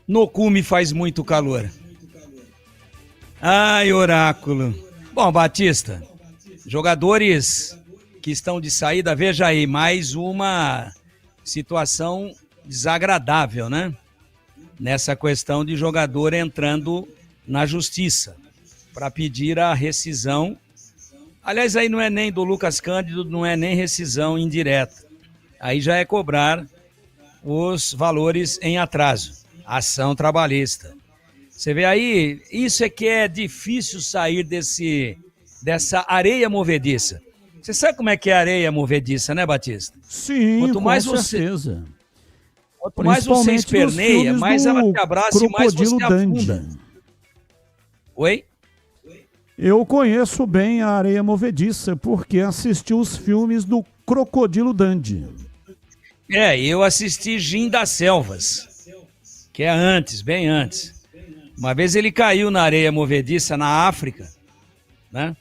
No cume faz muito calor. Ai, oráculo. Bom, Batista, jogadores que estão de saída, veja aí, mais uma situação desagradável, né? Nessa questão de jogador entrando na justiça para pedir a rescisão. Aliás, aí não é nem do Lucas Cândido, não é nem rescisão indireta. Aí já é cobrar os valores em atraso, ação trabalhista. Você vê aí, isso é que é difícil sair dessa areia movediça. Você sabe como é que é a areia movediça, né, Batista? Sim, com certeza. Quanto mais você esperneia, mais ela te abraça e mais você afunda. Oi? Eu conheço bem a areia movediça porque assisti os filmes do Crocodilo Dandy. Eu assisti Jim das Selvas, que é antes, bem antes. Uma vez ele caiu na areia movediça na África, né?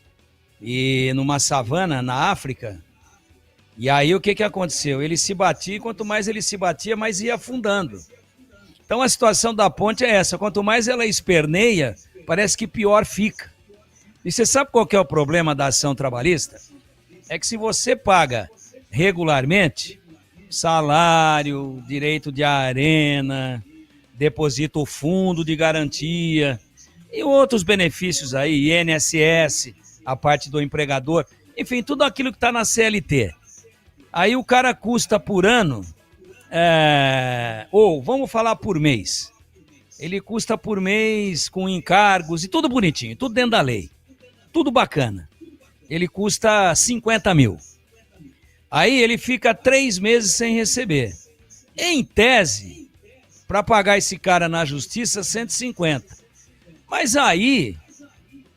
E numa savana na África. E aí o que aconteceu? Ele se batia e quanto mais ele se batia, mais ia afundando. Então a situação da ponte é essa, quanto mais ela esperneia, parece que pior fica. E você sabe qual que é o problema da ação trabalhista? É que se você paga regularmente, salário, direito de arena, deposita o fundo de garantia e outros benefícios aí, INSS, a parte do empregador, enfim, tudo aquilo que está na CLT. Aí o cara custa por ano, ou vamos falar por mês, ele custa por mês com encargos e tudo bonitinho, tudo dentro da lei, tudo bacana. Ele custa 50 mil. Aí ele fica 3 meses sem receber. Em tese, para pagar esse cara na justiça, 150. Mas aí,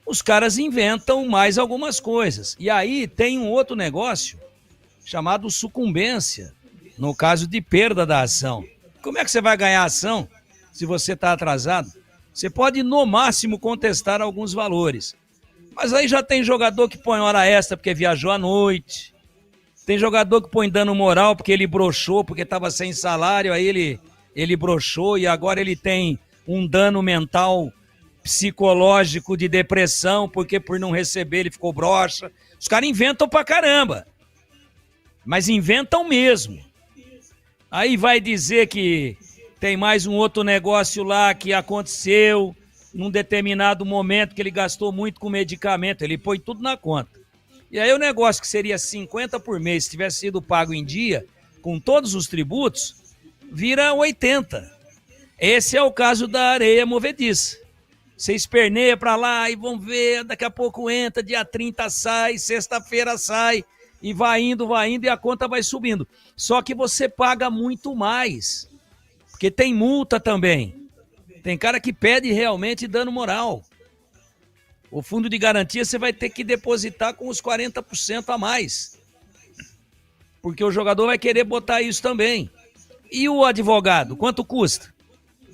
os caras inventam mais algumas coisas. E aí tem um outro negócio chamado sucumbência, no caso de perda da ação. Como é que você vai ganhar a ação se você está atrasado? Você pode, no máximo, contestar alguns valores. Mas aí já tem jogador que põe hora extra porque viajou à noite. Tem jogador que põe dano moral porque ele broxou, porque estava sem salário, aí ele broxou e agora ele tem um dano mental, psicológico, de depressão, porque por não receber ele ficou broxa. Os caras inventam pra caramba. Mas inventam mesmo. Aí vai dizer que tem mais um outro negócio lá que aconteceu num determinado momento que ele gastou muito com medicamento, ele põe tudo na conta. E aí o negócio que seria 50 por mês, se tivesse sido pago em dia, com todos os tributos, vira 80. Esse é o caso da areia movediça. Você esperneia pra lá e vão ver, daqui a pouco entra, dia 30 sai, sexta-feira sai, e vai indo e a conta vai subindo. Só que você paga muito mais, porque tem multa também. Tem cara que pede realmente dano moral. O fundo de garantia você vai ter que depositar com os 40% a mais. Porque o jogador vai querer botar isso também. E o advogado, quanto custa?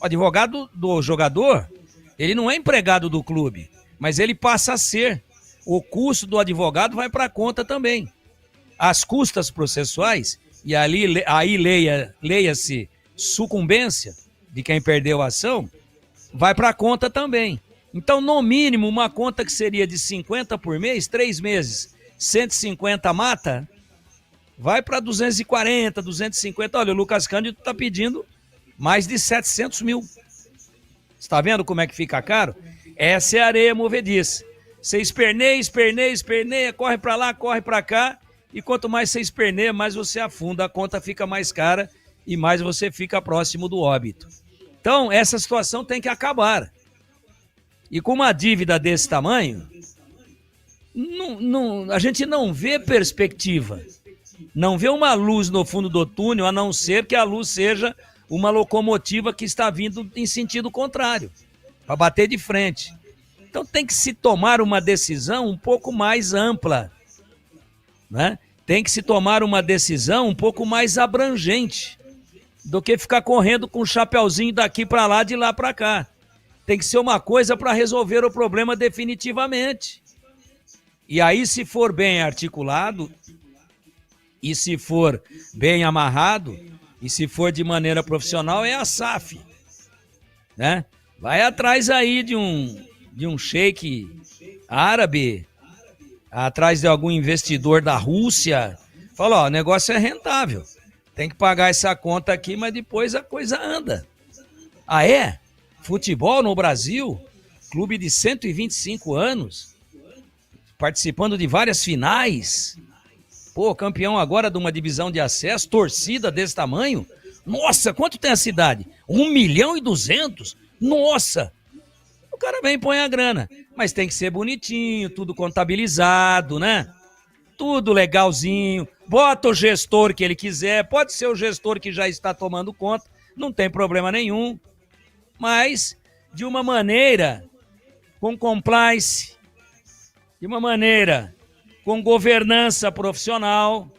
O advogado do jogador, ele não é empregado do clube, mas ele passa a ser. O custo do advogado vai para a conta também. As custas processuais, e aí leia-se sucumbência de quem perdeu a ação, vai para a conta também. Então, no mínimo, uma conta que seria de 50 por mês, 3 meses, 150 mata, vai para 240, 250. Olha, o Lucas Cândido está pedindo mais de 700 mil. Está vendo como é que fica caro? Essa é a areia movediça. Você esperneia, corre para lá, corre para cá, e quanto mais você esperneia, mais você afunda, a conta fica mais cara e mais você fica próximo do óbito. Então, essa situação tem que acabar. E com uma dívida desse tamanho, a gente não vê perspectiva, não vê uma luz no fundo do túnel, a não ser que a luz seja uma locomotiva que está vindo em sentido contrário, para bater de frente. Então tem que se tomar uma decisão um pouco mais ampla, né? Tem que se tomar uma decisão um pouco mais abrangente do que ficar correndo com o chapeuzinho daqui para lá, de lá para cá. Tem que ser uma coisa para resolver o problema definitivamente. E aí, se for bem articulado, e se for bem amarrado, e se for de maneira profissional, é a SAF, né? Vai atrás aí de um sheik árabe, atrás de algum investidor da Rússia, fala, ó, o negócio é rentável, tem que pagar essa conta aqui, mas depois a coisa anda. Ah, é? Futebol no Brasil, clube de 125 anos, participando de várias finais, pô, campeão agora de uma divisão de acesso, torcida desse tamanho, nossa, quanto tem a cidade? 1.200.000? Nossa! O cara vem e põe a grana, mas tem que ser bonitinho, tudo contabilizado, né? Tudo legalzinho, bota o gestor que ele quiser, pode ser o gestor que já está tomando conta, não tem problema nenhum, mas de uma maneira com compliance, de uma maneira com governança profissional,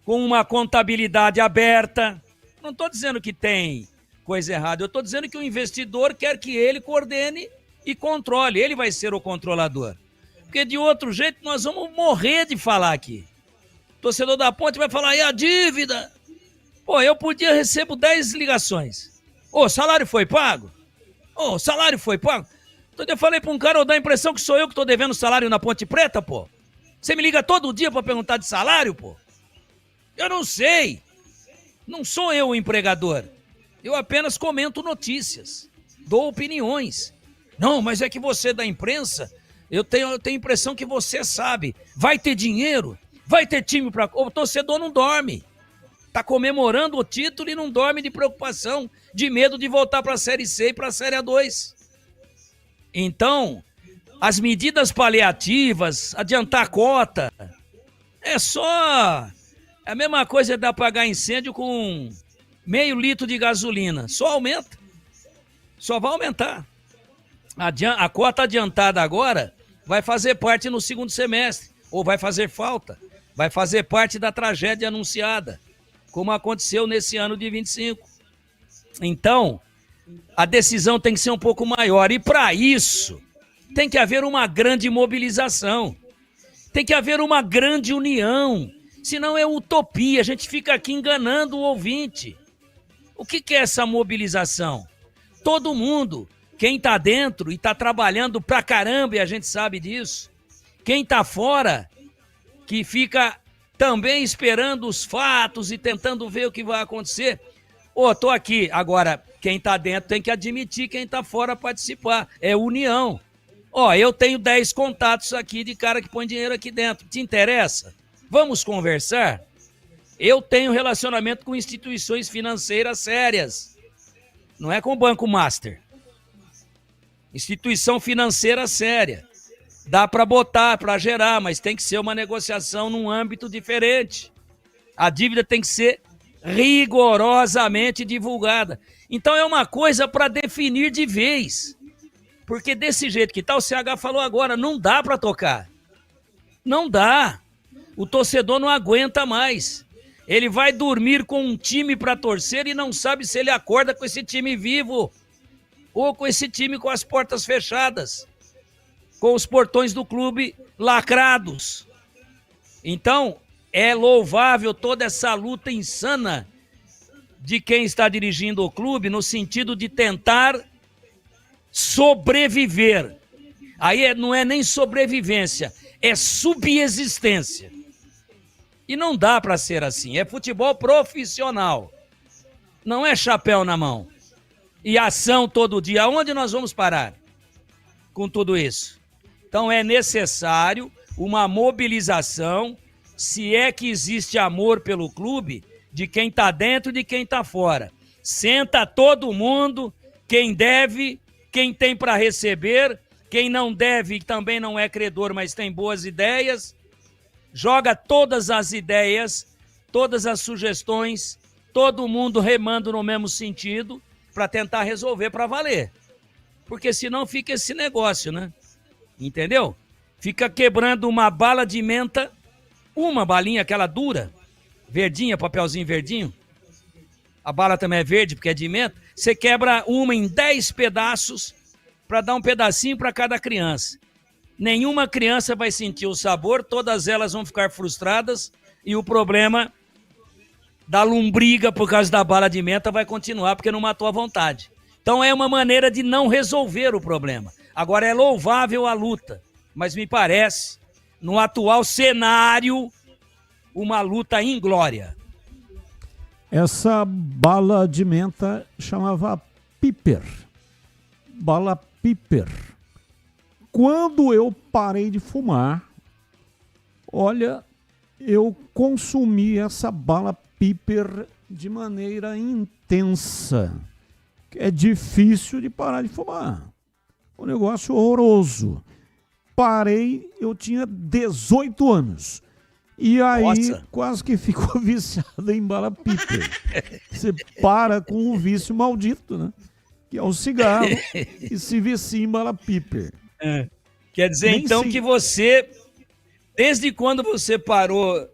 com uma contabilidade aberta. Não estou dizendo que tem coisa errada, eu estou dizendo que o investidor quer que ele coordene e controle, ele vai ser o controlador. Porque de outro jeito nós vamos morrer de falar aqui. O torcedor da Ponte vai falar, e a dívida? Pô, eu recebo 10 ligações. Ô, salário foi pago? Ô, salário foi pago? Então eu falei para um cara, dá a impressão que sou eu que estou devendo salário na Ponte Preta, pô. Você me liga todo dia para perguntar de salário, pô? Eu não sei. Não sou eu o empregador. Eu apenas comento notícias, dou opiniões. Não, mas é que você da imprensa, eu tenho a impressão que você sabe. Vai ter dinheiro? Vai ter time para... O torcedor não dorme. Tá comemorando o título e não dorme de preocupação, de medo de voltar para a Série C e para a Série A2. Então, as medidas paliativas, adiantar cota, é só... É a mesma coisa de apagar incêndio com meio litro de gasolina. Só aumenta. Só vai aumentar. A cota adiantada agora vai fazer parte no segundo semestre. Ou vai fazer falta. Vai fazer parte da tragédia anunciada. Como aconteceu nesse ano de 25. Então, a decisão tem que ser um pouco maior. E para isso, tem que haver uma grande mobilização. Tem que haver uma grande união. Senão é utopia, a gente fica aqui enganando o ouvinte. O que é essa mobilização? Todo mundo, quem está dentro e está trabalhando pra caramba, e a gente sabe disso, quem está fora, que fica também esperando os fatos e tentando ver o que vai acontecer. Tô aqui. Agora, quem está dentro tem que admitir quem está fora participar. É união. Eu tenho 10 contatos aqui de cara que põe dinheiro aqui dentro. Te interessa? Vamos conversar? Eu tenho relacionamento com instituições financeiras sérias. Não é com o Banco Master. Instituição financeira séria. Dá para botar, para gerar, mas tem que ser uma negociação num âmbito diferente. A dívida tem que ser rigorosamente divulgada. Então é uma coisa para definir de vez. Porque desse jeito que tá, o CH falou agora, não dá para tocar. Não dá. O torcedor não aguenta mais. Ele vai dormir com um time para torcer e não sabe se ele acorda com esse time vivo ou com esse time com as portas fechadas, com os portões do clube lacrados. Então, é louvável toda essa luta insana de quem está dirigindo o clube no sentido de tentar sobreviver. Aí não é nem sobrevivência, é subexistência. E não dá para ser assim, é futebol profissional. Não é chapéu na mão. E ação todo dia. Aonde nós vamos parar com tudo isso? Então é necessário uma mobilização, se é que existe amor pelo clube, de quem está dentro e de quem está fora. Senta todo mundo, quem deve, quem tem para receber, quem não deve também não é credor, mas tem boas ideias, joga todas as ideias, todas as sugestões, todo mundo remando no mesmo sentido para tentar resolver para valer. Porque senão fica esse negócio, né? Entendeu? Fica quebrando uma bala de menta, uma balinha, aquela dura, verdinha, papelzinho verdinho. A bala também é verde porque é de menta. Você quebra uma em 10 pedaços para dar um pedacinho para cada criança. Nenhuma criança vai sentir o sabor, todas elas vão ficar frustradas e o problema da lombriga por causa da bala de menta vai continuar porque não matou a vontade. Então é uma maneira de não resolver o problema. Agora é louvável a luta, mas me parece, no atual cenário, uma luta inglória. Essa bala de menta chamava Piper. Bala Piper. Quando eu parei de fumar, olha, eu consumi essa bala Piper de maneira intensa. É difícil de parar de fumar. Um negócio horroroso. Parei, eu tinha 18 anos. E aí, nossa, quase que ficou viciado em bala Piper. Você para com o vício maldito, né? Que é o cigarro e se vicia em bala Piper. É. Quer dizer, então, que você, desde quando você parou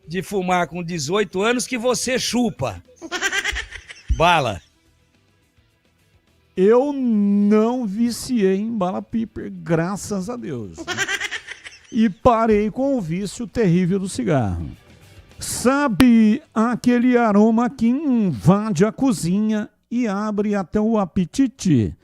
de fumar com 18 anos, que você chupa bala? Eu não viciei em bala Piper, graças a Deus. E parei com o vício terrível do cigarro. Sabe aquele aroma que invade a cozinha e abre até o apetite?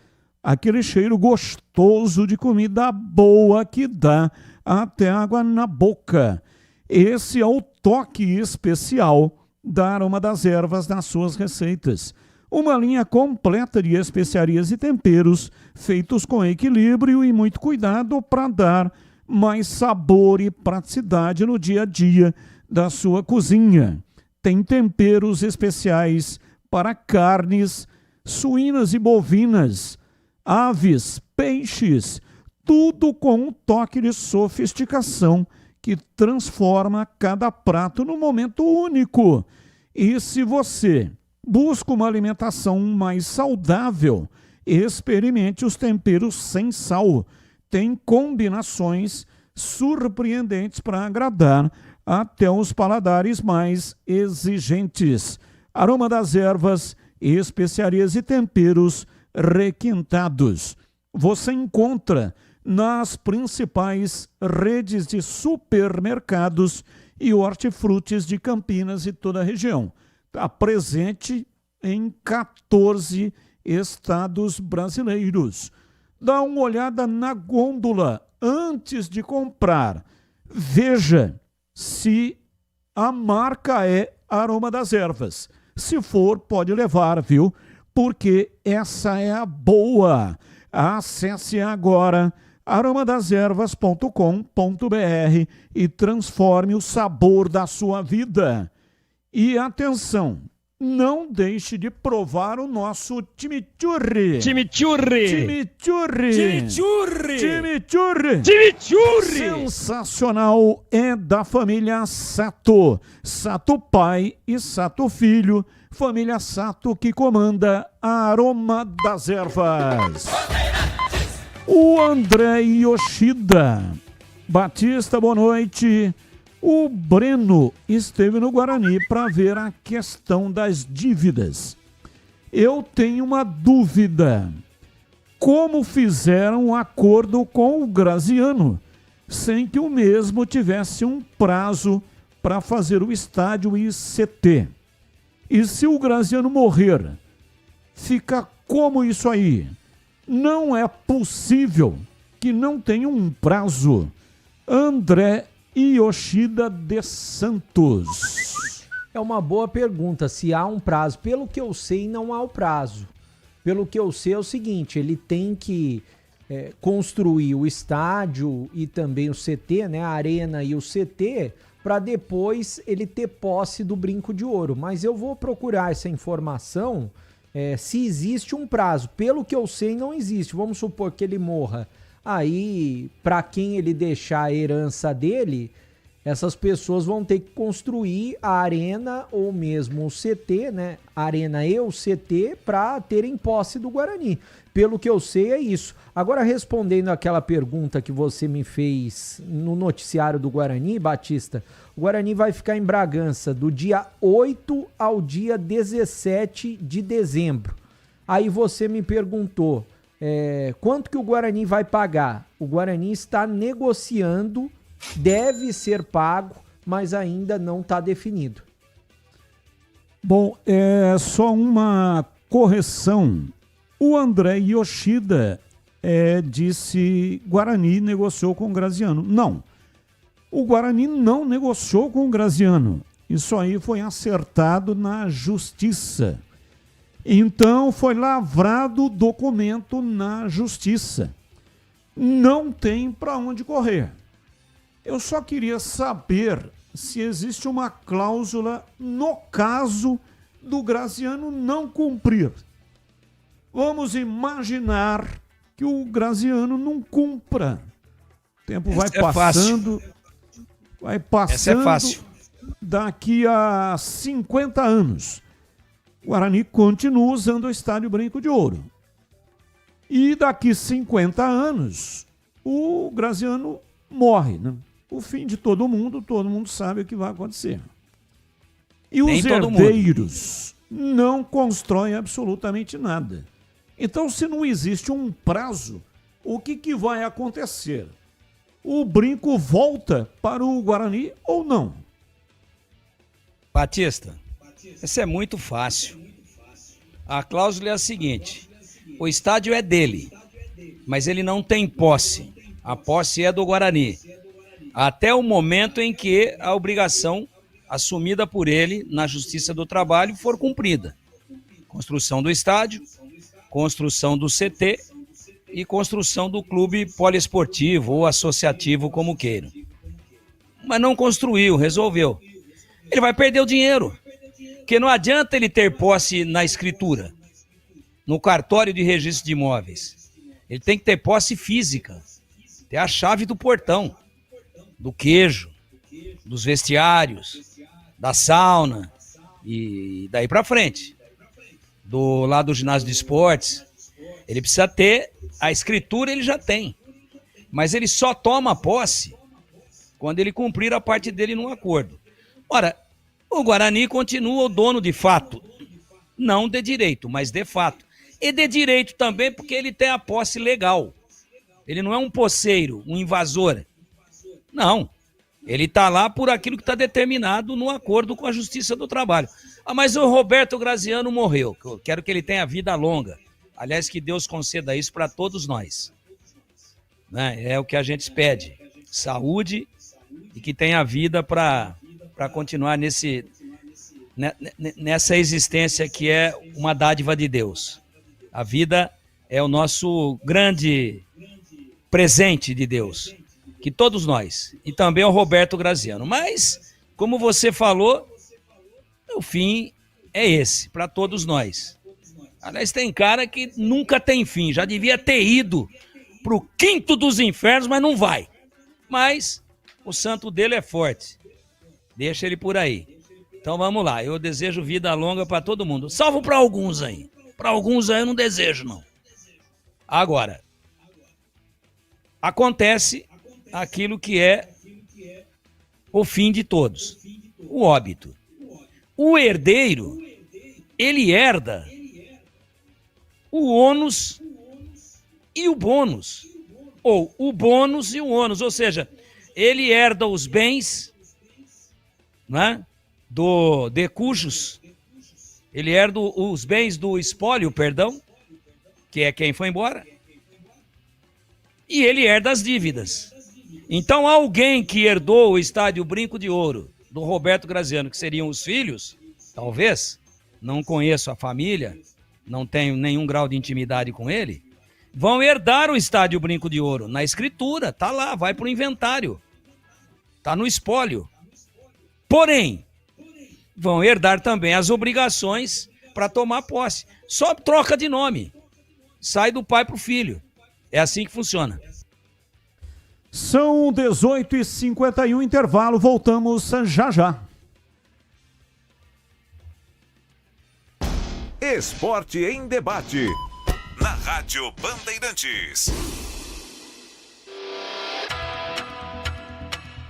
Aquele cheiro gostoso de comida boa que dá até água na boca. Esse é o toque especial da Aroma das Ervas nas suas receitas. Uma linha completa de especiarias e temperos feitos com equilíbrio e muito cuidado para dar mais sabor e praticidade no dia a dia da sua cozinha. Tem temperos especiais para carnes, suínas e bovinas, aves, peixes, tudo com um toque de sofisticação que transforma cada prato num momento único. E se você busca uma alimentação mais saudável, experimente os temperos sem sal. Tem combinações surpreendentes para agradar até os paladares mais exigentes. Aroma das Ervas, especiarias e temperos requintados. Você encontra nas principais redes de supermercados e hortifrutis de Campinas e toda a região. Está presente em 14 estados brasileiros. Dá uma olhada na gôndola antes de comprar. Veja se a marca é Aroma das Ervas. Se for, pode levar, viu? Porque essa é a boa. Acesse agora aromadeservas.com.br e transforme o sabor da sua vida. E atenção, não deixe de provar o nosso chimichurri. Chimichurri. Chimichurri. Chimichurri. Chimichurri. Chimichurri. Sensacional, é da família Sato. Sato pai e Sato filho. Família Sato que comanda a Aroma das Ervas. O André Yoshida. Batista, boa noite. O Breno esteve no Guarani para ver a questão das dívidas. Eu tenho uma dúvida. Como fizeram um acordo com o Graziano, sem que o mesmo tivesse um prazo para fazer o estádio ICT? E se o Graziano morrer, fica como isso aí? Não é possível que não tenha um prazo. André Yoshida de Santos. É uma boa pergunta, se há um prazo. Pelo que eu sei, não há o prazo. Pelo que eu sei é o seguinte, ele tem que construir o estádio e também o CT, né, a arena e o CT, para depois ele ter posse do Brinco de Ouro. Mas eu vou procurar essa informação, se existe um prazo. Pelo que eu sei, não existe. Vamos supor que ele morra. Aí, para quem ele deixar a herança dele, essas pessoas vão ter que construir a arena ou mesmo o CT, né? A arena e o CT para terem posse do Guarani. Pelo que eu sei, é isso. Agora, respondendo aquela pergunta que você me fez no noticiário do Guarani, Batista, o Guarani vai ficar em Bragança do dia 8 ao dia 17 de dezembro. Aí você me perguntou quanto que o Guarani vai pagar. O Guarani está negociando, deve ser pago, mas ainda não está definido. Bom, só uma correção. O André Yoshida disse Guarani negociou com o Graziano. Não, o Guarani não negociou com o Graziano. Isso aí foi acertado na justiça. Então foi lavrado o documento na justiça. Não tem para onde correr. Eu só queria saber se existe uma cláusula no caso do Graziano não cumprir. Vamos imaginar que o Graziano não cumpra. O tempo vai passando. Vai passando. Essa é fácil. Daqui a 50 anos. O Guarani continua usando o Estádio Brinco de Ouro. E daqui 50 anos, o Graziano morre, né? O fim de todo mundo sabe o que vai acontecer. E os herdeiros não constroem absolutamente nada. Então, se não existe um prazo, o que vai acontecer? O Brinco volta para o Guarani ou não? Batista, isso é muito fácil. A cláusula é a seguinte: o estádio é dele, mas ele não tem posse. A posse é do Guarani. Até o momento em que a obrigação assumida por ele na Justiça do Trabalho for cumprida. Construção do estádio, construção do CT e construção do clube poliesportivo ou associativo, como queiram. Mas não construiu, resolveu. Ele vai perder o dinheiro. Porque não adianta ele ter posse na escritura, no cartório de registro de imóveis. Ele tem que ter posse física, ter a chave do portão, do queijo, dos vestiários, da sauna e daí pra frente. Do lado do ginásio de esportes, ele precisa ter, a escritura ele já tem, mas ele só toma posse quando ele cumprir a parte dele num acordo. Ora, o Guarani continua o dono de fato, não de direito, mas de fato. E de direito também porque ele tem a posse legal. Ele não é um posseiro, um invasor. Não, ele está lá por aquilo que está determinado no acordo com a Justiça do Trabalho. Ah, mas o Roberto Graziano morreu. Eu quero que ele tenha vida longa. Aliás, que Deus conceda isso para todos nós. Né? É o que a gente pede. Saúde e que tenha vida para continuar nessa existência que é uma dádiva de Deus. A vida é o nosso grande presente de Deus. Que todos nós, e também o Roberto Graziano. Mas, como você falou, o fim é esse, para todos nós. Aliás, tem cara que nunca tem fim, já devia ter ido para o quinto dos infernos, mas não vai. Mas o santo dele é forte, deixa ele por aí. Então vamos lá, eu desejo vida longa para todo mundo, salvo para alguns aí. Para alguns aí eu não desejo, não. Agora, acontece aquilo que é o fim de todos, o óbito. O herdeiro, ele herda o ônus e o bônus, ou o bônus e o ônus, ou seja, ele herda os bens, né, de cujos, ele herda os bens do espólio, perdão, que é quem foi embora, e ele herda as dívidas. Então, alguém que herdou o estádio Brinco de Ouro do Roberto Graziano, que seriam os filhos, talvez, não conheço a família, não tenho nenhum grau de intimidade com ele, vão herdar o estádio Brinco de Ouro. Na escritura, tá lá, vai pro inventário. Tá no espólio. Porém, vão herdar também as obrigações para tomar posse. Só troca de nome. Sai do pai pro filho. É assim que funciona. São 18h51, intervalo, voltamos já já. Esporte em debate. Na Rádio Bandeirantes.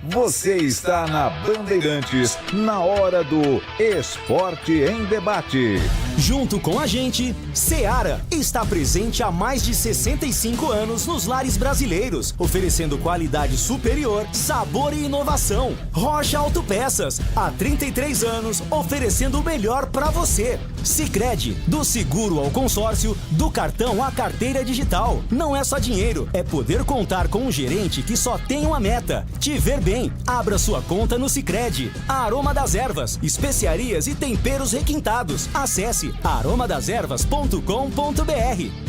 Você está na Bandeirantes, na hora do Esporte em Debate. Junto com a gente, Seara está presente há mais de 65 anos nos lares brasileiros, oferecendo qualidade superior, sabor e inovação. Rocha Autopeças, há 33 anos, oferecendo o melhor para você. Sicredi, do seguro ao consórcio, do cartão à carteira digital. Não é só dinheiro, é poder contar com um gerente que só tem uma meta: te ver bem. Abra sua conta no Sicredi. Aroma das Ervas, especiarias e temperos requintados. Acesse aromadeservas.com.br.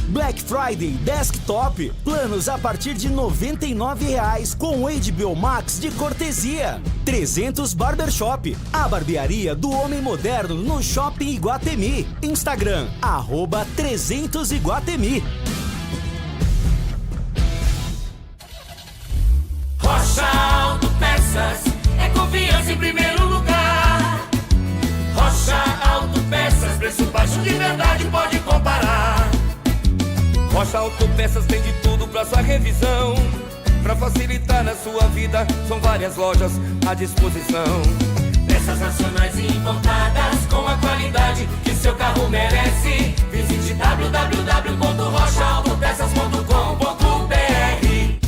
Black Friday Desktop, planos a partir de R$ 99,00 com HBO Max de cortesia. 300 Barbershop, a barbearia do homem moderno no Shopping Iguatemi. Instagram, @300Iguatemi. Rocha Autopeças, é confiança em primeiro lugar. Rocha Autopeças, preço baixo de verdade, pode comparar. Rocha Autopeças tem de tudo pra sua revisão. Pra facilitar na sua vida, são várias lojas à disposição. Peças nacionais e importadas com a qualidade que seu carro merece. Visite www.rochaautopeças.com.br.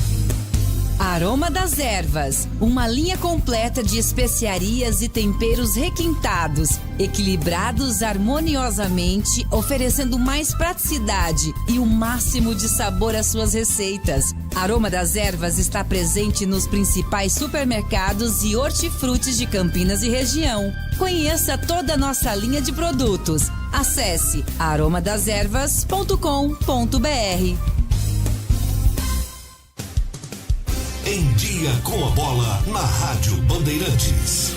Aroma das Ervas, uma linha completa de especiarias e temperos requintados, equilibrados harmoniosamente, oferecendo mais praticidade e o máximo de sabor às suas receitas. Aroma das Ervas está presente nos principais supermercados e hortifrutis de Campinas e região. Conheça toda a nossa linha de produtos. Acesse aromadeservas.com.br. Em Dia com a Bola, na Rádio Bandeirantes.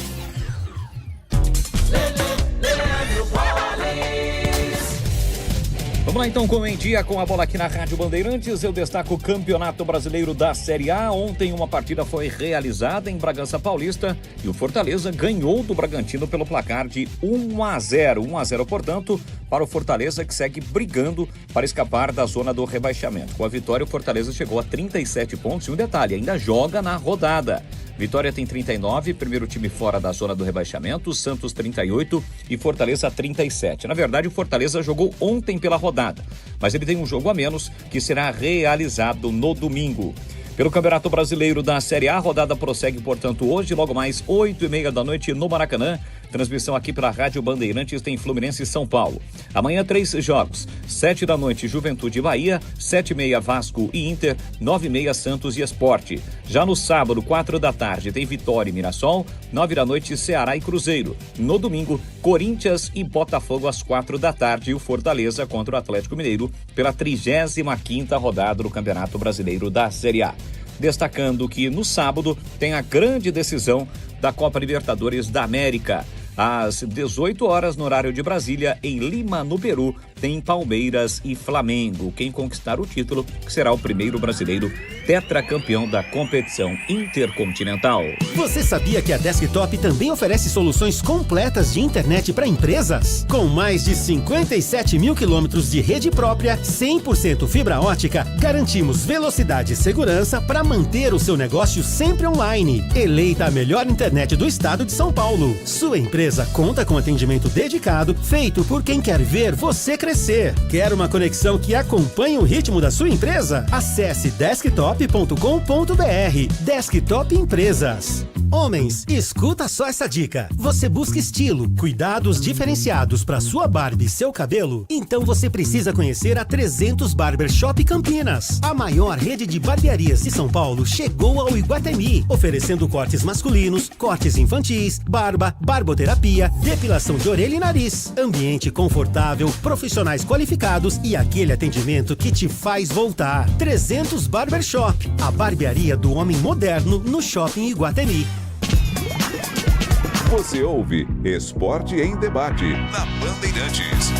Vamos lá então com o Em Dia com a Bola aqui na Rádio Bandeirantes. Eu destaco o Campeonato Brasileiro da Série A. Ontem uma partida foi realizada em Bragança Paulista e o Fortaleza ganhou do Bragantino pelo placar de 1-0. 1-0, portanto, para o Fortaleza, que segue brigando para escapar da zona do rebaixamento. Com a vitória, o Fortaleza chegou a 37 pontos e um detalhe, ainda joga na rodada. Vitória tem 39, primeiro time fora da zona do rebaixamento, Santos 38 e Fortaleza 37. Na verdade, o Fortaleza jogou ontem pela rodada, mas ele tem um jogo a menos que será realizado no domingo. Pelo Campeonato Brasileiro da Série A, a rodada prossegue, portanto, hoje, logo mais 8h30 da noite no Maracanã. Transmissão aqui pela Rádio Bandeirantes, tem Fluminense e São Paulo. Amanhã 3 jogos, 7 da noite Juventude e Bahia, 7h30 Vasco e Inter, 9h30 Santos e Sport. Já no sábado, 4 da tarde, tem Vitória e Mirassol, 9 da noite Ceará e Cruzeiro. No domingo, Corinthians e Botafogo às 4 da tarde e o Fortaleza contra o Atlético Mineiro pela 35ª rodada do Campeonato Brasileiro da Série A. Destacando que no sábado tem a grande decisão da Copa Libertadores da América. Às 18 horas, no horário de Brasília, em Lima, no Peru, tem Palmeiras e Flamengo. Quem conquistar o título será o primeiro brasileiro tetracampeão da competição intercontinental. Você sabia que a Desktop também oferece soluções completas de internet para empresas? Com mais de 57 mil quilômetros de rede própria, 100% fibra ótica, garantimos velocidade e segurança para manter o seu negócio sempre online. Eleita a melhor internet do estado de São Paulo. Sua empresa conta com atendimento dedicado, feito por quem quer ver você crescer. Quer uma conexão que acompanhe o ritmo da sua empresa? Acesse desktop.com.br desktop.com.br. Desktop Empresas. Homens, escuta só essa dica. Você busca estilo, cuidados diferenciados para sua barba e seu cabelo? Então você precisa conhecer a 300 Barbershop Campinas. A maior rede de barbearias de São Paulo chegou ao Iguatemi, oferecendo cortes masculinos, cortes infantis, barba, barboterapia, depilação de orelha e nariz. Ambiente confortável, profissionais qualificados e aquele atendimento que te faz voltar. 300 Barbershop, a barbearia do homem moderno no Shopping Iguatemi. Você ouve Esporte em Debate na Bandeirantes.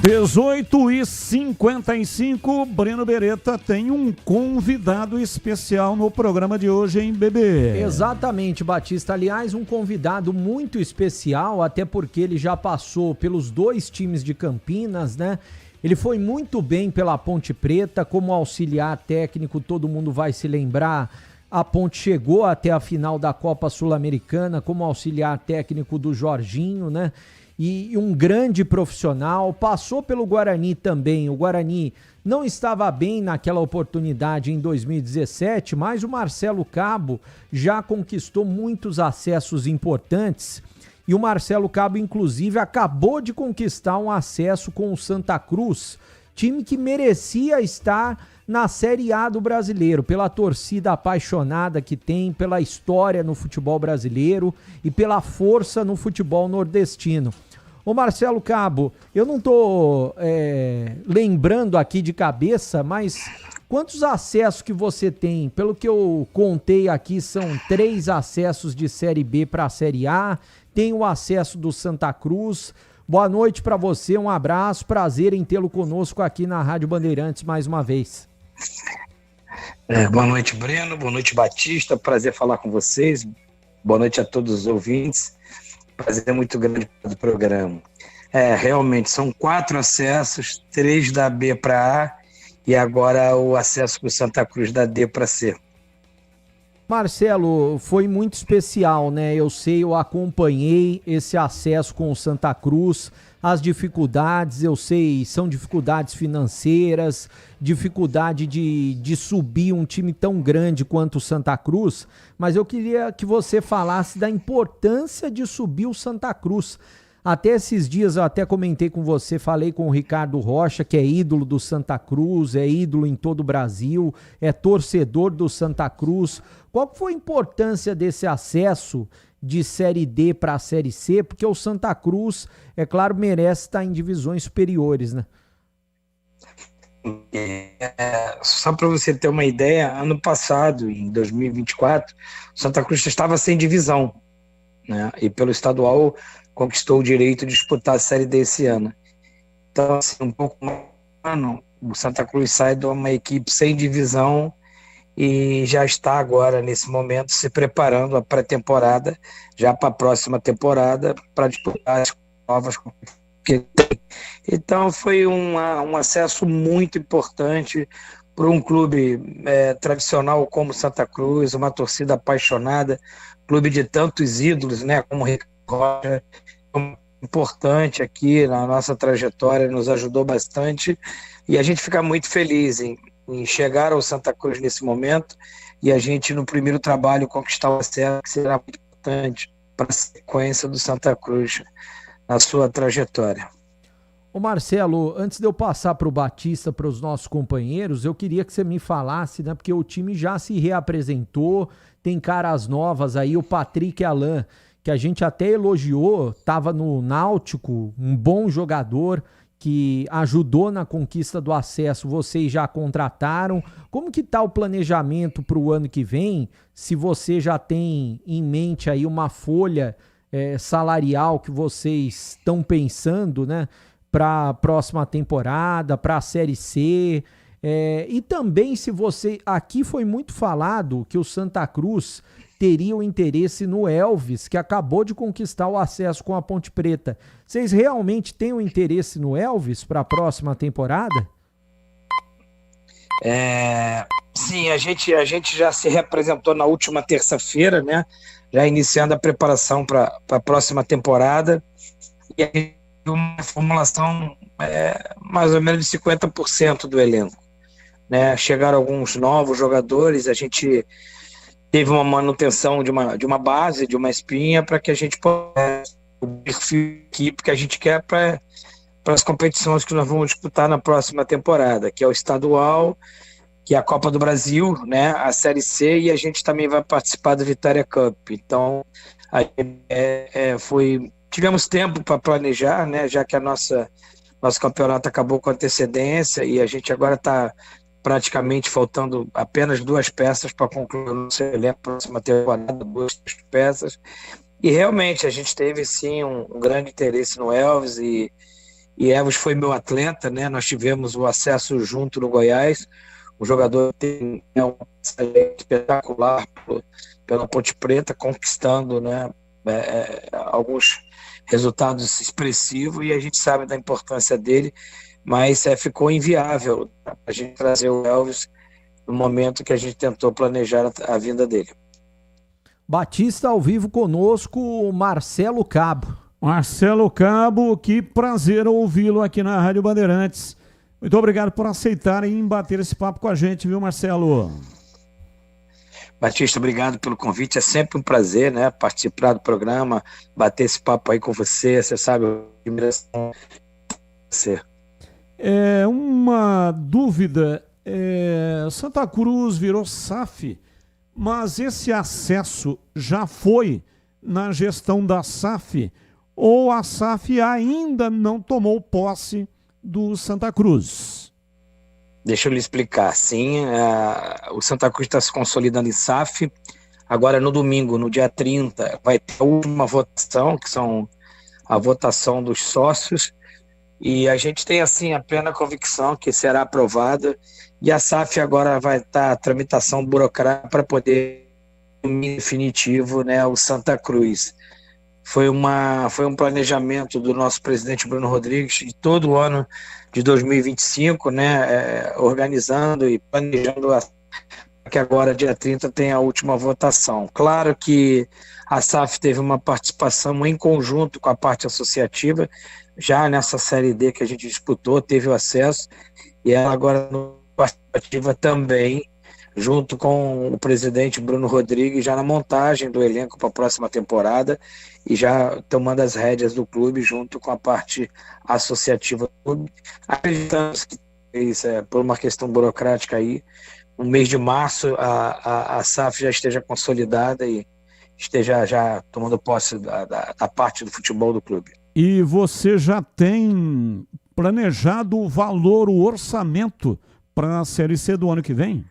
18h55, Breno Beretta tem um convidado especial no programa de hoje, hein, bebê? Exatamente, Batista. Aliás, um convidado muito especial, até porque ele já passou pelos 2 times de Campinas, né? Ele foi muito bem pela Ponte Preta, como auxiliar técnico, todo mundo vai se lembrar. A Ponte chegou até a final da Copa Sul-Americana como auxiliar técnico do Jorginho, né? E um grande profissional, passou pelo Guarani também. O Guarani não estava bem naquela oportunidade em 2017, mas o Marcelo Cabo já conquistou muitos acessos importantes. E o Marcelo Cabo, inclusive, acabou de conquistar um acesso com o Santa Cruz, time que merecia estar na Série A do Brasileiro, pela torcida apaixonada que tem, pela história no futebol brasileiro e pela força no futebol nordestino. Ô Marcelo Cabo, eu não tô lembrando aqui de cabeça, mas quantos acessos que você tem? Pelo que eu contei aqui, são 3 acessos de Série B para a Série A, tem o acesso do Santa Cruz. Boa noite para você, um abraço, prazer em tê-lo conosco aqui na Rádio Bandeirantes mais uma vez. Boa noite, Breno, boa noite, Batista, prazer falar com vocês, boa noite a todos os ouvintes, prazer muito grande do programa. Realmente, são 4 acessos, 3 da B para A e agora o acesso para o Santa Cruz da D para C. Marcelo, foi muito especial, né? Eu sei, eu acompanhei esse acesso com o Santa Cruz, as dificuldades, eu sei, são dificuldades financeiras, dificuldade de subir um time tão grande quanto o Santa Cruz, mas eu queria que você falasse da importância de subir o Santa Cruz. Até esses dias eu até comentei com você, falei com o Ricardo Rocha, que é ídolo do Santa Cruz, é ídolo em todo o Brasil, é torcedor do Santa Cruz. Qual foi a importância desse acesso de Série D para a Série C? Porque o Santa Cruz, é claro, merece estar em divisões superiores, né? Só para você ter uma ideia, ano passado, em 2024, o Santa Cruz estava sem divisão, né? E pelo estadual conquistou o direito de disputar a Série D esse ano. Então, assim, um pouco mais ano, o Santa Cruz sai de uma equipe sem divisão e já está agora, nesse momento, se preparando a pré-temporada, já para a próxima temporada, para disputar as novas que tem. Então, foi um acesso muito importante para um clube tradicional como Santa Cruz, uma torcida apaixonada, clube de tantos ídolos, né, como o Ricardo Rocha, importante aqui na nossa trajetória, nos ajudou bastante e a gente fica muito feliz em chegar ao Santa Cruz nesse momento e a gente no primeiro trabalho conquistar o acesso, que será muito importante para a sequência do Santa Cruz na sua trajetória. Ô Marcelo, antes de eu passar para o Batista, para os nossos companheiros, eu queria que você me falasse, né, porque o time já se reapresentou, tem caras novas aí, o Patrick Alain, que a gente até elogiou, estava no Náutico, um bom jogador que ajudou na conquista do acesso, vocês já contrataram. Como que está o planejamento para o ano que vem? Se você já tem em mente aí uma folha salarial que vocês estão pensando, né, para a próxima temporada, para a Série C, e também se você, aqui foi muito falado que o Santa Cruz teria o interesse no Elvis, que acabou de conquistar o acesso com a Ponte Preta. Vocês realmente têm o interesse no Elvis para a próxima temporada? Sim, a gente já se representou na última terça-feira, né? Já iniciando a preparação para a próxima temporada. E a gente tem uma formulação mais ou menos de 50% do elenco. né? Chegaram alguns novos jogadores, a gente teve uma manutenção de uma base, de uma espinha, para que a gente possa o perfil de equipe que a gente quer para as competições que nós vamos disputar na próxima temporada, que é o estadual, que é a Copa do Brasil, né, a Série C, e a gente também vai participar do Vitória Cup. Então, tivemos tempo para planejar, né, já que nosso campeonato acabou com antecedência e a gente agora está praticamente faltando apenas 2 peças para concluir o nosso elenco na próxima temporada, 2 peças. E realmente a gente teve sim um grande interesse no Elvis e Elvis foi meu atleta, né? Nós tivemos o acesso junto no Goiás. O jogador tem uma passagem espetacular pela Ponte Preta, conquistando, né, alguns resultados expressivos, e a gente sabe da importância dele, mas ficou inviável a gente trazer o Elvis no momento que a gente tentou planejar a vinda dele. Batista ao vivo conosco, Marcelo Cabo. Marcelo Cabo, que prazer ouvi-lo aqui na Rádio Bandeirantes. Muito obrigado por aceitarem bater esse papo com a gente, viu, Marcelo? Batista, obrigado pelo convite. É sempre um prazer, né, participar do programa, bater esse papo aí com você. Você sabe, admiração você. Uma dúvida. Santa Cruz virou SAF, mas esse acesso já foi na gestão da SAF ou a SAF ainda não tomou posse do Santa Cruz? Deixa eu lhe explicar. Sim, o Santa Cruz está se consolidando em SAF. Agora, no domingo, no dia 30, vai ter a última votação, que são a votação dos sócios, e a gente tem, assim, a plena convicção que será aprovada, e a SAF agora vai estar a tramitação burocrática para poder, em definitivo, né, o Santa Cruz. Foi um planejamento do nosso presidente Bruno Rodrigues de todo o ano de 2025, né, organizando e planejando que agora, dia 30, tem a última votação. Claro que a SAF teve uma participação em conjunto com a parte associativa, já nessa Série D que a gente disputou, teve o acesso, e ela agora no participativa também, junto com o presidente Bruno Rodrigues, já na montagem do elenco para a próxima temporada e já tomando as rédeas do clube junto com a parte associativa do clube. Acreditamos que isso por uma questão burocrática aí, no mês de março a SAF já esteja consolidada e esteja já tomando posse da parte do futebol do clube. E você já tem planejado o valor, o orçamento para a Série C do ano que vem?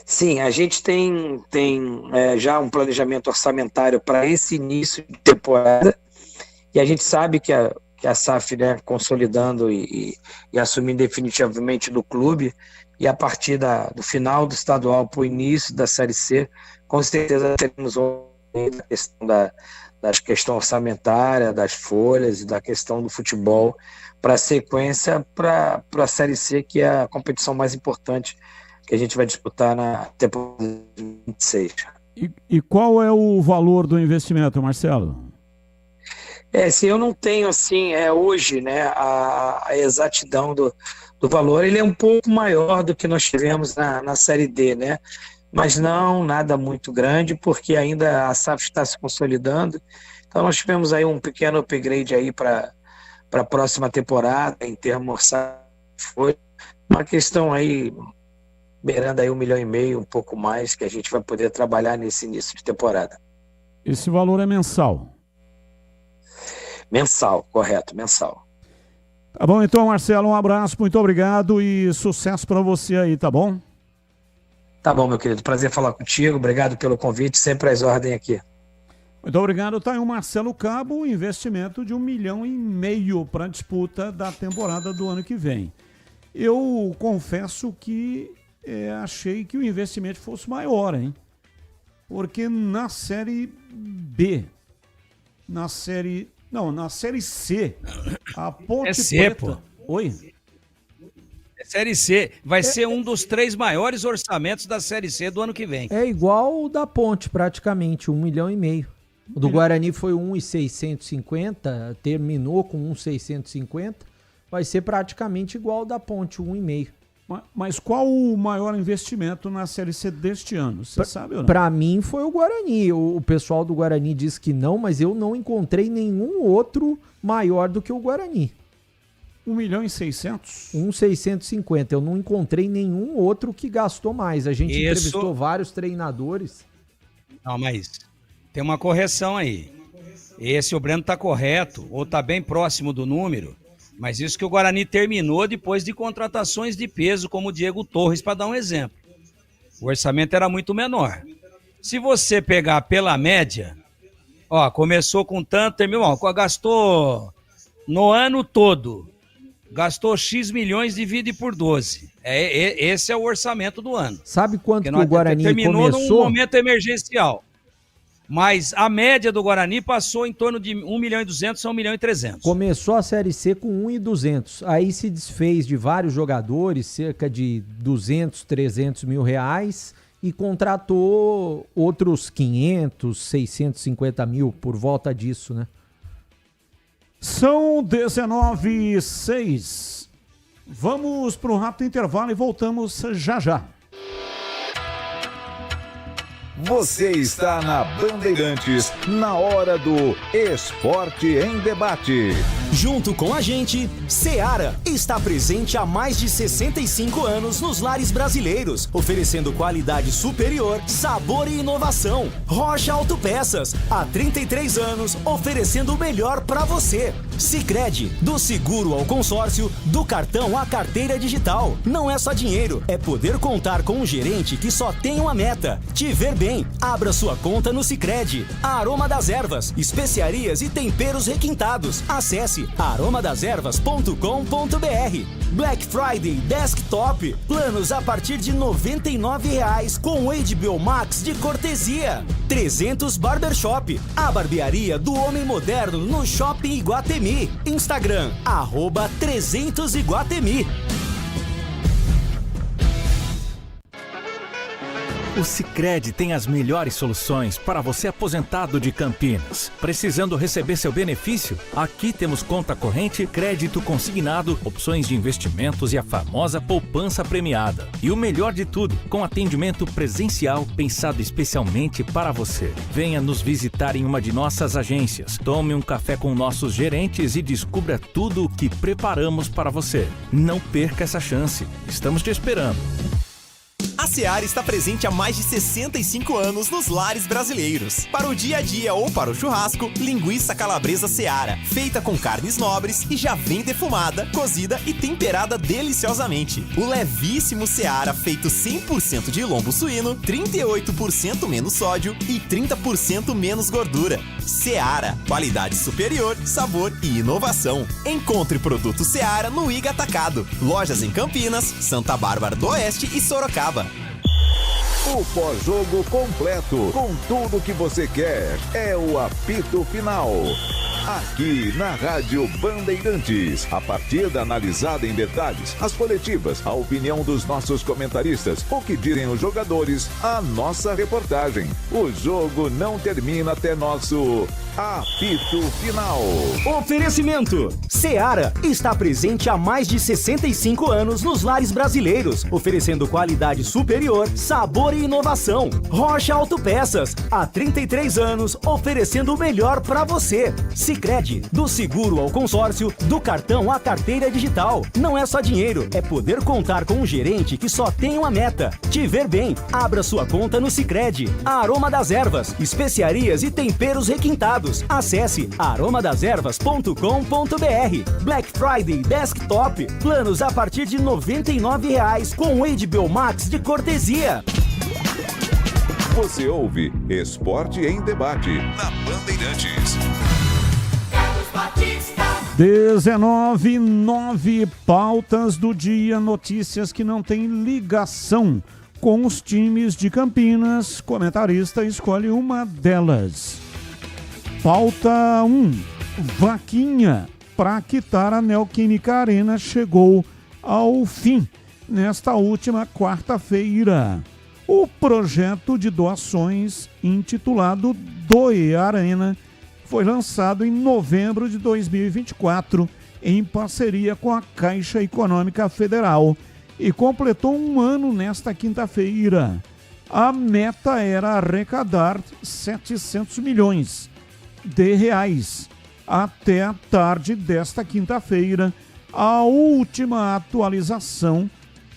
Sim, a gente tem já um planejamento orçamentário para esse início de temporada, e a gente sabe que a SAF, né, consolidando e assumindo definitivamente do clube, e a partir do final do estadual para o início da Série C, com certeza teremos a questão da questão orçamentária, das folhas e da questão do futebol para a sequência para a Série C, que é a competição mais importante que a gente vai disputar na temporada de 2026. E qual é o valor do investimento, Marcelo? Se eu não tenho assim, hoje, né, a exatidão do valor, ele é um pouco maior do que nós tivemos na Série D, né? Mas não nada muito grande, porque ainda a SAF está se consolidando. Então nós tivemos aí um pequeno upgrade aí para a próxima temporada, em termos orçamentários. Foi uma questão aí beirando aí 1,5 milhão, um pouco mais, que a gente vai poder trabalhar nesse início de temporada. Esse valor é mensal? Mensal, correto, mensal. Tá bom, então, Marcelo, um abraço, muito obrigado e sucesso para você aí, tá bom? Tá bom, meu querido, prazer falar contigo, obrigado pelo convite, sempre às ordens aqui. Muito obrigado, tá aí o Marcelo Cabo, um investimento de 1,5 milhão para a disputa da temporada do ano que vem. Eu confesso que achei que o investimento fosse maior, hein? Porque na Série B, na Série C, a Ponte Preta... Pô. Oi? Série C vai ser um dos 3 maiores orçamentos da Série C do ano que vem. É igual o da Ponte, praticamente, 1,5 milhão. O do Guarani foi 1,650, terminou com 1,650. Vai ser praticamente igual ao da Ponte, 1,5. Mas qual o maior investimento na Série C deste ano? Você sabe ou não? Para mim foi o Guarani. O pessoal do Guarani diz que não, mas eu não encontrei nenhum outro maior do que o Guarani. 1.600.000? 1.650. Eu não encontrei nenhum outro que gastou mais. A gente entrevistou vários treinadores. Não, mas tem uma correção aí. O Breno tá correto, ou tá bem próximo do número, mas isso que o Guarani terminou depois de contratações de peso, como o Diego Torres, para dar um exemplo. O orçamento era muito menor. Se você pegar pela média, começou com tanto, terminou, gastou no ano todo, gastou X milhões, divide por 12. Esse é o orçamento do ano. Sabe quanto que o Guarani terminou começou? Num momento emergencial. Mas a média do Guarani passou em torno de 1.200.000 a 1.300.000. Começou a Série C com 1.200. Aí se desfez de vários jogadores, cerca de 200, 300 mil reais, e contratou outros 500, 650 mil, por volta disso, né? São 19h06. Vamos para um rápido intervalo e voltamos já já. Você está na Bandeirantes, na hora do Esporte em Debate. Junto com a gente, Seara está presente há mais de 65 anos nos lares brasileiros, oferecendo qualidade superior, sabor e inovação. Rocha Autopeças, há 33 anos, oferecendo o melhor para você. Sicredi, do seguro ao consórcio, do cartão à carteira digital. Não é só dinheiro, é poder contar com um gerente que só tem uma meta: te ver bem. Abra sua conta no Sicredi. Aroma das Ervas, especiarias e temperos requintados. Acesse aromadaservas.com.br. Black Friday Desktop, planos a partir de R$ 99,00 com HBO Max de cortesia. 300 Barbershop, a barbearia do homem moderno no Shopping Iguatemi. Instagram, @300Iguatemi. O Sicredi tem as melhores soluções para você aposentado de Campinas. Precisando receber seu benefício? Aqui temos conta corrente, crédito consignado, opções de investimentos e a famosa poupança premiada. E o melhor de tudo, com atendimento presencial pensado especialmente para você. Venha nos visitar em uma de nossas agências. Tome um café com nossos gerentes e descubra tudo o que preparamos para você. Não perca essa chance. Estamos te esperando. A Seara está presente há mais de 65 anos nos lares brasileiros. Para o dia a dia ou para o churrasco, linguiça calabresa Seara, feita com carnes nobres e já vem defumada, cozida e temperada deliciosamente. O levíssimo Seara, feito 100% de lombo suíno, 38% menos sódio e 30% menos gordura. Seara, qualidade superior, sabor e inovação. Encontre produto Seara no Iga Atacado. Lojas em Campinas, Santa Bárbara do Oeste e Sorocaba. O pós-jogo completo, com tudo que você quer, é o apito final. Aqui na Rádio Bandeirantes, a partida analisada em detalhes, as coletivas, a opinião dos nossos comentaristas, o que dizem os jogadores, a nossa reportagem. O jogo não termina até nosso apito final. Oferecimento: Seara está presente há mais de 65 anos nos lares brasileiros, oferecendo qualidade superior, sabor e inovação. Rocha Autopeças, há 33 anos, oferecendo o melhor para você. Sicredi, do seguro ao consórcio, do cartão à carteira digital. Não é só dinheiro, é poder contar com um gerente que só tem uma meta: te ver bem. Abra sua conta no Sicredi. Aroma das Ervas, especiarias e temperos requintados. Acesse aromadaservas.com.br. Black Friday Desktop, planos a partir de R$ 99,00 com HBO Max de cortesia. Você ouve Esporte em Debate na Bandeirantes. 19:09, pautas do dia, notícias que não têm ligação com os times de Campinas. Comentarista escolhe uma delas. Pauta 1. Vaquinha para quitar a Neoquímica Arena chegou ao fim nesta última quarta-feira. O projeto de doações intitulado Doe Arena foi lançado em novembro de 2024 em parceria com a Caixa Econômica Federal e completou um ano nesta quinta-feira. A meta era arrecadar 700 milhões de reais. Até a tarde desta quinta-feira, a última atualização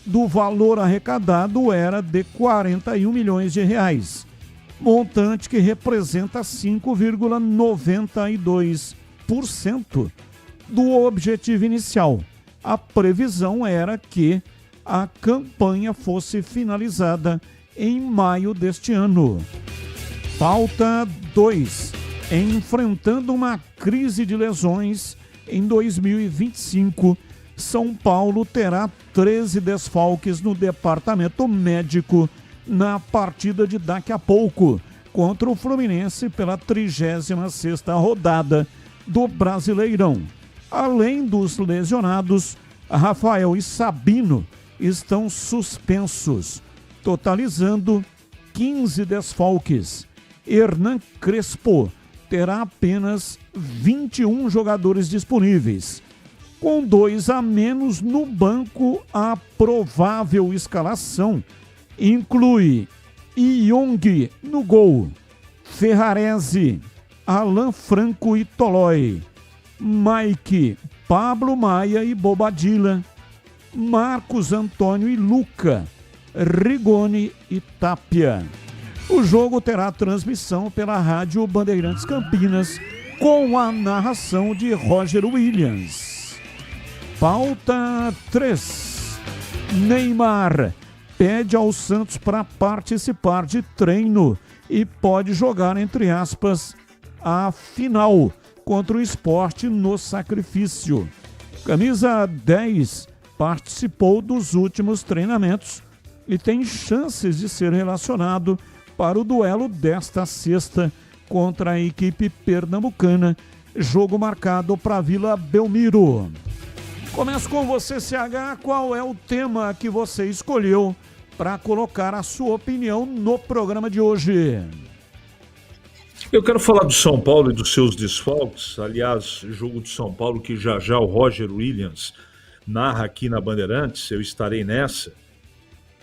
do valor arrecadado era de 41 milhões de reais, montante que representa 5,92% do objetivo inicial. A previsão era que a campanha fosse finalizada em maio deste ano. Pauta 2. Enfrentando uma crise de lesões em 2025, São Paulo terá 13 desfalques no departamento médico na partida de daqui a pouco contra o Fluminense pela 36ª rodada do Brasileirão. Além dos lesionados, Rafael e Sabino estão suspensos, totalizando 15 desfalques. Hernan Crespo terá apenas 21 jogadores disponíveis. Com 2 a menos no banco, a provável escalação inclui Young no gol, Ferrarese, Alan Franco e Tolói, Mike, Pablo Maia e Bobadilla, Marcos Antônio e Luca, Rigoni e Tapia. O jogo terá transmissão pela Rádio Bandeirantes Campinas com a narração de Roger Williams. Pauta 3. Neymar pede ao Santos para participar de treino e pode jogar, entre aspas, a final contra o Sport no Sacrifício. Camisa 10 participou dos últimos treinamentos e tem chances de ser relacionado para o duelo desta sexta contra a equipe pernambucana, jogo marcado para Vila Belmiro. Começo com você, CH. Qual é o tema que você escolheu para colocar a sua opinião no programa de hoje? Eu quero falar do São Paulo e dos seus desfalques. Aliás, jogo de São Paulo que já o Roger Williams narra aqui na Bandeirantes, eu estarei nessa.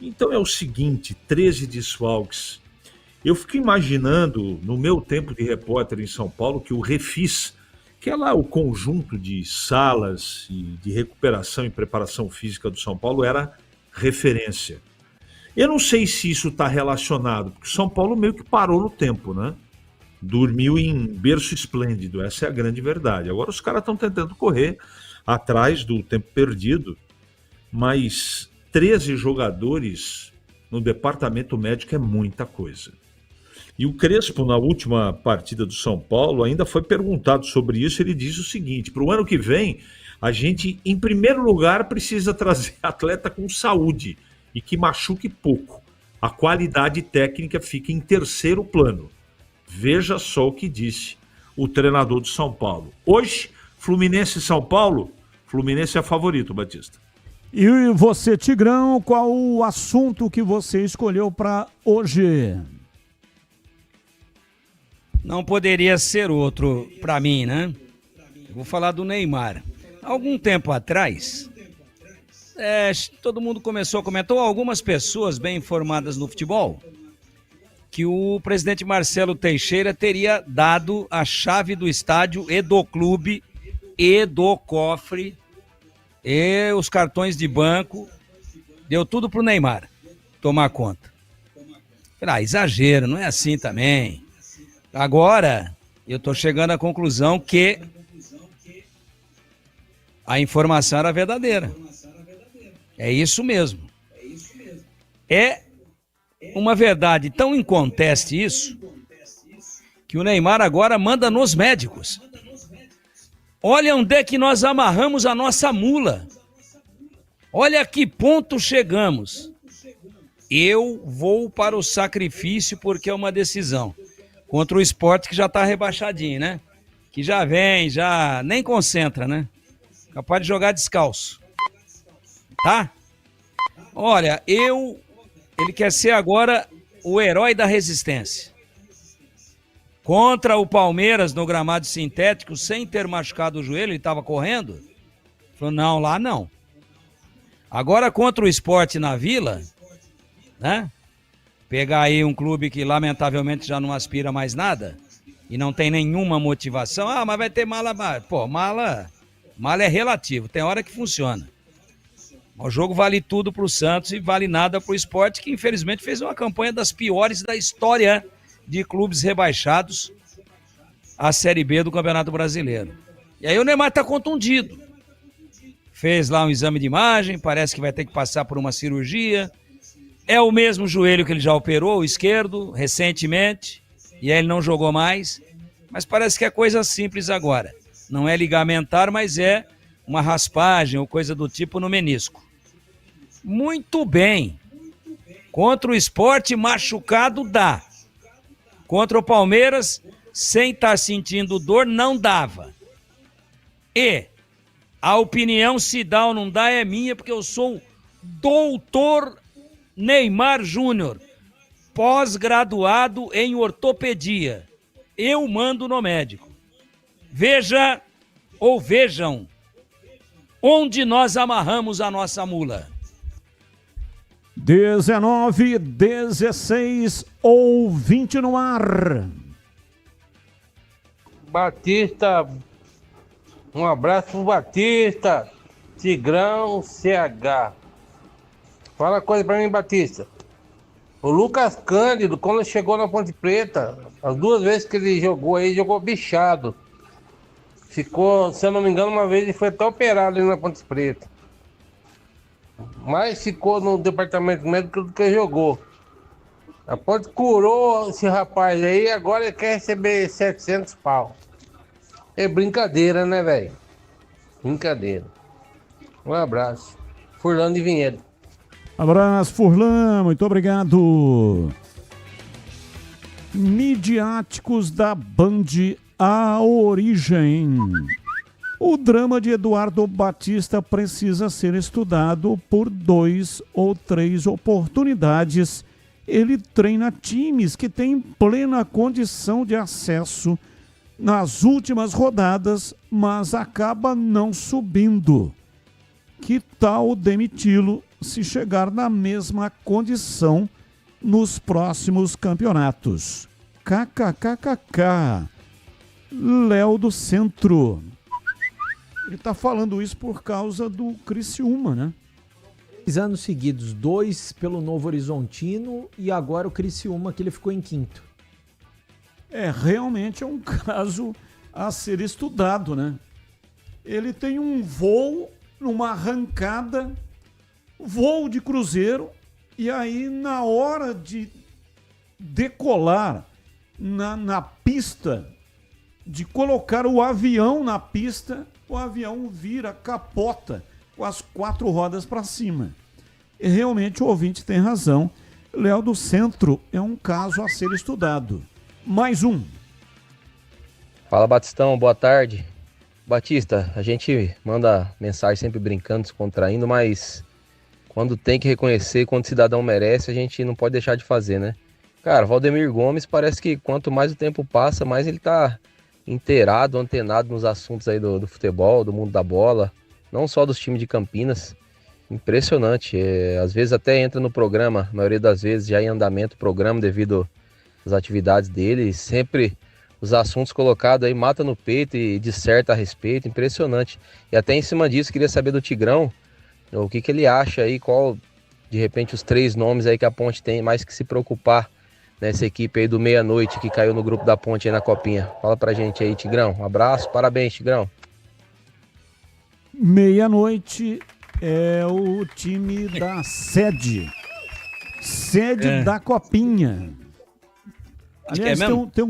Então é o seguinte, 13 desfalques. Eu fico imaginando, no meu tempo de repórter em São Paulo, que o Refis, que é lá o conjunto de salas e de recuperação e preparação física do São Paulo, era referência. Eu não sei se isso está relacionado, porque o São Paulo meio que parou no tempo, né? Dormiu em berço esplêndido, essa é a grande verdade. Agora os caras estão tentando correr atrás do tempo perdido, mas 13 jogadores no departamento médico é muita coisa. E o Crespo, na última partida do São Paulo, ainda foi perguntado sobre isso. Ele diz o seguinte: para o ano que vem, a gente, em primeiro lugar, precisa trazer atleta com saúde e que machuque pouco. A qualidade técnica fica em terceiro plano. Veja só o que disse o treinador do São Paulo. Hoje, Fluminense e São Paulo, Fluminense é favorito, Batista. E você, Tigrão, qual o assunto que você escolheu para hoje? Não poderia ser outro para mim, né? Eu vou falar do Neymar. Algum tempo atrás, todo mundo começou a comentar, algumas pessoas bem informadas no futebol, que o presidente Marcelo Teixeira teria dado a chave do estádio e do clube e do cofre e os cartões de banco, deu tudo pro Neymar tomar conta. Exagero, não é assim também. Agora, eu tô chegando à conclusão que a informação era verdadeira. É isso mesmo. É uma verdade tão inconteste isso, que o Neymar agora manda nos médicos. Olha onde é que nós amarramos a nossa mula. Olha a que ponto chegamos. Eu vou para o sacrifício porque é uma decisão. Contra o Sport, que já tá rebaixadinho, né? Que já vem, já nem concentra, né? Capaz de jogar descalço. Tá? Olha, ele quer ser agora o herói da resistência. Contra o Palmeiras no gramado sintético, sem ter machucado o joelho, ele estava correndo. Falou, não, lá não. Agora contra o Sport na Vila, né? Pegar aí um clube que lamentavelmente já não aspira mais nada e não tem nenhuma motivação. Ah, mas vai ter mala. Pô, mala é relativo, tem hora que funciona. O jogo vale tudo pro Santos e vale nada pro Sport, que infelizmente fez uma campanha das piores da história de clubes rebaixados à Série B do Campeonato Brasileiro. E aí o Neymar tá contundido. Fez lá um exame de imagem, parece que vai ter que passar por uma cirurgia. É o mesmo joelho que ele já operou, o esquerdo, recentemente, e aí ele não jogou mais. Mas parece que é coisa simples agora. Não é ligamentar, mas é uma raspagem ou coisa do tipo no menisco. Muito bem. Contra o Sport, machucado dá. Contra o Palmeiras, sem estar sentindo dor, não dava. E a opinião se dá ou não dá é minha, porque eu sou doutor Neymar Júnior, pós-graduado em ortopedia. Eu mando no médico. Veja ou vejam onde nós amarramos a nossa mula. 19, 16 ou 20 no ar. Batista, um abraço pro Batista, Tigrão CH. Fala uma coisa pra mim, Batista. O Lucas Cândido, quando chegou na Ponte Preta, as 2 vezes que ele jogou aí, jogou bichado. Ficou, se eu não me engano, uma vez ele foi até operado ali na Ponte Preta. Mas ficou no departamento médico do que jogou. A Ponte curou esse rapaz aí, agora ele quer receber 700 pau. É brincadeira, né, velho? Brincadeira. Um abraço. Furlan de Vinhedo. Abraço, Furlan, muito obrigado. Midiáticos da Band, A Origem. O drama de Eduardo Batista precisa ser estudado por 2 ou 3 oportunidades. Ele treina times que têm plena condição de acesso nas últimas rodadas, mas acaba não subindo. Que tal demiti-lo se chegar na mesma condição nos próximos campeonatos? KKKKK. Léo do Centro. Ele está falando isso por causa do Criciúma, né? 3 anos seguidos, 2 pelo Novo Horizontino e agora o Criciúma, que ele ficou em 5º. Realmente é um caso a ser estudado, né? Ele tem um voo, numa arrancada, voo de cruzeiro, e aí na hora de decolar na pista, de colocar o avião na pista, o avião vira, capota com as 4 rodas para cima. E realmente o ouvinte tem razão. Léo do Centro é um caso a ser estudado. Mais um. Fala, Batistão, boa tarde. Batista, a gente manda mensagem sempre brincando, se contraindo, mas quando tem que reconhecer, quando o cidadão merece, a gente não pode deixar de fazer, né? Cara, Valdemir Gomes parece que quanto mais o tempo passa, mais ele tá inteirado, antenado nos assuntos aí do futebol, do mundo da bola, não só dos times de Campinas. Impressionante. Às vezes até entra no programa, a maioria das vezes já em andamento o programa devido às atividades dele, e sempre os assuntos colocados aí mata no peito e disserta a respeito, impressionante. E até em cima disso, queria saber do Tigrão, o que ele acha aí, qual, de repente, os 3 nomes aí que a Ponte tem mais que se preocupar nessa equipe aí do Meia-Noite que caiu no grupo da Ponte aí na Copinha. Fala pra gente aí, Tigrão. Um abraço, parabéns, Tigrão. Meia-Noite é o time da sede da Copinha. Aliás, tem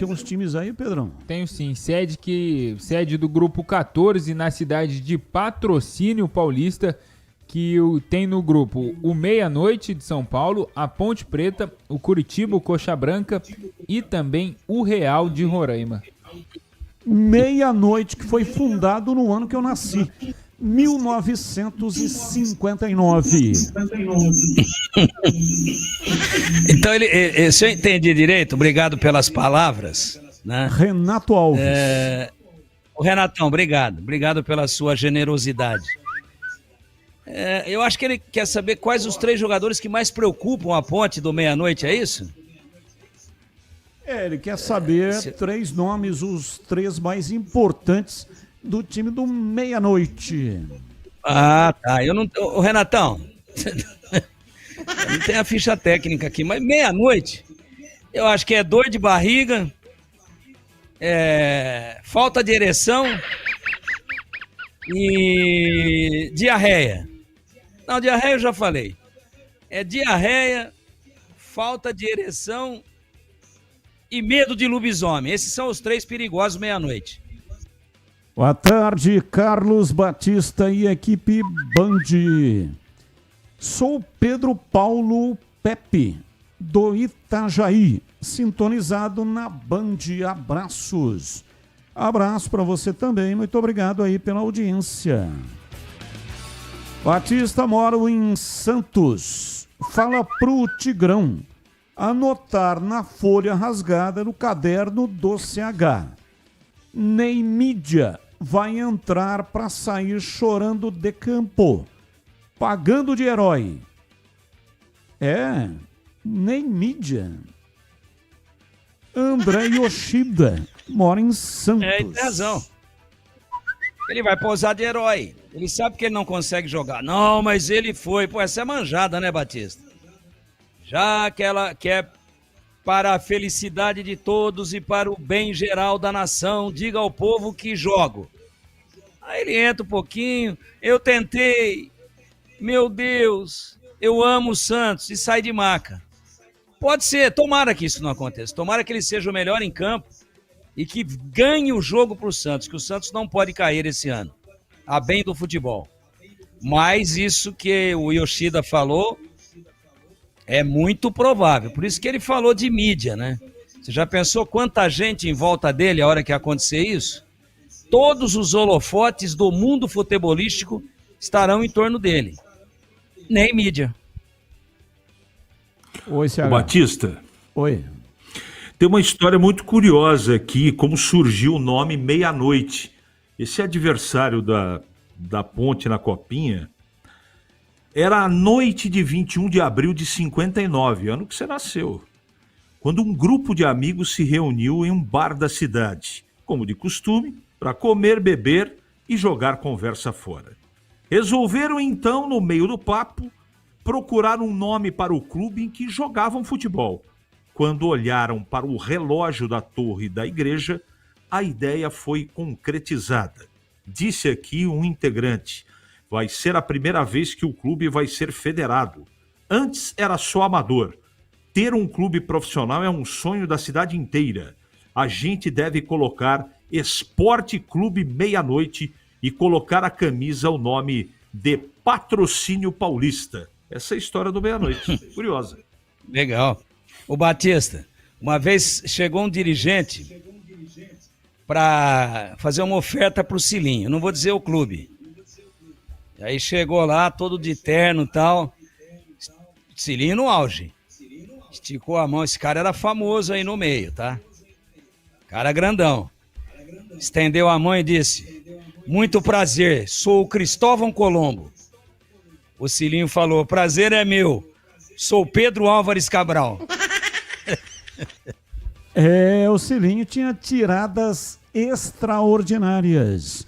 uns times aí, Pedrão? Tenho sim, sede do grupo 14 na cidade de Patrocínio Paulista, que tem no grupo o Meia-Noite de São Paulo, a Ponte Preta, o Curitiba, o Coxa Branca e também o Real de Roraima. Meia-Noite, que foi fundado no ano que eu nasci, 1959. Então, se eu entendi direito, obrigado pelas palavras, né? Renato Alves. O Renatão, obrigado pela sua generosidade. Eu acho que ele quer saber quais os 3 jogadores que mais preocupam a Ponte do Meia-Noite, é isso? Ele quer saber 3 nomes, os 3 mais importantes do time do Meia-Noite. Ah, tá. Eu não. Ô, Renatão, não tem a ficha técnica aqui, mas Meia-Noite, eu acho que é dor de barriga, falta de ereção e diarreia. Não, diarreia eu já falei. É diarreia, falta de ereção e medo de lobisomem. Esses são os 3 perigosos Meia-Noite. Boa tarde, Carlos Batista e equipe Band. Sou Pedro Paulo Pepe, do Itajaí, sintonizado na Band. Abraços. Abraço para você também, muito obrigado aí pela audiência. Batista, moro em Santos. Fala pro Tigrão anotar na folha rasgada no caderno do CH. Ney Mídia vai entrar para sair chorando de campo, pagando de herói. Ney Mídia. André Yoshida mora em Santos. Ele tem razão. Ele vai posar de herói. Ele sabe que ele não consegue jogar. Não, mas ele foi. Pô, essa é manjada, né, Batista? Já que ela quer para a felicidade de todos e para o bem geral da nação, diga ao povo que jogo. Aí ele entra um pouquinho. Eu tentei. Meu Deus, eu amo o Santos e sai de maca. Pode ser, tomara que isso não aconteça. Tomara que ele seja o melhor em campo e que ganhe o jogo para o Santos, que o Santos não pode cair esse ano, a bem do futebol. Mas isso que o Yoshida falou é muito provável. Por isso que ele falou de mídia, né? Você já pensou quanta gente em volta dele a hora que acontecer isso? Todos os holofotes do mundo futebolístico estarão em torno dele. Nem mídia. Oi, CH. Batista. Oi. Tem uma história muito curiosa aqui, como surgiu o nome Meia-Noite. Esse adversário da Ponte na Copinha era a noite de 21 de abril de 59, ano que você nasceu, quando um grupo de amigos se reuniu em um bar da cidade, como de costume, para comer, beber e jogar conversa fora. Resolveram então, no meio do papo, procurar um nome para o clube em que jogavam futebol. Quando olharam para o relógio da torre da igreja, a ideia foi concretizada. Disse aqui um integrante: vai ser a primeira vez que o clube vai ser federado. Antes era só amador. Ter um clube profissional é um sonho da cidade inteira. A gente deve colocar Esporte Clube Meia-Noite e colocar a camisa o nome de Patrocínio Paulista. Essa é a história do Meia-Noite. Curiosa. Legal. Ô Batista, uma vez chegou um dirigente para fazer uma oferta para o Cilinho. Não vou dizer o clube. Aí chegou lá, todo de terno e tal. Cilinho no auge. Esticou a mão. Esse cara era famoso aí no meio, tá? Cara grandão. Estendeu a mão e disse: muito prazer, sou o Cristóvão Colombo. O Cilinho falou: prazer é meu, sou Pedro Álvares Cabral. O Cilinho tinha tiradas extraordinárias.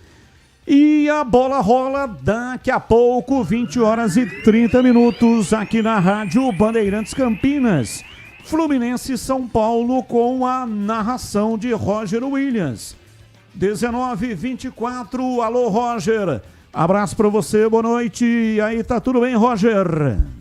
E a bola rola daqui a pouco, 20 horas e 30 minutos, aqui na Rádio Bandeirantes Campinas. Fluminense e São Paulo com a narração de Roger Williams. 19h24, alô Roger. Abraço pra você, boa noite. E aí, tá tudo bem, Roger?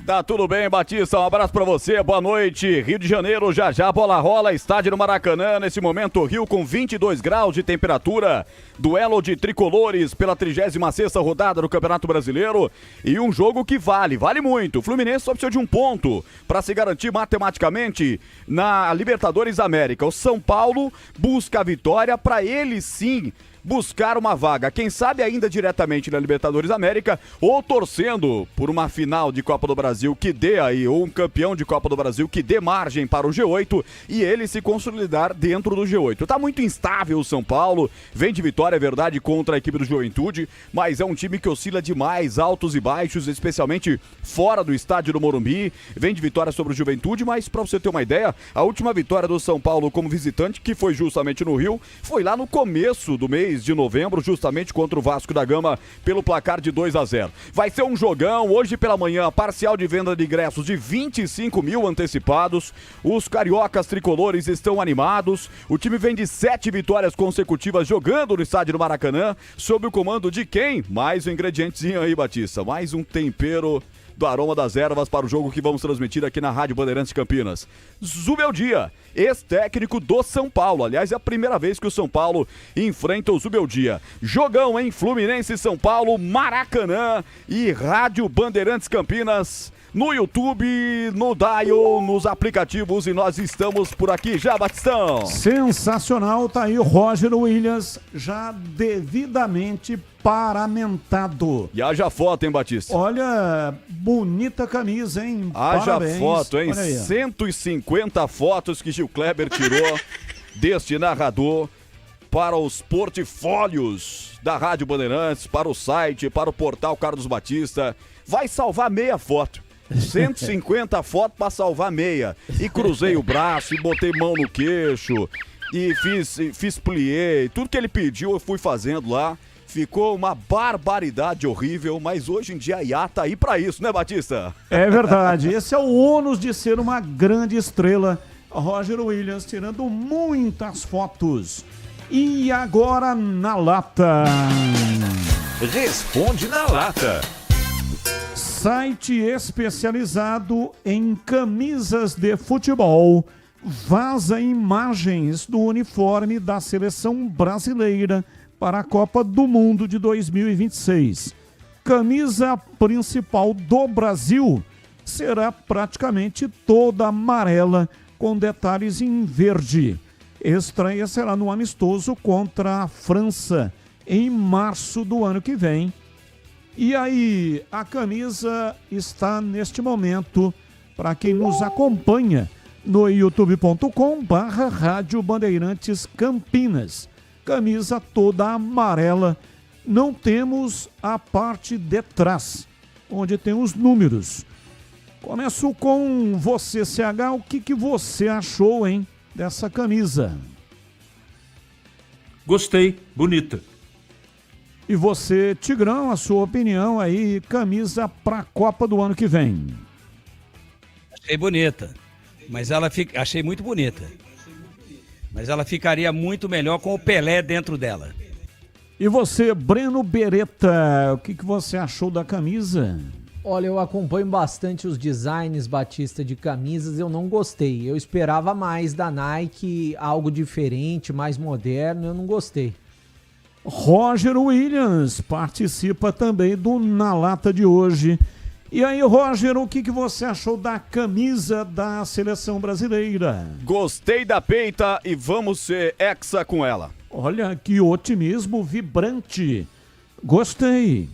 Tá tudo bem, Batista, um abraço pra você, boa noite. Rio de Janeiro, já já, bola rola, estádio no Maracanã, nesse momento Rio com 22 graus de temperatura, duelo de tricolores pela 36ª rodada do Campeonato Brasileiro e um jogo que vale muito. O Fluminense só precisa de um ponto pra se garantir matematicamente na Libertadores América. O São Paulo busca a vitória pra ele sim buscar uma vaga, quem sabe ainda diretamente na Libertadores América, ou torcendo por uma final de Copa do Brasil que dê aí, ou um campeão de Copa do Brasil que dê margem para o G8 e ele se consolidar dentro do G8. Tá muito instável o São Paulo, vem de vitória, é verdade, contra a equipe do Juventude, mas é um time que oscila demais, altos e baixos, especialmente fora do estádio do Morumbi, vem de vitória sobre o Juventude, mas para você ter uma ideia, a última vitória do São Paulo como visitante, que foi justamente no Rio, foi lá no começo do mês de novembro, justamente contra o Vasco da Gama, pelo placar de 2-0. Vai ser um jogão, hoje pela manhã, parcial de venda de ingressos de 25 mil antecipados, os cariocas tricolores estão animados, o time vem de 7 vitórias consecutivas jogando no estádio do Maracanã, sob o comando de quem? Mais um ingredientezinho aí, Batista, mais um tempero do aroma das ervas para o jogo que vamos transmitir aqui na Rádio Bandeirantes Campinas. Zubeldia, ex-técnico do São Paulo. Aliás, é a primeira vez que o São Paulo enfrenta o Zubeldia. Jogão, hein? Fluminense, São Paulo, Maracanã e Rádio Bandeirantes Campinas. No YouTube, no Dial, nos aplicativos e nós estamos por aqui já, Batistão. Sensacional, tá aí o Roger Williams já devidamente paramentado. E haja foto, hein, Batista? Olha, bonita camisa, hein? Haja Parabéns. foto, hein? 150 fotos que Gil Kleber tirou deste narrador para os portfólios da Rádio Bandeirantes, para o site, para o portal Carlos Batista. Vai salvar meia foto. 150 fotos para salvar meia. E cruzei o braço, e botei mão no queixo, e fiz plié. Tudo que ele pediu eu fui fazendo lá. Ficou uma barbaridade horrível, mas hoje em dia a IA tá aí pra isso, né, Batista? É verdade. Esse é o ônus de ser uma grande estrela. Roger Williams tirando muitas fotos. E agora na lata. Responde na lata. Site especializado em camisas de futebol vaza imagens do uniforme da seleção brasileira para a Copa do Mundo de 2026. Camisa principal do Brasil será praticamente toda amarela com detalhes em verde. Estreia será no amistoso contra a França em março do ano que vem. E aí, a camisa está neste momento para quem nos acompanha no youtube.com/Rádio Bandeirantes Campinas. Camisa toda amarela. Não temos a parte de trás, onde tem os números. Começo com você, CH. O que você achou, hein, dessa camisa? Gostei, bonita. E você, Tigrão, a sua opinião aí, camisa para a Copa do ano que vem? Achei bonita, mas achei muito bonita. Mas ela ficaria muito melhor com o Pelé dentro dela. E você, Breno Beretta, o que você achou da camisa? Olha, eu acompanho bastante os designs, Batista, de camisas, eu não gostei. Eu esperava mais da Nike, algo diferente, mais moderno, eu não gostei. Roger Williams participa também do Na Lata de hoje. E aí, Roger, o que você achou da camisa da seleção brasileira? Gostei da peita e vamos ser hexa com ela. Olha que otimismo vibrante. Gostei.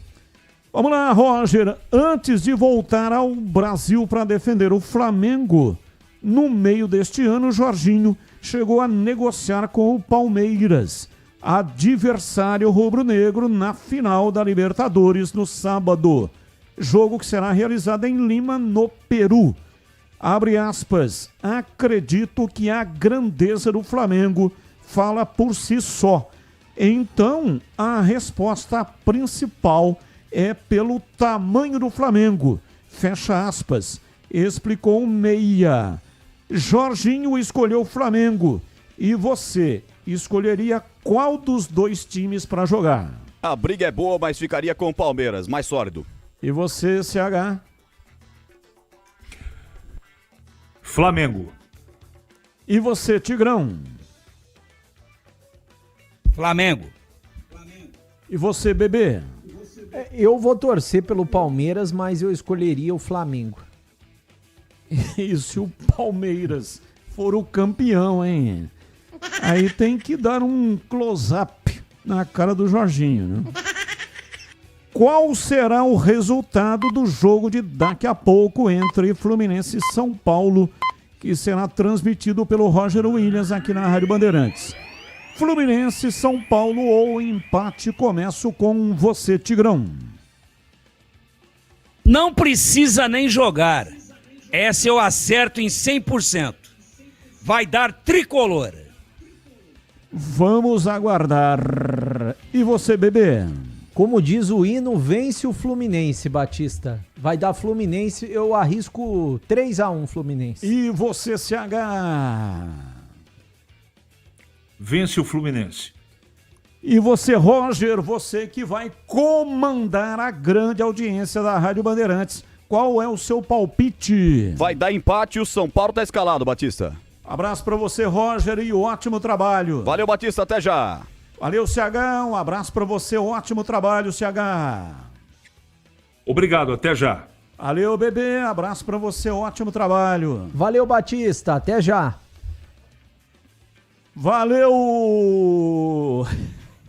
Vamos lá, Roger. Antes de voltar ao Brasil para defender o Flamengo, no meio deste ano, Jorginho chegou a negociar com o Palmeiras, adversário rubro-negro, na final da Libertadores no sábado. Jogo que será realizado em Lima, no Peru. Abre aspas. Acredito que a grandeza do Flamengo fala por si só. Então, a resposta principal é pelo tamanho do Flamengo. Fecha aspas. Explicou o meia. Jorginho escolheu o Flamengo. E você escolheria qual dos dois times para jogar? A briga é boa, mas ficaria com o Palmeiras, mais sólido. E você, CH? Flamengo. E você, Tigrão? Flamengo. E você, Bebê? Eu vou torcer pelo Palmeiras, mas eu escolheria o Flamengo. E se o Palmeiras for o campeão, hein? Aí tem que dar um close-up na cara do Jorginho, né? Qual será o resultado do jogo de daqui a pouco entre Fluminense e São Paulo, que será transmitido pelo Roger Williams aqui na Rádio Bandeirantes? Fluminense, São Paulo ou empate? Começo com você, Tigrão. Não precisa nem jogar. Essa eu acerto em 100%. Vai dar tricolor. Vamos aguardar. E você, bebê? Como diz o hino, vence o Fluminense, Batista. Vai dar Fluminense, eu arrisco 3-1 Fluminense. E você, CH? Vence o Fluminense. E você, Roger, você que vai comandar a grande audiência da Rádio Bandeirantes, qual é o seu palpite? Vai dar empate e o São Paulo tá escalado, Batista. Abraço pra você, Roger, e ótimo trabalho. Valeu, Batista, até já. Valeu, CH, um abraço pra você, ótimo trabalho, CH. Obrigado, até já. Valeu, bebê, abraço pra você, ótimo trabalho. Valeu, Batista, até já. Valeu!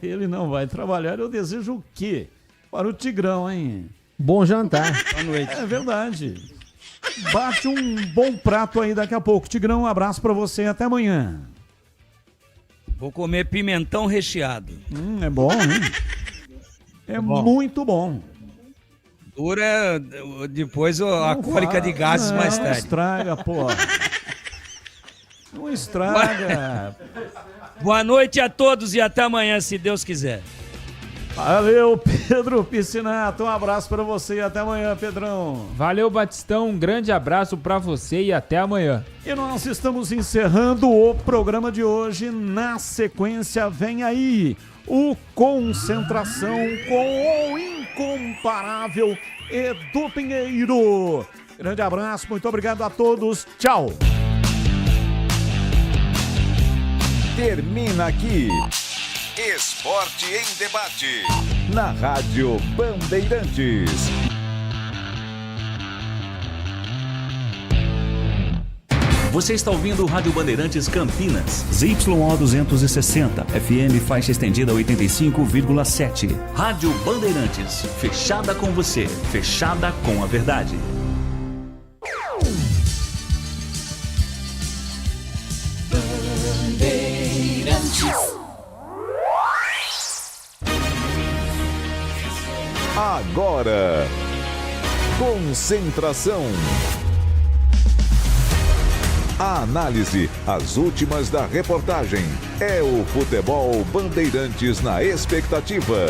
Ele não vai trabalhar, eu desejo o quê? Para o Tigrão, hein? Bom jantar. Boa noite. É verdade. Bate um bom prato aí daqui a pouco. Tigrão, um abraço pra você, até amanhã. Vou comer pimentão recheado. É bom, hein? É bom. Muito bom. Dura depois a cólica de gases mais tarde. Não estraga, pô. Não estraga. Boa noite a todos e até amanhã, se Deus quiser. Valeu, Pedro Piscinato. Um abraço pra você e até amanhã, Pedrão. Valeu, Batistão. Um grande abraço pra você e até amanhã. E nós estamos encerrando o programa de hoje. Na sequência, vem aí o Concentração com o incomparável Edu Pinheiro. Grande abraço, muito obrigado a todos. Tchau. Termina aqui Esporte em Debate na Rádio Bandeirantes. Você está ouvindo Rádio Bandeirantes Campinas. ZYO 260, FM faixa estendida 85,7. Rádio Bandeirantes, fechada com você, fechada com a verdade. Agora, Concentração. A análise, as últimas da reportagem. É o Futebol Bandeirantes na expectativa.